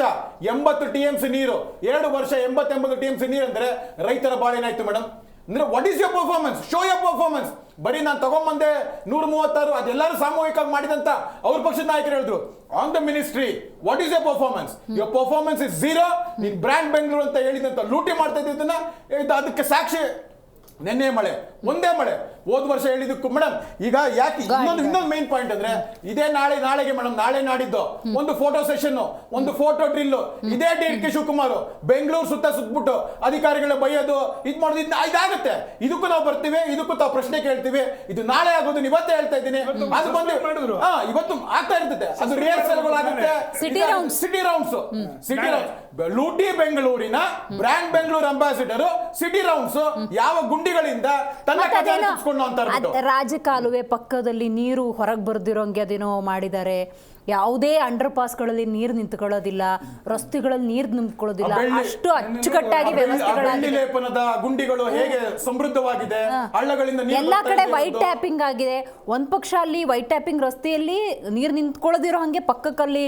80 TMC ನೀರು, 2 ವರ್ಷ 80 TMC ನೀರು ಅಂದ್ರೆ ರೈತರ ಬಾಳೇನಾಯ್ತು ಮೇಡಮ್? ಅಂದ್ರೆ what is your performance? Show your performance. ಬರೀ ನಾನು ತಗೊಂಡ್ಬಂದೆ 136 ಅದೆಲ್ಲರೂ ಸಾಮೂಹಿಕವಾಗಿ ಮಾಡಿದಂತ ಅವ್ರ ಪಕ್ಷದ ನಾಯಕರು ಹೇಳಿದ್ರು. On the ministry what is your performance? Your performance is 0. ನೀನ್ ಬ್ರ್ಯಾಂಡ್ ಬೆಂಗಳೂರು ಅಂತ ಹೇಳಿದಂತ ಲೂಟಿ ಮಾಡ್ತಾ ಇದ್ದನ್ನ ಅದಕ್ಕೆ ಸಾಕ್ಷಿ ನೆನ್ನೆ ಮಳೆ, ಒಂದೇ ಮಳೆ. ಹೋದ ವರ್ಷ ಹೇಳಿದಕ್ಕೂ ಮೇಡಮ್, ಈಗ ಯಾಕೆ ಇನ್ನೊಂದು ಮೇನ್ ಪಾಯಿಂಟ್ ಅಂದ್ರೆ, ಇದೇ ನಾಳೆಗೆ ಮೇಡಮ್, ನಾಳೆ ನಾಡಿದ್ದು ಒಂದು ಫೋಟೋ ಸೆಷನ್, ಒಂದು ಫೋಟೋ ಡ್ರಿಲ್, ಇದೇ DK ಶಿವಕುಮಾರ್ ಬೆಂಗಳೂರು ಸುತ್ತಬಿಟ್ಟು ಅಧಿಕಾರಿಗಳ ಬೈಯೋದು ಇದ್ ಮಾಡೋದು ಇದಾಗುತ್ತೆ. ಇದಕ್ಕೂ ನಾವು ಬರ್ತೀವಿ, ಇದಕ್ಕೂ ತಾವು ಪ್ರಶ್ನೆ ಕೇಳ್ತೀವಿ. ಇದು ನಾಳೆ ಆಗೋದು, ಇವತ್ತೇ ಹೇಳ್ತಾ ಇದ್ದೀನಿ. ಅದು ಬಂದು ಇವತ್ತು ಆಗ್ತಾ ಇರ್ತದೆ, ಅದು ರಿಹರ್ಸಲ್ಗಳಾಗುತ್ತೆ. ಸಿಟಿ ರೌಂಡ್ಸ್ ಲೂಟಿ ಬೆಂಗಳೂರಿನ brand Bengaluru ambassador city rounds ಯಾವ ಗುಂಡಿಗಳಿಂದ ರಾಜಕಾಲುವೆ ಪಕ್ಕದಲ್ಲಿ ನೀರು ಹೊರಗೆ ಬರ್ದಿರೋಂಗೆ ಅದೇನೋ ಮಾಡಿದ್ದಾರೆ. ಯಾವುದೇ ಅಂಡರ್ ಪಾಸ್ಗಳಲ್ಲಿ ನೀರು ನಿಂತ್ಕೊಳ್ಳೋದಿಲ್ಲ, ರಸ್ತೆಗಳಲ್ಲಿ ನೀರು ನಿಂತ್ಕೊಳ್ಳೋದಿಲ್ಲ, ಅಷ್ಟು ಅಚ್ಚುಕಟ್ಟಾಗಿ ಲೇಪನದ ಗುಂಡಿಗಳು ಹೇಗೆ ಸಮೃದ್ಧವಾಗಿದೆ, ಹಳ್ಳಗಳಿಂದ ಎಲ್ಲಾ ಕಡೆ ವೈಟ್ ಟ್ಯಾಪಿಂಗ್ ಆಗಿದೆ. ಒಂದ್ ಪಕ್ಷ ಅಲ್ಲಿ ವೈಟ್ ಟ್ಯಾಪಿಂಗ್ ರಸ್ತೆಯಲ್ಲಿ ನೀರು ನಿಂತ್ಕೊಳ್ಳೋದಿರೋ ಹಂಗೆ ಪಕ್ಕಕ್ಕಲ್ಲಿ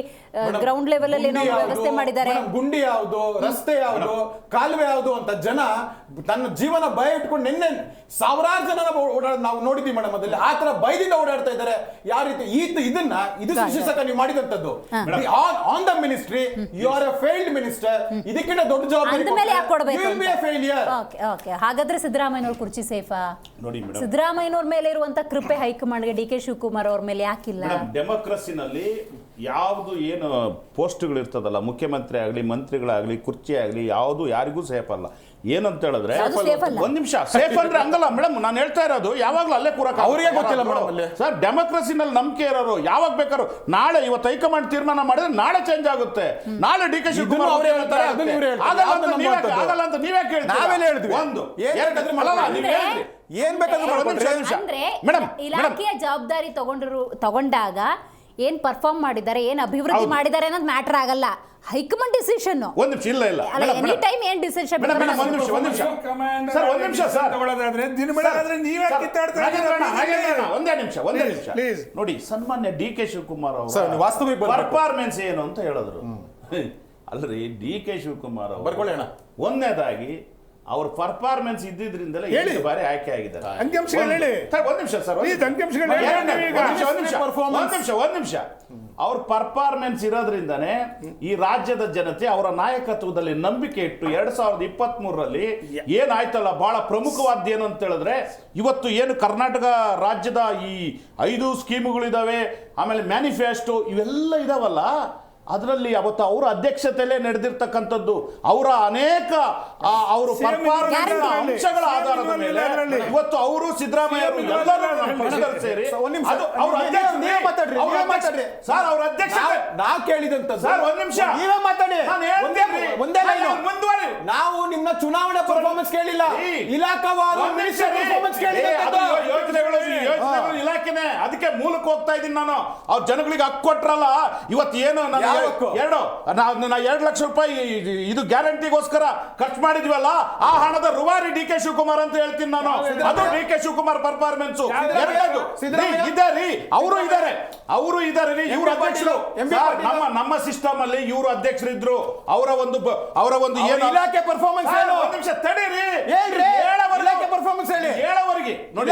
ಗ್ರೌಂಡ್ ಲೆವೆಲ್ ಅಲ್ಲಿ ಏನೋ ವ್ಯವಸ್ಥೆ ಮಾಡಿದ್ದಾರೆ. ಗುಂಡಿ ಯಾವುದು, ರಸ್ತೆ ಯಾವುದು, ಕಾಲುವೆ ಯಾವುದು ಅಂತ ಜನ ತನ್ನ ಜೀವನ ಭಯ ಇಟ್ಕೊಂಡು ನಿನ್ನೆ ಸಾವಿರಾರು ಜನ ನಾವು ನೋಡಿದ್ವಿ ಮೇಡಮ್. ಅದಲ್ಲಿ ಆ ತರ ಭಯದಿಂದ ಓಡಾಡ್ತಾ ಇದ್ದಾರೆ. ಯಾವ ರೀತಿ ಇದು ಸೃಷ್ಟಿಸಕ ನೀವು ಮಾಡಿದಂತದ್ದು on the ministry, you are a failed minister. ಇದಕ್ಕಿಂತ ದೊಡ್ಡ ಜವಾಬ್ದಾರಿ. ಹಾಗಾದ್ರೆ ಸಿದ್ದರಾಮಯ್ಯನವ್ರ ಕುರ್ಚಿ ಸೇಫಾ? ನೋಡಿ ಮೇಡಮ್, ಸಿದ್ದರಾಮಯ್ಯನವ್ರ ಮೇಲೆ ಇರುವಂತ ಕೃಪೆ ಹೈಕಮಾಂಡ್ಗೆ DK ಶಿವಕುಮಾರ್ ಅವ್ರ ಮೇಲೆ ಯಾಕಿಲ್ಲ? ಡೆಮೋಕ್ರಸಿನಲ್ಲಿ ಯಾವುದು ಏನು ಪೋಸ್ಟ್ಗಳು ಇರ್ತದಲ್ಲ, ಮುಖ್ಯಮಂತ್ರಿ ಆಗಲಿ, ಮಂತ್ರಿಗಳಾಗಲಿ, ಕುರ್ಚಿ ಆಗಲಿ, ಯಾವುದು ಯಾರಿಗೂ ಸೇಫ್ ಅಲ್ಲ. ಏನಂತ ಹೇಳಿದ್ರೆ, ಒಂದ್ ನಿಮಿಷ, ಸೇಫ್ ಅಂದ್ರೆ ಹಂಗಲ್ಲ ಮೇಡಮ್. ನಾನು ಹೇಳ್ತಾ ಇರೋದು, ಯಾವಾಗ್ಲೂ ಅಲ್ಲೇ ಕೂರಕ್ಕೆ ಅವ್ರಿಗೆ ಗೊತ್ತಿಲ್ಲ ಮೇಡಮ್. ಸರ್, ಡೆಮೋಕ್ರಸಿನಲ್ಲಿ ನಂಬಿಕೆ ಇರೋರು ಯಾವಾಗ ಬೇಕಾದ್ರು, ನಾಳೆ ಇವತ್ತು ಹೈಕಮಾಂಡ್ ತೀರ್ಮಾನ ಮಾಡಿದ್ರೆ ನಾಳೆ ಚೇಂಜ್ ಆಗುತ್ತೆ. ನಾಳೆ DK ಶಿವಕುಮಾರ್ ಆಗಲ್ಲ ಅಂತ ನೀವೇ ಕೇಳ್ತೀವಿ. ಒಂದು ಏನ್ ಬೇಕಾದ್ರೂ ಮೇಡಮ್, ಇಲಾಖೆಯ ಜವಾಬ್ದಾರಿ ತಗೊಂಡಾಗ ಏನ್ ಪರ್ಫಾರ್ಮ್ ಮಾಡಿದ್ದಾರೆ, ಏನ್ ಅಭಿವೃದ್ಧಿ ಮಾಡಿದ್ದಾರೆ ಅನ್ನೋದು ಮ್ಯಾಟರ್ ಆಗಲ್ಲ. High command decision. ಒಂದ್ ನಿಮಿಷ, ಇಲ್ಲ ಎನಿ ಟೈಮ್ ಏನ್ ಡಿಸಿಷನ್ ಒಂದೇ ನಿಮಿಷ ನೋಡಿ. ಸನ್ಮಾನ್ಯ DK ಶಿವಕುಮಾರ್ ಅವರು ವಾಸ್ತವಿಕ ಪರ್ಫಾರ್ಮೆನ್ಸ್ ಏನು ಅಂತ ಹೇಳಿದ್ರು. ಅಲ್ರಿ, DK ಶಿವಕುಮಾರ್ ಅವರು ಬರ್ಕೊಳ್ಳೋಣ. ಒಂದನೇದಾಗಿ ಅವ್ರ ಪರ್ಫಾರ್ಮೆನ್ಸ್ ಇದ್ದಿದ್ರಿಂದಲೇ ಎಷ್ಟು ಬಾರಿ ಆಯ್ಕೆ ಆಗಿದ್ದಾರೆ. ಒಂದ್ ನಿಮಿಷ. ಅವ್ರ ಪರ್ಫಾರ್ಮೆನ್ಸ್ ಇರೋದ್ರಿಂದಾನೇ ಈ ರಾಜ್ಯದ ಜನತೆ ಅವರ ನಾಯಕತ್ವದಲ್ಲಿ ನಂಬಿಕೆ ಇಟ್ಟು 2023ರಲ್ಲಿ ಏನಾಯ್ತಲ್ಲ, ಬಹಳ ಪ್ರಮುಖವಾದ ಏನು ಅಂತ ಹೇಳಿದ್ರೆ, ಇವತ್ತು ಏನು ಕರ್ನಾಟಕ ರಾಜ್ಯದ ಈ 5 ಸ್ಕೀಮುಗಳಿದಾವೆ, ಆಮೇಲೆ ಮ್ಯಾನಿಫೆಸ್ಟೋ ಇವೆಲ್ಲ ಇದಾವಲ್ಲ, ಅದರಲ್ಲಿ ಅವತ್ತು ಅವರ ಅಧ್ಯಕ್ಷತೆಯಲ್ಲೇ ನಡೆದಿರ್ತಕ್ಕಂಥದ್ದು ಅವರ ಅನೇಕ ಅವರು ಅಂಶಗಳ ಆಧಾರದ ಮೇಲೆ ಇವತ್ತು ಅವರು ಸಿದ್ದರಾಮಯ್ಯ ಎಲ್ಲರೂ ಸೇರಿ ಸರ್ ಅವ್ರ ಅಧ್ಯಕ್ಷ ನಾವು ಕೇಳಿದಂತ ಸರ್ ಒಂದ್ ನಿಮಿಷ ನೀವೇ ಮಾತಾಡಿ. ಒಂದೇ ಮುಂದುವರಿ. ನಾವು ನಿಮ್ಮ ಚುನಾವಣಾ ಪರ್ಫಾರ್ಮೆನ್ಸ್ ಕೇಳಿಲ್ಲ, ಇಲಾಖಾವಾರು ಪರ್ಫಾರ್ಮೆನ್ಸ್ ಕೇಳಿಲ್ಲ. ಯೋಜನೆಗಳು ಇಲಾಖೆನೆ, ಅದಕ್ಕೆ ಮೂಲಕ್ಕೆ ಹೋಗ್ತಾ ಇದ್ದೀನಿ ನಾನು. ಅವ್ರ ಜನಗಳಿಗೆ ಹಕ್ಕು ಕೊಟ್ರಲ್ಲ, ಇವತ್ತು ಏನು ಎರಡು 2 ಲಕ್ಷ ರೂಪಾಯಿ ಇದು ಗ್ಯಾರಂಟಿಗೋಸ್ಕರ ಖರ್ಚು ಮಾಡಿದ್ವಲ್ಲ, ಆ ಹಣದ ರೂವಾರಿ ಡಿ ಕೆ ಶಿವಕುಮಾರ್ ಅಂತ ಹೇಳ್ತೀನಿ ನಾನು. ಅದು ಡಿ ಕೆ ಶಿವಕುಮಾರ್ ಪರ್ಫಾರ್ಮೆನ್ಸ್. ಎರಡನೇದು ಅವರು ಇದ್ದಾರೆ ರೀ, ಇವರು ಅಧ್ಯಕ್ಷರು. ನಮ್ಮ ಸಿಸ್ಟಮ್ ಅಲ್ಲಿ ಇವರು ಅಧ್ಯಕ್ಷರಿದ್ರು. ಅವರ ಒಂದು ಏನು ಇಲಾಖೆ ಪರ್ಫಾರ್ಮೆನ್ಸ್ ಏನು? ಒಂದು ನಿಮಿಷ ತಡೀರಿ, ಪರ್ಫಾರ್ಮೆನ್ಸ್ ಹೇಳಿ, ಹೇಳವರಿಗೆ ನೋಡಿ.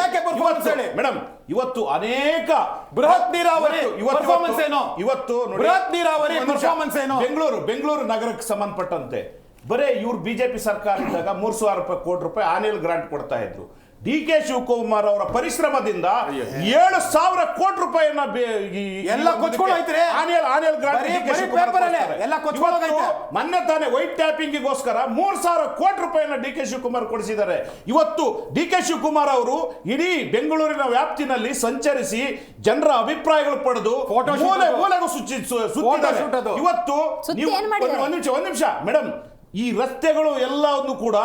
ಮೇಡಮ್, ಇವತ್ತು ಅನೇಕ ಬೃಹತ್ ನೀರಾವರಿ ಪರ್ಫಾರ್ಮೆನ್ಸ್ ಏನು? ಇವತ್ತು ನೋಡಿ, ಬೃಹತ್ ನೀರಾವರಿ ಪರ್ಫಾರ್ಮೆನ್ಸ್ ಏನು? ಬೆಂಗಳೂರು ನಗರಕ್ಕೆ ಸಂಬಂಧಪಟ್ಟಂತೆ ಬರೇ ಇವ್ರು ಬಿಜೆಪಿ ಸರ್ಕಾರ ಇದ್ದಾಗ 3,000 ಕೋಟಿ ರೂಪಾಯಿ ಆನ್ಯಲ್ ಗ್ರಾಂಟ್ ಕೊಡ್ತಾ ಇದ್ರು. ಡಿ ಕೆ ಶಿವಕುಮಾರ್ ಅವರ ಪರಿಶ್ರಮದಿಂದ 7,000 ಕೋಟಿ ರೂಪಾಯಿಯನ್ನ ಎಲ್ಲ ಕೊಚ್ಕೊಳ್ಳೋಯ್ತ್ರಿ. ಆನ್ಯಲ್ ಗ್ರಾಂಟ್ ಮೊನ್ನೆ ತಾನೇ ವೈಟ್ ಟ್ಯಾಪಿಂಗಿಗೋಸ್ಕರ 3,000 ಕೋಟಿ ರೂಪಾಯಿಯನ್ನ ಡಿ ಕೆ ಶಿವಕುಮಾರ್ ಕೊಡಿಸಿದ್ದಾರೆ. ಇವತ್ತು ಡಿ ಕೆ ಶಿವಕುಮಾರ್ ಅವರು ಇಡೀ ಬೆಂಗಳೂರಿನ ವ್ಯಾಪ್ತಿನಲ್ಲಿ ಸಂಚರಿಸಿ ಜನರ ಅಭಿಪ್ರಾಯಗಳು ಪಡೆದು ಮೂಲೆಗೂ ಸುತ್ತಿದ್ದಾರೆ. ಇವತ್ತು ಒಂದು ನಿಮಿಷ ಮೇಡಮ್, ಈ ರಸ್ತೆಗಳು ಎಲ್ಲವನ್ನು ಕೂಡ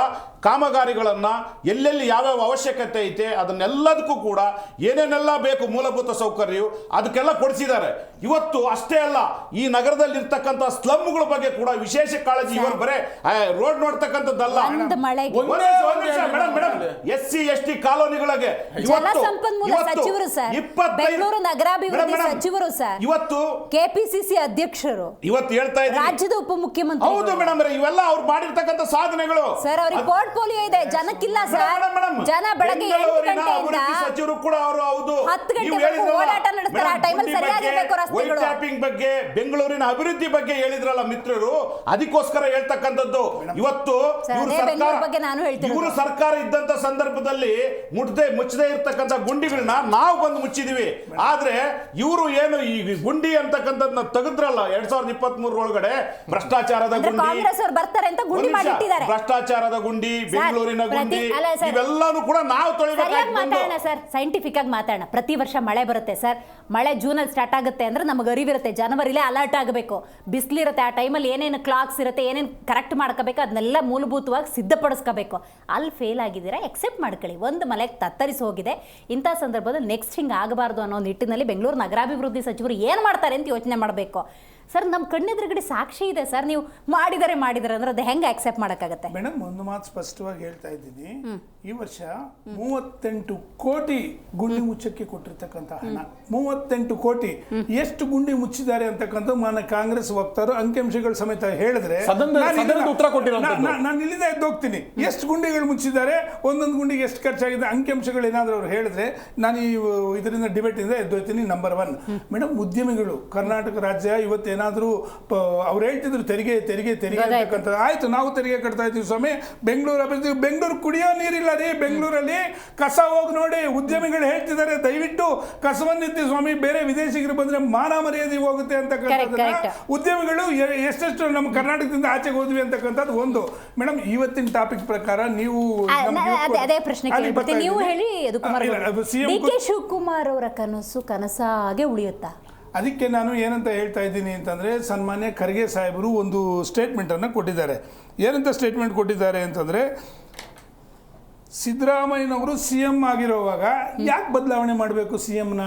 ಕಾಮಗಾರಿಗಳನ್ನ ಎಲ್ಲೆಲ್ಲಿ ಯಾವ್ಯಾವ ಅವಶ್ಯಕತೆ ಐತೆ ಅದನ್ನೆಲ್ಲದಕ್ಕೂ ಕೂಡ ಏನೇನೆಲ್ಲ ಬೇಕು ಮೂಲಭೂತ ಸೌಕರ್ಯ ಅದಕ್ಕೆಲ್ಲ ಕೊಡಿಸಿದ್ದಾರೆ. ಇವತ್ತು ಅಷ್ಟೇ ಅಲ್ಲ, ಈ ನಗರದಲ್ಲಿ ಇರ್ತಕ್ಕಂಥ ಸ್ಲಮ್ಗಳ ಬಗ್ಗೆ ಕೂಡ ವಿಶೇಷ ಕಾಳಜಿ. ಇವರು ಬರೇ ರೋಡ್ ನೋಡ್ತಕ್ಕಂಥದ್ದಲ್ಲ, SC ST ಕಾಲೋನಿಗಳಿಗೆ ಇವತ್ತು ಕೆಪಿಸಿಸಿ ಅಧ್ಯಕ್ಷರು, ಇವತ್ತು ಹೇಳ್ತಾ ಇದ್ದಾರೆ ರಾಜ್ಯದ ಉಪಮುಖ್ಯಮಂತ್ರಿ. ಹೌದು ಮೇಡಮ್, ಇವೆಲ್ಲ ಅವ್ರು ಮಾಡಿರ್ತಕ್ಕಂಥ ಸಾಧನೆಗಳು. ಸರ್, ಅವ್ರಿಗೆ ಪೋರ್ಟ್ಫೋಲಿಯೋ ಇದೆ, ಜನಕ್ಕಿಲ್ಲ ಸರ್. ಜನ ಬೆಳಗ್ಗೆ 8 ಗಂಟೆಯಿಂದ ಸಚಿವರು ಕೂಡ ಅವರು ಹೌದು 10 ಗಂಟೆ ಓಡಾಟ ನಡೆಸ್ತಾರೆ. ಆ ಟೈಮಲ್ಲಿ ಸರಿಯಾಗಿರ್ಬೇಕು ರಸ್ತೆಗಳು. ಟ್ಯಾಪಿಂಗ್ ಬಗ್ಗೆ, ಬೆಂಗಳೂರಿನ ಅಭಿವೃದ್ಧಿ ಬಗ್ಗೆ ಹೇಳಿದ್ರಲ್ಲ ಮಿತ್ರರು, ಅದಕ್ಕೋಸ್ಕರ ಹೇಳ್ತಕ್ಕಂಥದ್ದು. ಇವತ್ತು ಇವರು ಸರ್ಕಾರ ಇದ್ದಂತ ಸಂದರ್ಭದಲ್ಲಿ ಮುಚ್ಚದೆ ಇರ್ತಕ್ಕಂಥ ಗುಂಡಿಗಳನ್ನ ನಾವು ಬಂದು ಮುಚ್ಚಿದೀವಿ. ಆದ್ರೆ ಇವರು ಏನು ಈ ಗುಂಡಿ ಅಂತಕ್ಕಂಥದ್ದನ್ನ ತೆಗೆದ್ರಲ್ಲ 2023 ಒಳಗಡೆ, ಭ್ರಷ್ಟಾಚಾರದ ಗುಂಡಿ, ಭ್ರಷ್ಟಾಚಾರದ ಗುಂಡಿ, ಬೆಂಗಳೂರಿನ ಗುಂಡಿ, ಇವೆಲ್ಲಾನು ಕೂಡ ನಾವು ಮಾತಾಡೋಣ ಸರ್, ಸೈಂಟಿಫಿಕ್ ಆಗಿ ಮಾತಾಡೋಣ. ಪ್ರತಿ ವರ್ಷ ಮಳೆ ಬರುತ್ತೆ ಸರ್. ಮಳೆ ಜೂನಲ್ಲಿ ಸ್ಟಾರ್ಟ್ ಆಗುತ್ತೆ ಅಂದ್ರೆ ನಮಗೆ ಅರಿವಿರುತ್ತೆ, ಜನವರಿಲೇ ಅಲರ್ಟ್ ಆಗಬೇಕು. ಬಿಸಿಲಿರುತ್ತೆ, ಆ ಟೈಮಲ್ಲಿ ಏನೇನು ಕ್ಲಾಕ್ಸ್ ಇರುತ್ತೆ, ಏನೇನು ಕರೆಕ್ಟ್ ಮಾಡ್ಕೋಬೇಕು ಅದನ್ನೆಲ್ಲ ಮೂಲಭೂತವಾಗಿ ಸಿದ್ಧಪಡಿಸ್ಕೋಬೇಕು. ಅಲ್ಲಿ ಫೇಲ್ ಆಗಿದ್ದೀರಾ, ಎಕ್ಸೆಪ್ಟ್ ಮಾಡ್ಕೊಳ್ಳಿ. ಒಂದು ಮಲೆಗೆ ತತ್ತರಿಸಿ ಹೋಗಿದೆ. ಇಂಥ ಸಂದರ್ಭದಲ್ಲಿ ನೆಕ್ಸ್ಟ್ ಹಿಂಗೆ ಆಗಬಾರ್ದು ಅನ್ನೋ ನಿಟ್ಟಿನಲ್ಲಿ ಬೆಂಗಳೂರು ನಗರಾಭಿವೃದ್ಧಿ ಸಚಿವರು ಏನು ಮಾಡ್ತಾರೆ ಅಂತ ಯೋಚನೆ ಮಾಡಬೇಕು. ಸರ್, ನಮ್ಮ ಕಣ್ಣೆದುರುಗಡೆ ಸಾಕ್ಷಿ ಇದೆ ಸರ್. ನೀವು ಮಾಡಿದರೆ ಅಂದ್ರೆ ಅದು ಹೆಂಗೆ ಆಕ್ಸೆಪ್ಟ್ ಮಾಡೋಕ್ಕಾಗತ್ತೆ? ಮೇಡಮ್, ಒಂದು ಮಾತು ಸ್ಪಷ್ಟವಾಗಿ ಹೇಳ್ತಾ ಇದ್ದೀನಿ. ಈ ವರ್ಷ 38 ಕೋಟಿ ಗುಂಡಿ ಮುಚ್ಚಕ್ಕೆ ಕೊಟ್ಟಿರ್ತಕ್ಕಂಥ ಹಣ, 38 ಕೋಟಿ. ಎಷ್ಟು ಗುಂಡಿ ಮುಚ್ಚಿದ್ದಾರೆ ಅಂತಕ್ಕಂಥ ಮಾನ್ಯ ಕಾಂಗ್ರೆಸ್ ವಕ್ತಾರರು ಅಂಕಿಅಂಶಗಳ ಸಮೇತ ಹೇಳಿದ್ರೆ ನಾನು ಇಲ್ಲಿಂದ ಎದ್ದೋಗ್ತೀನಿ. ಎಷ್ಟು ಗುಂಡಿಗಳು ಮುಚ್ಚಿದ್ದಾರೆ, ಒಂದೊಂದು ಗುಂಡಿಗೆ ಎಷ್ಟು ಖರ್ಚಾಗಿದೆ, ಅಂಕಿಅಂಶಗಳು ಏನಾದರೂ ಅವ್ರು ಹೇಳಿದ್ರೆ ನಾನು ಈ ಇದರಿಂದ ಡಿಬೇಟಿಂದ ಎದ್ದೋಗ್ತೀನಿ. ನಂಬರ್ 1 ಮೇಡಮ್, ಉದ್ಯಮಿಗಳು ಕರ್ನಾಟಕ ರಾಜ್ಯ ಇವತ್ತೇನಾದರೂ ಅವ್ರು ಹೇಳ್ತಿದ್ರು ತೆರಿಗೆ ಅಂತಕ್ಕಂಥದ್ದು. ಆಯ್ತು, ನಾವು ತೆರಿಗೆ ಕಟ್ತಾ ಇದ್ದೀವಿ ಸ್ವಾಮಿ. ಬೆಂಗಳೂರು ಕುಡಿಯೋ ನೀರಿಲ್ಲ ರೀ. ಬೆಂಗಳೂರಲ್ಲಿ ಕಸ ಹೋಗಿ ನೋಡಿ, ಉದ್ಯಮಿಗಳು ಹೇಳ್ತಿದ್ದಾರೆ ದಯವಿಟ್ಟು ಕಸವನ್ನಿತ್ತಿ ಸ್ವಾಮಿ, ಬೇರೆ ವಿದೇಶಿಗರು ಬಂದ್ರೆ ಮಾನ ಮರ್ಯಾದೆ ಹೋಗುತ್ತೆ ಅಂತಕ್ಕಂಥದ್ದನ್ನ ಉದ್ಯಮಿಗಳು ಎಷ್ಟೆಷ್ಟು ನಮ್ಮ ಕರ್ನಾಟಕದಿಂದ ಆಚೆಗೆ ಹೋದ್ವಿ ಅಂತಕ್ಕಂಥದ್ದು ಒಂದು. ಮೇಡಮ್, ಇವತ್ತಿನ ಟಾಪಿಕ್ ಪ್ರಕಾರ ನೀವು ಅದೇ ಪ್ರಶ್ನೆ ಕೇಳ್ಬಿಡ್ತೀನಿ, ನೀವು ಹೇಳಿ. ಡಿ ಕೆ ಶಿವಕುಮಾರ್ ಅವರ ಕನಸಾಗೆ ಉಳಿಯುತ್ತಾ? ಅದಕ್ಕೆ ನಾನು ಏನಂತ ಹೇಳ್ತಾ ಇದ್ದೀನಿ ಅಂತಂದರೆ, ಸನ್ಮಾನ್ಯ ಖರ್ಗೆ ಸಾಹೇಬರು ಒಂದು ಸ್ಟೇಟ್ಮೆಂಟನ್ನು ಕೊಟ್ಟಿದ್ದಾರೆ. ಏನಂತ ಸ್ಟೇಟ್ಮೆಂಟ್ ಕೊಟ್ಟಿದ್ದಾರೆ ಅಂತಂದರೆ, ಸಿದ್ದರಾಮಯ್ಯನವರು CM ಆಗಿರುವಾಗ ಯಾಕೆ ಬದಲಾವಣೆ ಮಾಡಬೇಕು CMನ?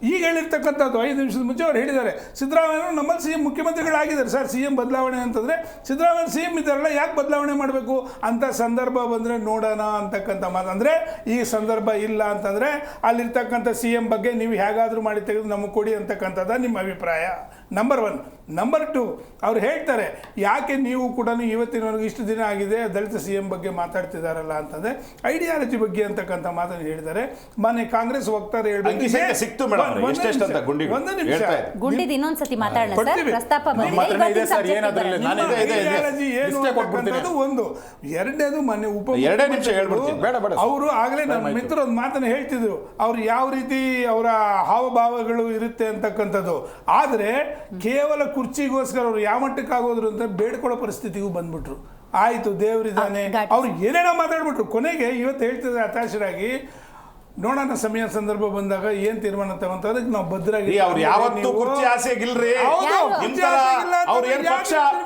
ಈಗ ಹೇಳಿರ್ತಕ್ಕಂಥದ್ದು 5 ನಿಮಿಷದ ಮುಂಚೆ ಅವ್ರು ಹೇಳಿದ್ದಾರೆ, ಸಿದ್ದರಾಮಯ್ಯನವರು ನಮ್ಮಲ್ಲಿ CM ಮುಖ್ಯಮಂತ್ರಿಗಳಾಗಿದ್ದಾರೆ ಸರ್. CM ಬದಲಾವಣೆ ಅಂತಂದರೆ ಸಿದ್ದರಾಮಯ್ಯ CM ಇದ್ದಾರಲ್ಲ, ಯಾಕೆ ಬದಲಾವಣೆ ಮಾಡಬೇಕು ಅಂತ ಸಂದರ್ಭ ಬಂದರೆ ನೋಡೋಣ ಅಂತಕ್ಕಂಥ ಮಾತು. ಅಂದರೆ ಈ ಸಂದರ್ಭ ಇಲ್ಲ ಅಂತಂದರೆ ಅಲ್ಲಿರ್ತಕ್ಕಂಥ CM ಬಗ್ಗೆ ನೀವು ಹೇಗಾದರೂ ಮಾಡಿ ತೆಗೆದು ನಮಗೆ ಕೊಡಿ ಅಂತಕ್ಕಂಥದ್ದು ನಿಮ್ಮ ಅಭಿಪ್ರಾಯ. ನಂಬರ್ 1. ನಂಬರ್ 2, ಅವ್ರು ಹೇಳ್ತಾರೆ ಯಾಕೆ ನೀವು ಕೂಡ ಇವತ್ತಿನವರೆಗೂ ಇಷ್ಟು ದಿನ ಆಗಿದೆ ದಲಿತ CM ಬಗ್ಗೆ ಮಾತಾಡ್ತಿದ್ದಾರಲ್ಲ ಅಂತಂದರೆ ಐಡಿಯಾಲಜಿ ಬಗ್ಗೆ ಅಂತಕ್ಕಂಥ ಮಾತನ್ನು ಹೇಳಿದ್ದಾರೆ. ಮಾನ್ಯ ಕಾಂಗ್ರೆಸ್ ವಕ್ತಾರ ಹೇಳ್ಬೇಕು, ಇನ್ನೊಂದ್ಸತಿ ಮಾತಾಡೋಣ ಸರ್, ಪ್ರಸ್ತಾಪ ಒಂದು. ಎರಡನೇದು ಮಾನ್ಯ ಅವರು ಆಗಲೇ ನನ್ನ ಮಿತ್ರ ಒಂದು ಮಾತನ್ನು ಹೇಳ್ತಿದ್ರು, ಅವ್ರು ಯಾವ ರೀತಿ ಅವರ ಹಾವಭಾವಗಳು ಇರುತ್ತೆ ಅಂತಕ್ಕಂಥದ್ದು. ಆದರೆ ಕೇವಲ ಕುರ್ಚಿಗೋಸ್ಕರ ಅವ್ರು ಯಾವ ಮಟ್ಟಕ್ಕಾಗೋದ್ರು ಅಂತ ಬೇಡ್ಕೊಳ್ಳೋ ಪರಿಸ್ಥಿತಿಗೂ ಬಂದ್ಬಿಟ್ರು. ಆಯ್ತು, ದೇವರಿದ್ದಾನೆ, ಅವ್ರು ಏನೇನೋ ಮಾತಾಡ್ಬಿಟ್ರು. ಕೊನೆಗೆ ಇವತ್ತು ಹೇಳ್ತಿದ್ರೆ ಹತಾಶರಾಗಿ, ನೋಡೋಣ ಸಮಯ ಸಂದರ್ಭ ಬಂದಾಗ ಏನ್ ತೀರ್ಮಾನ ತಗೊಂತಾರೆ ನಾವು ಭದ್ರಾಗಿ. ಅವ್ರು ಯಾವತ್ತೂ ಕುರ್ಚಿ ಆಸೆಗಿಲ್ರಿ. ಅವ್ರು ಏನ್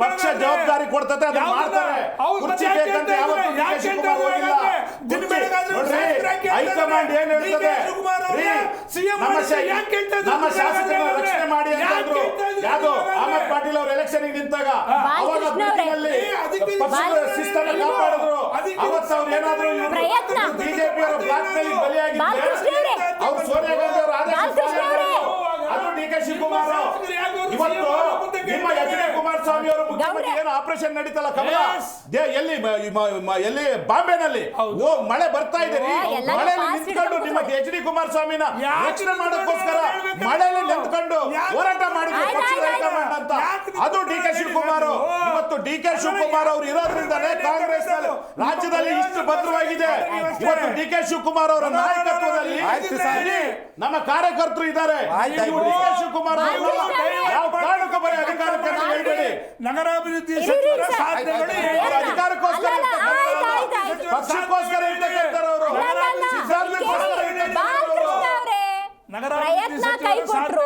ಪಕ್ಷ ಜವಾಬ್ದಾರಿ ಕೊಡ್ತದೆ ಅದನ್ನ ಮಾಡ್ತಾರೆ. ಕುರ್ಚಿ ಬೇಕಂತ ಯಾವತ್ತೂ ಹೈಕಮಾಂಡ್ ಏನ್ ಹೇಳ್ತದೆ? ನಮ್ಮ ಶಾಸಕರನ್ನ ರಕ್ಷಣೆ ಮಾಡಿ ಅಂತ ಅಂದ್ರು. ಯಾವ್ದು ಅಹಮದ್ ಪಾಟೀಲ್ ಅವರು ಎಲೆಕ್ಷನ್ ನಿಂತಾಗ ಅವಾಗ ಮೀಟಿಂಗಲ್ಲಿ ಪಕ್ಷದ ಶಿಸ್ತನ್ನು ಕಾಪಾಡಿದ್ರು. ಅವತ್ತು ಅವ್ರು ಏನಾದ್ರು ಬಿಜೆಪಿ ಅವರ ಬ್ಲಾಕ್ ಮೇಲಿಂಗ್ ಬಲಿಯಾಗಿದ್ರೆ ಅವ್ರು ಸೋನಿಯಾ ಗಾಂಧಿ ಅವರು ಆದೇಶ ಅದು ಡಿ ಕೆ ಶಿವಕುಮಾರ್. ಇವತ್ತು ನಿಮ್ಮ ಎಚ್ ಡಿ ಕುಮಾರಸ್ವಾಮಿ ಅವರು ಮುಖ್ಯಮಂತ್ರಿ ಏನು ಆಪರೇಷನ್ ನಡೀತಲ್ಲ ಕಮಲ ಎಲ್ಲಿ ಬಾಂಬೆನಲ್ಲಿ ಮಳೆ ಬರ್ತಾ ಇದೆ ರೀ. ಮಳೆಯಲ್ಲಿ ನಿಂತ್ಕೊಂಡು ನಿಮ್ಮ ಎಚ್ ಡಿ ಕುಮಾರಸ್ವಾಮಿನ ರಕ್ಷಣೆ ಮಾಡೋಕ್ಕೋಸ್ಕರ ಮಳೆಯಲ್ಲಿ ನಿಂತ್ಕೊಂಡು ಹೋರಾಟ ಮಾಡಿದ್ರು ಪಕ್ಷದ ಹೈಕಮಾಂಡ್ ಅಂತ. ಅದು ಡಿ ಕೆ ಶಿವಕುಮಾರ್. ಇವತ್ತು ಡಿ ಕೆ ಶಿವಕುಮಾರ್ ಅವರು ಇರೋದ್ರಿಂದಲೇ ಕಾಂಗ್ರೆಸ್ ರಾಜ್ಯದಲ್ಲಿ ಇಷ್ಟು ಭದ್ರವಾಗಿದೆ. ಇವತ್ತು ಡಿ ಕೆ ಶಿವಕುಮಾರ್ ಅವರ ನಾಯಕತ್ವದಲ್ಲಿ ನಮ್ಮ ಕಾರ್ಯಕರ್ತರು ಇದ್ದಾರೆ. ಡಿ ಕೆ ಶಿವಕುಮಾರ್ ಯಾವ ಕಾರಣಕ್ಕೂ ಬರೀ ಅಧಿಕಾರಕ್ಕೆ ಹೇಳ್ಬೇಡಿ. ನಗರಾಭಿವೃದ್ಧಿ ಅಧಿಕಾರಕ್ಕೋಸ್ಕರ ಪಕ್ಷಕ್ಕೋಸ್ಕರ ಇರ್ತಕ್ಕಂಥವ್ರು ಪ್ರಯತ್ನ ಕೈ ಕೊಟ್ರು.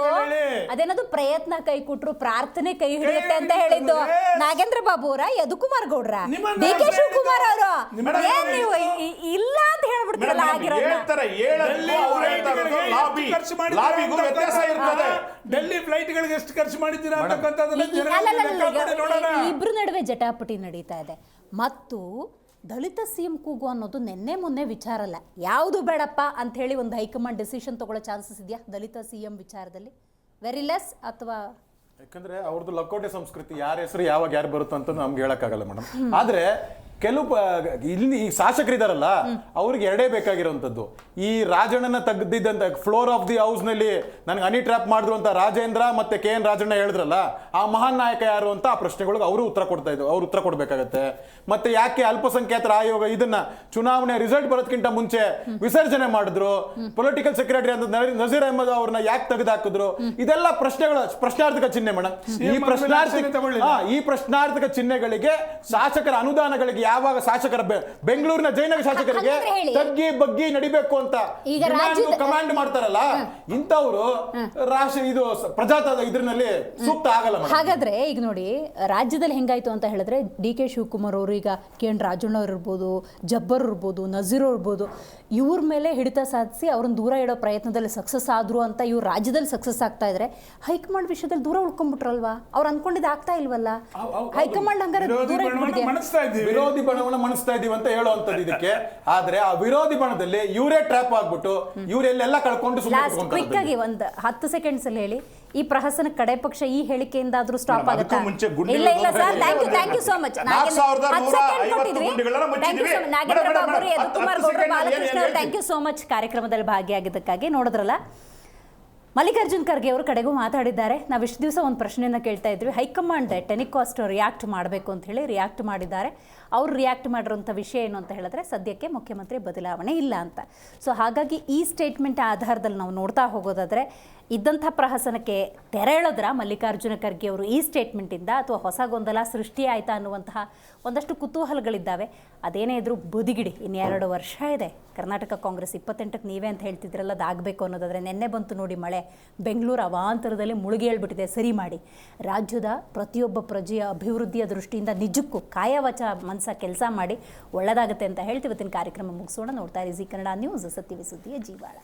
ಅದೇನದು ಪ್ರಯತ್ನ ಕೈ ಕೊಟ್ರು, ಪ್ರಾರ್ಥನೆ ಕೈ ಹಿಡಿಯುತ್ತೆ ಅಂತ ಹೇಳಿದ್ದು ನಾಗೇಂದ್ರ ಬಾಬು ಅವರ, ಯದುಕುಮಾರ್ ಗೌಡ್ರ, ಡಿ ಕೆ ಶಿವಕುಮಾರ್ ಅವರು. ಏನ್ ನೀವು ಇಲ್ಲ ಅಂತ ಹೇಳ್ಬಿಡ್ತಾರಲ್ಲ ಡೆಲ್ಲಿ ಫ್ಲೈಟ್ ಗಳಿಗೆ ಎಷ್ಟು ಖರ್ಚು ಮಾಡಿದ್ದೀರಾ ಇಬ್ರು ನಡುವೆ ಜಟಾಪಟಿ ನಡೀತಾ ಇದೆ. ಮತ್ತು ದಲಿತ ಸಿಎಂ ಕೂಗು ಅನ್ನೋದು ನಿನ್ನೆ ಮೊನ್ನೆ ವಿಚಾರ ಅಲ್ಲ. ಯಾವುದು ಬೇಡಪ್ಪ ಅಂತ ಹೇಳಿ ಒಂದು ಹೈಕಮಾಂಡ್ ಡಿಸಿಷನ್ ತಗೊಳ್ಳೋ ಚಾನ್ಸಸ್ ಇದೆಯಾ ದಲಿತ ಸಿಎಂ ವಿಚಾರದಲ್ಲಿ? Very less. ಅಥವಾ ಯಾಕಂದ್ರೆ ಅವ್ರದ್ದು ಲಕೋಟೆ ಸಂಸ್ಕೃತಿ, ಯಾರ ಹೆಸರು ಯಾವಾಗ ಯಾರು ಬರುತ್ತೋ ಅಂತ ನಮ್ಗೆ ಹೇಳಕ್ಕಾಗಲ್ಲ ಮೇಡಮ್. ಆದ್ರೆ ಕೆಲವು ಇಲ್ಲಿ ಈ ಶಾಸಕರಿದಾರಲ್ಲ ಅವ್ರಿಗೆ ಎರಡೇ ಬೇಕಾಗಿರುವಂತದ್ದು. ಈ ರಾಜಣ್ಣನ ತೆಗೆದಿದ್ದಂತ ಫ್ಲೋರ್ ಆಫ್ ದಿ ಹೌಸ್ ನಲ್ಲಿ ನನಗೆ ಹನಿ ಟ್ರ್ಯಾಪ್ ಮಾಡಿದ್ರು ಅಂತ ರಾಜೇಂದ್ರ ಮತ್ತೆ ಕೆ ಎನ್ ರಾಜಣ್ಣ ಹೇಳಿದ್ರಲ್ಲ, ಆ ಮಹಾನ್ ನಾಯಕ ಯಾರು ಅಂತ ಆ ಪ್ರಶ್ನೆಗಳಿಗೆ ಅವರು ಉತ್ತರ ಕೊಡ್ತಾ ಇದ್ರು. ಅವ್ರು ಉತ್ತರ ಕೊಡ್ಬೇಕಾಗತ್ತೆ. ಮತ್ತೆ ಯಾಕೆ ಅಲ್ಪಸಂಖ್ಯಾತರ ಆಯೋಗ ಇದನ್ನ ಚುನಾವಣೆ ರಿಸಲ್ಟ್ ಬರೋದಕ್ಕಿಂತ ಮುಂಚೆ ವಿಸರ್ಜನೆ ಮಾಡಿದ್ರು, ಪೊಲಿಟಿಕಲ್ ಸೆಕ್ರೆಟರಿ ಅಂತ ನಜೀರ್ ಅಹಮದ್ ಅವ್ರನ್ನ ಯಾಕೆ ತೆಗೆದಾಕಿದ್ರು, ಇದೆಲ್ಲ ಪ್ರಶ್ನಾರ್ಥಕ ಚಿಹ್ನೆ ಮೇಡಮ್. ಈ ಪ್ರಶ್ನಾರ್ಥಕ ಚಿಹ್ನೆಗಳಿಗೆ ಶಾಸಕರ ಅನುದಾನಗಳಿಗೆ ಯಾವಾಗ ಶಾಸಕರ ಬೆಂಗಳೂರಿನ ಜೈನಗ ಶಾಸಕರಿಗೆ ತಗ್ಗಿ ಬಗ್ಗಿ ನಡಿಬೇಕು ಅಂತ ಕಮಾಂಡ್ ಮಾಡ್ತಾರಲ್ಲ, ಇಂಥವ್ರು ರಾಷ್ಟ್ರ ಇದು ಪ್ರಜಾತಂತ್ರ ಇದ್ರಲ್ಲಿ ಸೂಕ್ತ ಆಗಲ್ಲ. ಹಾಗಾದ್ರೆ ಈಗ ನೋಡಿ ರಾಜ್ಯದಲ್ಲಿ ಹೆಂಗಾಯ್ತು ಅಂತ ಹೇಳಿದ್ರೆ, ಡಿ ಕೆ ಶಿವಕುಮಾರ್ ಅವರು ಈಗ ಕೆ ಎನ್ ರಾಜಣ್ಣ ಅವ್ರು ಇರ್ಬೋದು, ಜಬ್ಬರ್ ಇರ್ಬೋದು, ನಜೀರ್ ಇರ್ಬೋದು, ಇವ್ರ ಮೇಲೆ ಹಿಡಿತ ಸಾಧಿಸಿ ಅವ್ರನ್ನ ದೂರ ಇಡೋ ಪ್ರಯತ್ನದಲ್ಲಿ ಸಕ್ಸಸ್ ಆದ್ರು ಅಂತ ಇವ್ರು ರಾಜ್ಯದಲ್ಲಿ ಸಕ್ಸಸ್ ಆಗ್ತಾ ಇದ್ರೆ, ಹೈಕಮಾಂಡ್ ವಿಷಯದಲ್ಲಿ ದೂರ ಉಳ್ಕೊಂಡ್ಬಿಟ್ರಲ್ವಾ? ಅವ್ರು ಅನ್ಕೊಂಡಿದ್ದು ಆಗ್ತಾ ಇಲ್ವಲ್ಲ? ಹೈಕಮಾಂಡ್ ಹಂಗಾರೆ ದೂರ ವಿರೋಧಿ ಬಣವನ್ನ ಮಣಿಸ್ತಾ ಇದೀವಿ ಅಂತ ಹೇಳುವಂತದ್ದು ಇದಕ್ಕೆ. ಆದ್ರೆ ಆ ವಿರೋಧಿ ಬಣದಲ್ಲಿ ಇವರೇ ಟ್ರ್ಯಾಪ್ ಆಗ್ಬಿಟ್ಟು ಇವರೆಲ್ಲ ಕಳ್ಕೊಂಡು ಕ್ವಿಕ್ ಆಗಿ ಒಂದು 10 ಸೆಕೆಂಡ್ಸ್ ಅಲ್ಲಿ ಹೇಳಿ, ಈ ಪ್ರಹಸನ ಕಡೆ ಪಕ್ಷ ಈ ಹೇಳಿಕೆಯಿಂದಾದ್ರೂ ಸ್ಟಾಪ್ ಆಗುತ್ತಾ? ಇಲ್ಲ ಇಲ್ಲ sir, thank you so much. Nagendra Babu, Yadukumar ಗೌಡ್ರು, ಬಾಲಕೃಷ್ಣ ಅವರು, ಥ್ಯಾಂಕ್ ಯು ಸೋ ಮಚ್ ಕಾರ್ಯಕ್ರಮದಲ್ಲಿ ಭಾಗಿಯಾಗಿದ್ದಕ್ಕಾಗಿ. ನೋಡಿದ್ರಲ್ಲ, ಮಲ್ಲಿಕಾರ್ಜುನ್ ಖರ್ಗೆ ಅವರು ಕಡೆಗೂ ಮಾತಾಡಿದ್ದಾರೆ. ನಾವು ಇಷ್ಟು ದಿವಸ ಒಂದು ಪ್ರಶ್ನೆಯನ್ನು ಕೇಳ್ತಾ ಇದ್ವಿ, ಹೈಕಮಾಂಡ್ ಟೆನಿಕಾಸ್ಟ್ ರಿಯಾಕ್ಟ್ ಮಾಡಬೇಕು ಅಂತ ಹೇಳಿ ರಿಯಾಕ್ಟ್ ಮಾಡಿದ್ದಾರೆ. ಅವರು ರಿಯಾಕ್ಟ್ ಮಾಡಿರೋಂಥ ವಿಷಯ ಏನು ಅಂತ ಹೇಳಿದ್ರೆ, ಸದ್ಯಕ್ಕೆ ಮುಖ್ಯಮಂತ್ರಿ ಬದಲಾವಣೆ ಇಲ್ಲ ಅಂತ. ಸೊ ಹಾಗಾಗಿ ಈ ಸ್ಟೇಟ್ಮೆಂಟ್ ಆಧಾರದಲ್ಲಿ ನಾವು ನೋಡ್ತಾ ಹೋಗೋದಾದರೆ, ಇದ್ದಂಥ ಪ್ರಹಸನಕ್ಕೆ ತೆರೆ ಎಳೆದ್ರ ಮಲ್ಲಿಕಾರ್ಜುನ ಖರ್ಗೆ ಅವರು ಈ ಸ್ಟೇಟ್ಮೆಂಟಿಂದ, ಅಥವಾ ಹೊಸ ಗೊಂದಲ ಸೃಷ್ಟಿ ಆಯಿತಾ ಅನ್ನುವಂತಹ ಒಂದಷ್ಟು ಕುತೂಹಲಗಳಿದ್ದಾವೆ. ಅದೇನೇ ಇದ್ರೂ ಬದಿಗಿಡಿ, ಇನ್ನು 2 ವರ್ಷ ಇದೆ. ಕರ್ನಾಟಕ ಕಾಂಗ್ರೆಸ್ 28ಕ್ಕೆ ನೀವೇ ಅಂತ ಹೇಳ್ತಿದ್ರಲ್ಲ, ಅದಾಗಬೇಕು ಅನ್ನೋದಾದರೆ ನೆನ್ನೆ ಬಂತು ನೋಡಿ ಮಳೆ, ಬೆಂಗಳೂರು ಅವಾಂತರದಲ್ಲಿ ಮುಳುಗಿ ಹೇಳ್ಬಿಟ್ಟಿದೆ. ಸರಿ ಮಾಡಿ, ರಾಜ್ಯದ ಪ್ರತಿಯೊಬ್ಬ ಪ್ರಜೆಯ ಅಭಿವೃದ್ಧಿಯ ದೃಷ್ಟಿಯಿಂದ ನಿಜಕ್ಕೂ ಕಾಯವಚ ಮನಸ್ಸ ಕೆಲಸ ಮಾಡಿ ಒಳ್ಳೆಯದಾಗುತ್ತೆ ಅಂತ ಹೇಳ್ತೀವಿ. ಇವತ್ತಿನ ಕಾರ್ಯಕ್ರಮ ಮುಗಿಸೋಣ. ನೋಡ್ತಾ ಇರಿ ಜಿ ಕನ್ನಡ ನ್ಯೂಸ್, ಸತ್ಯವೇ ಸುದ್ದಿಯ ಜೀವಾಳ.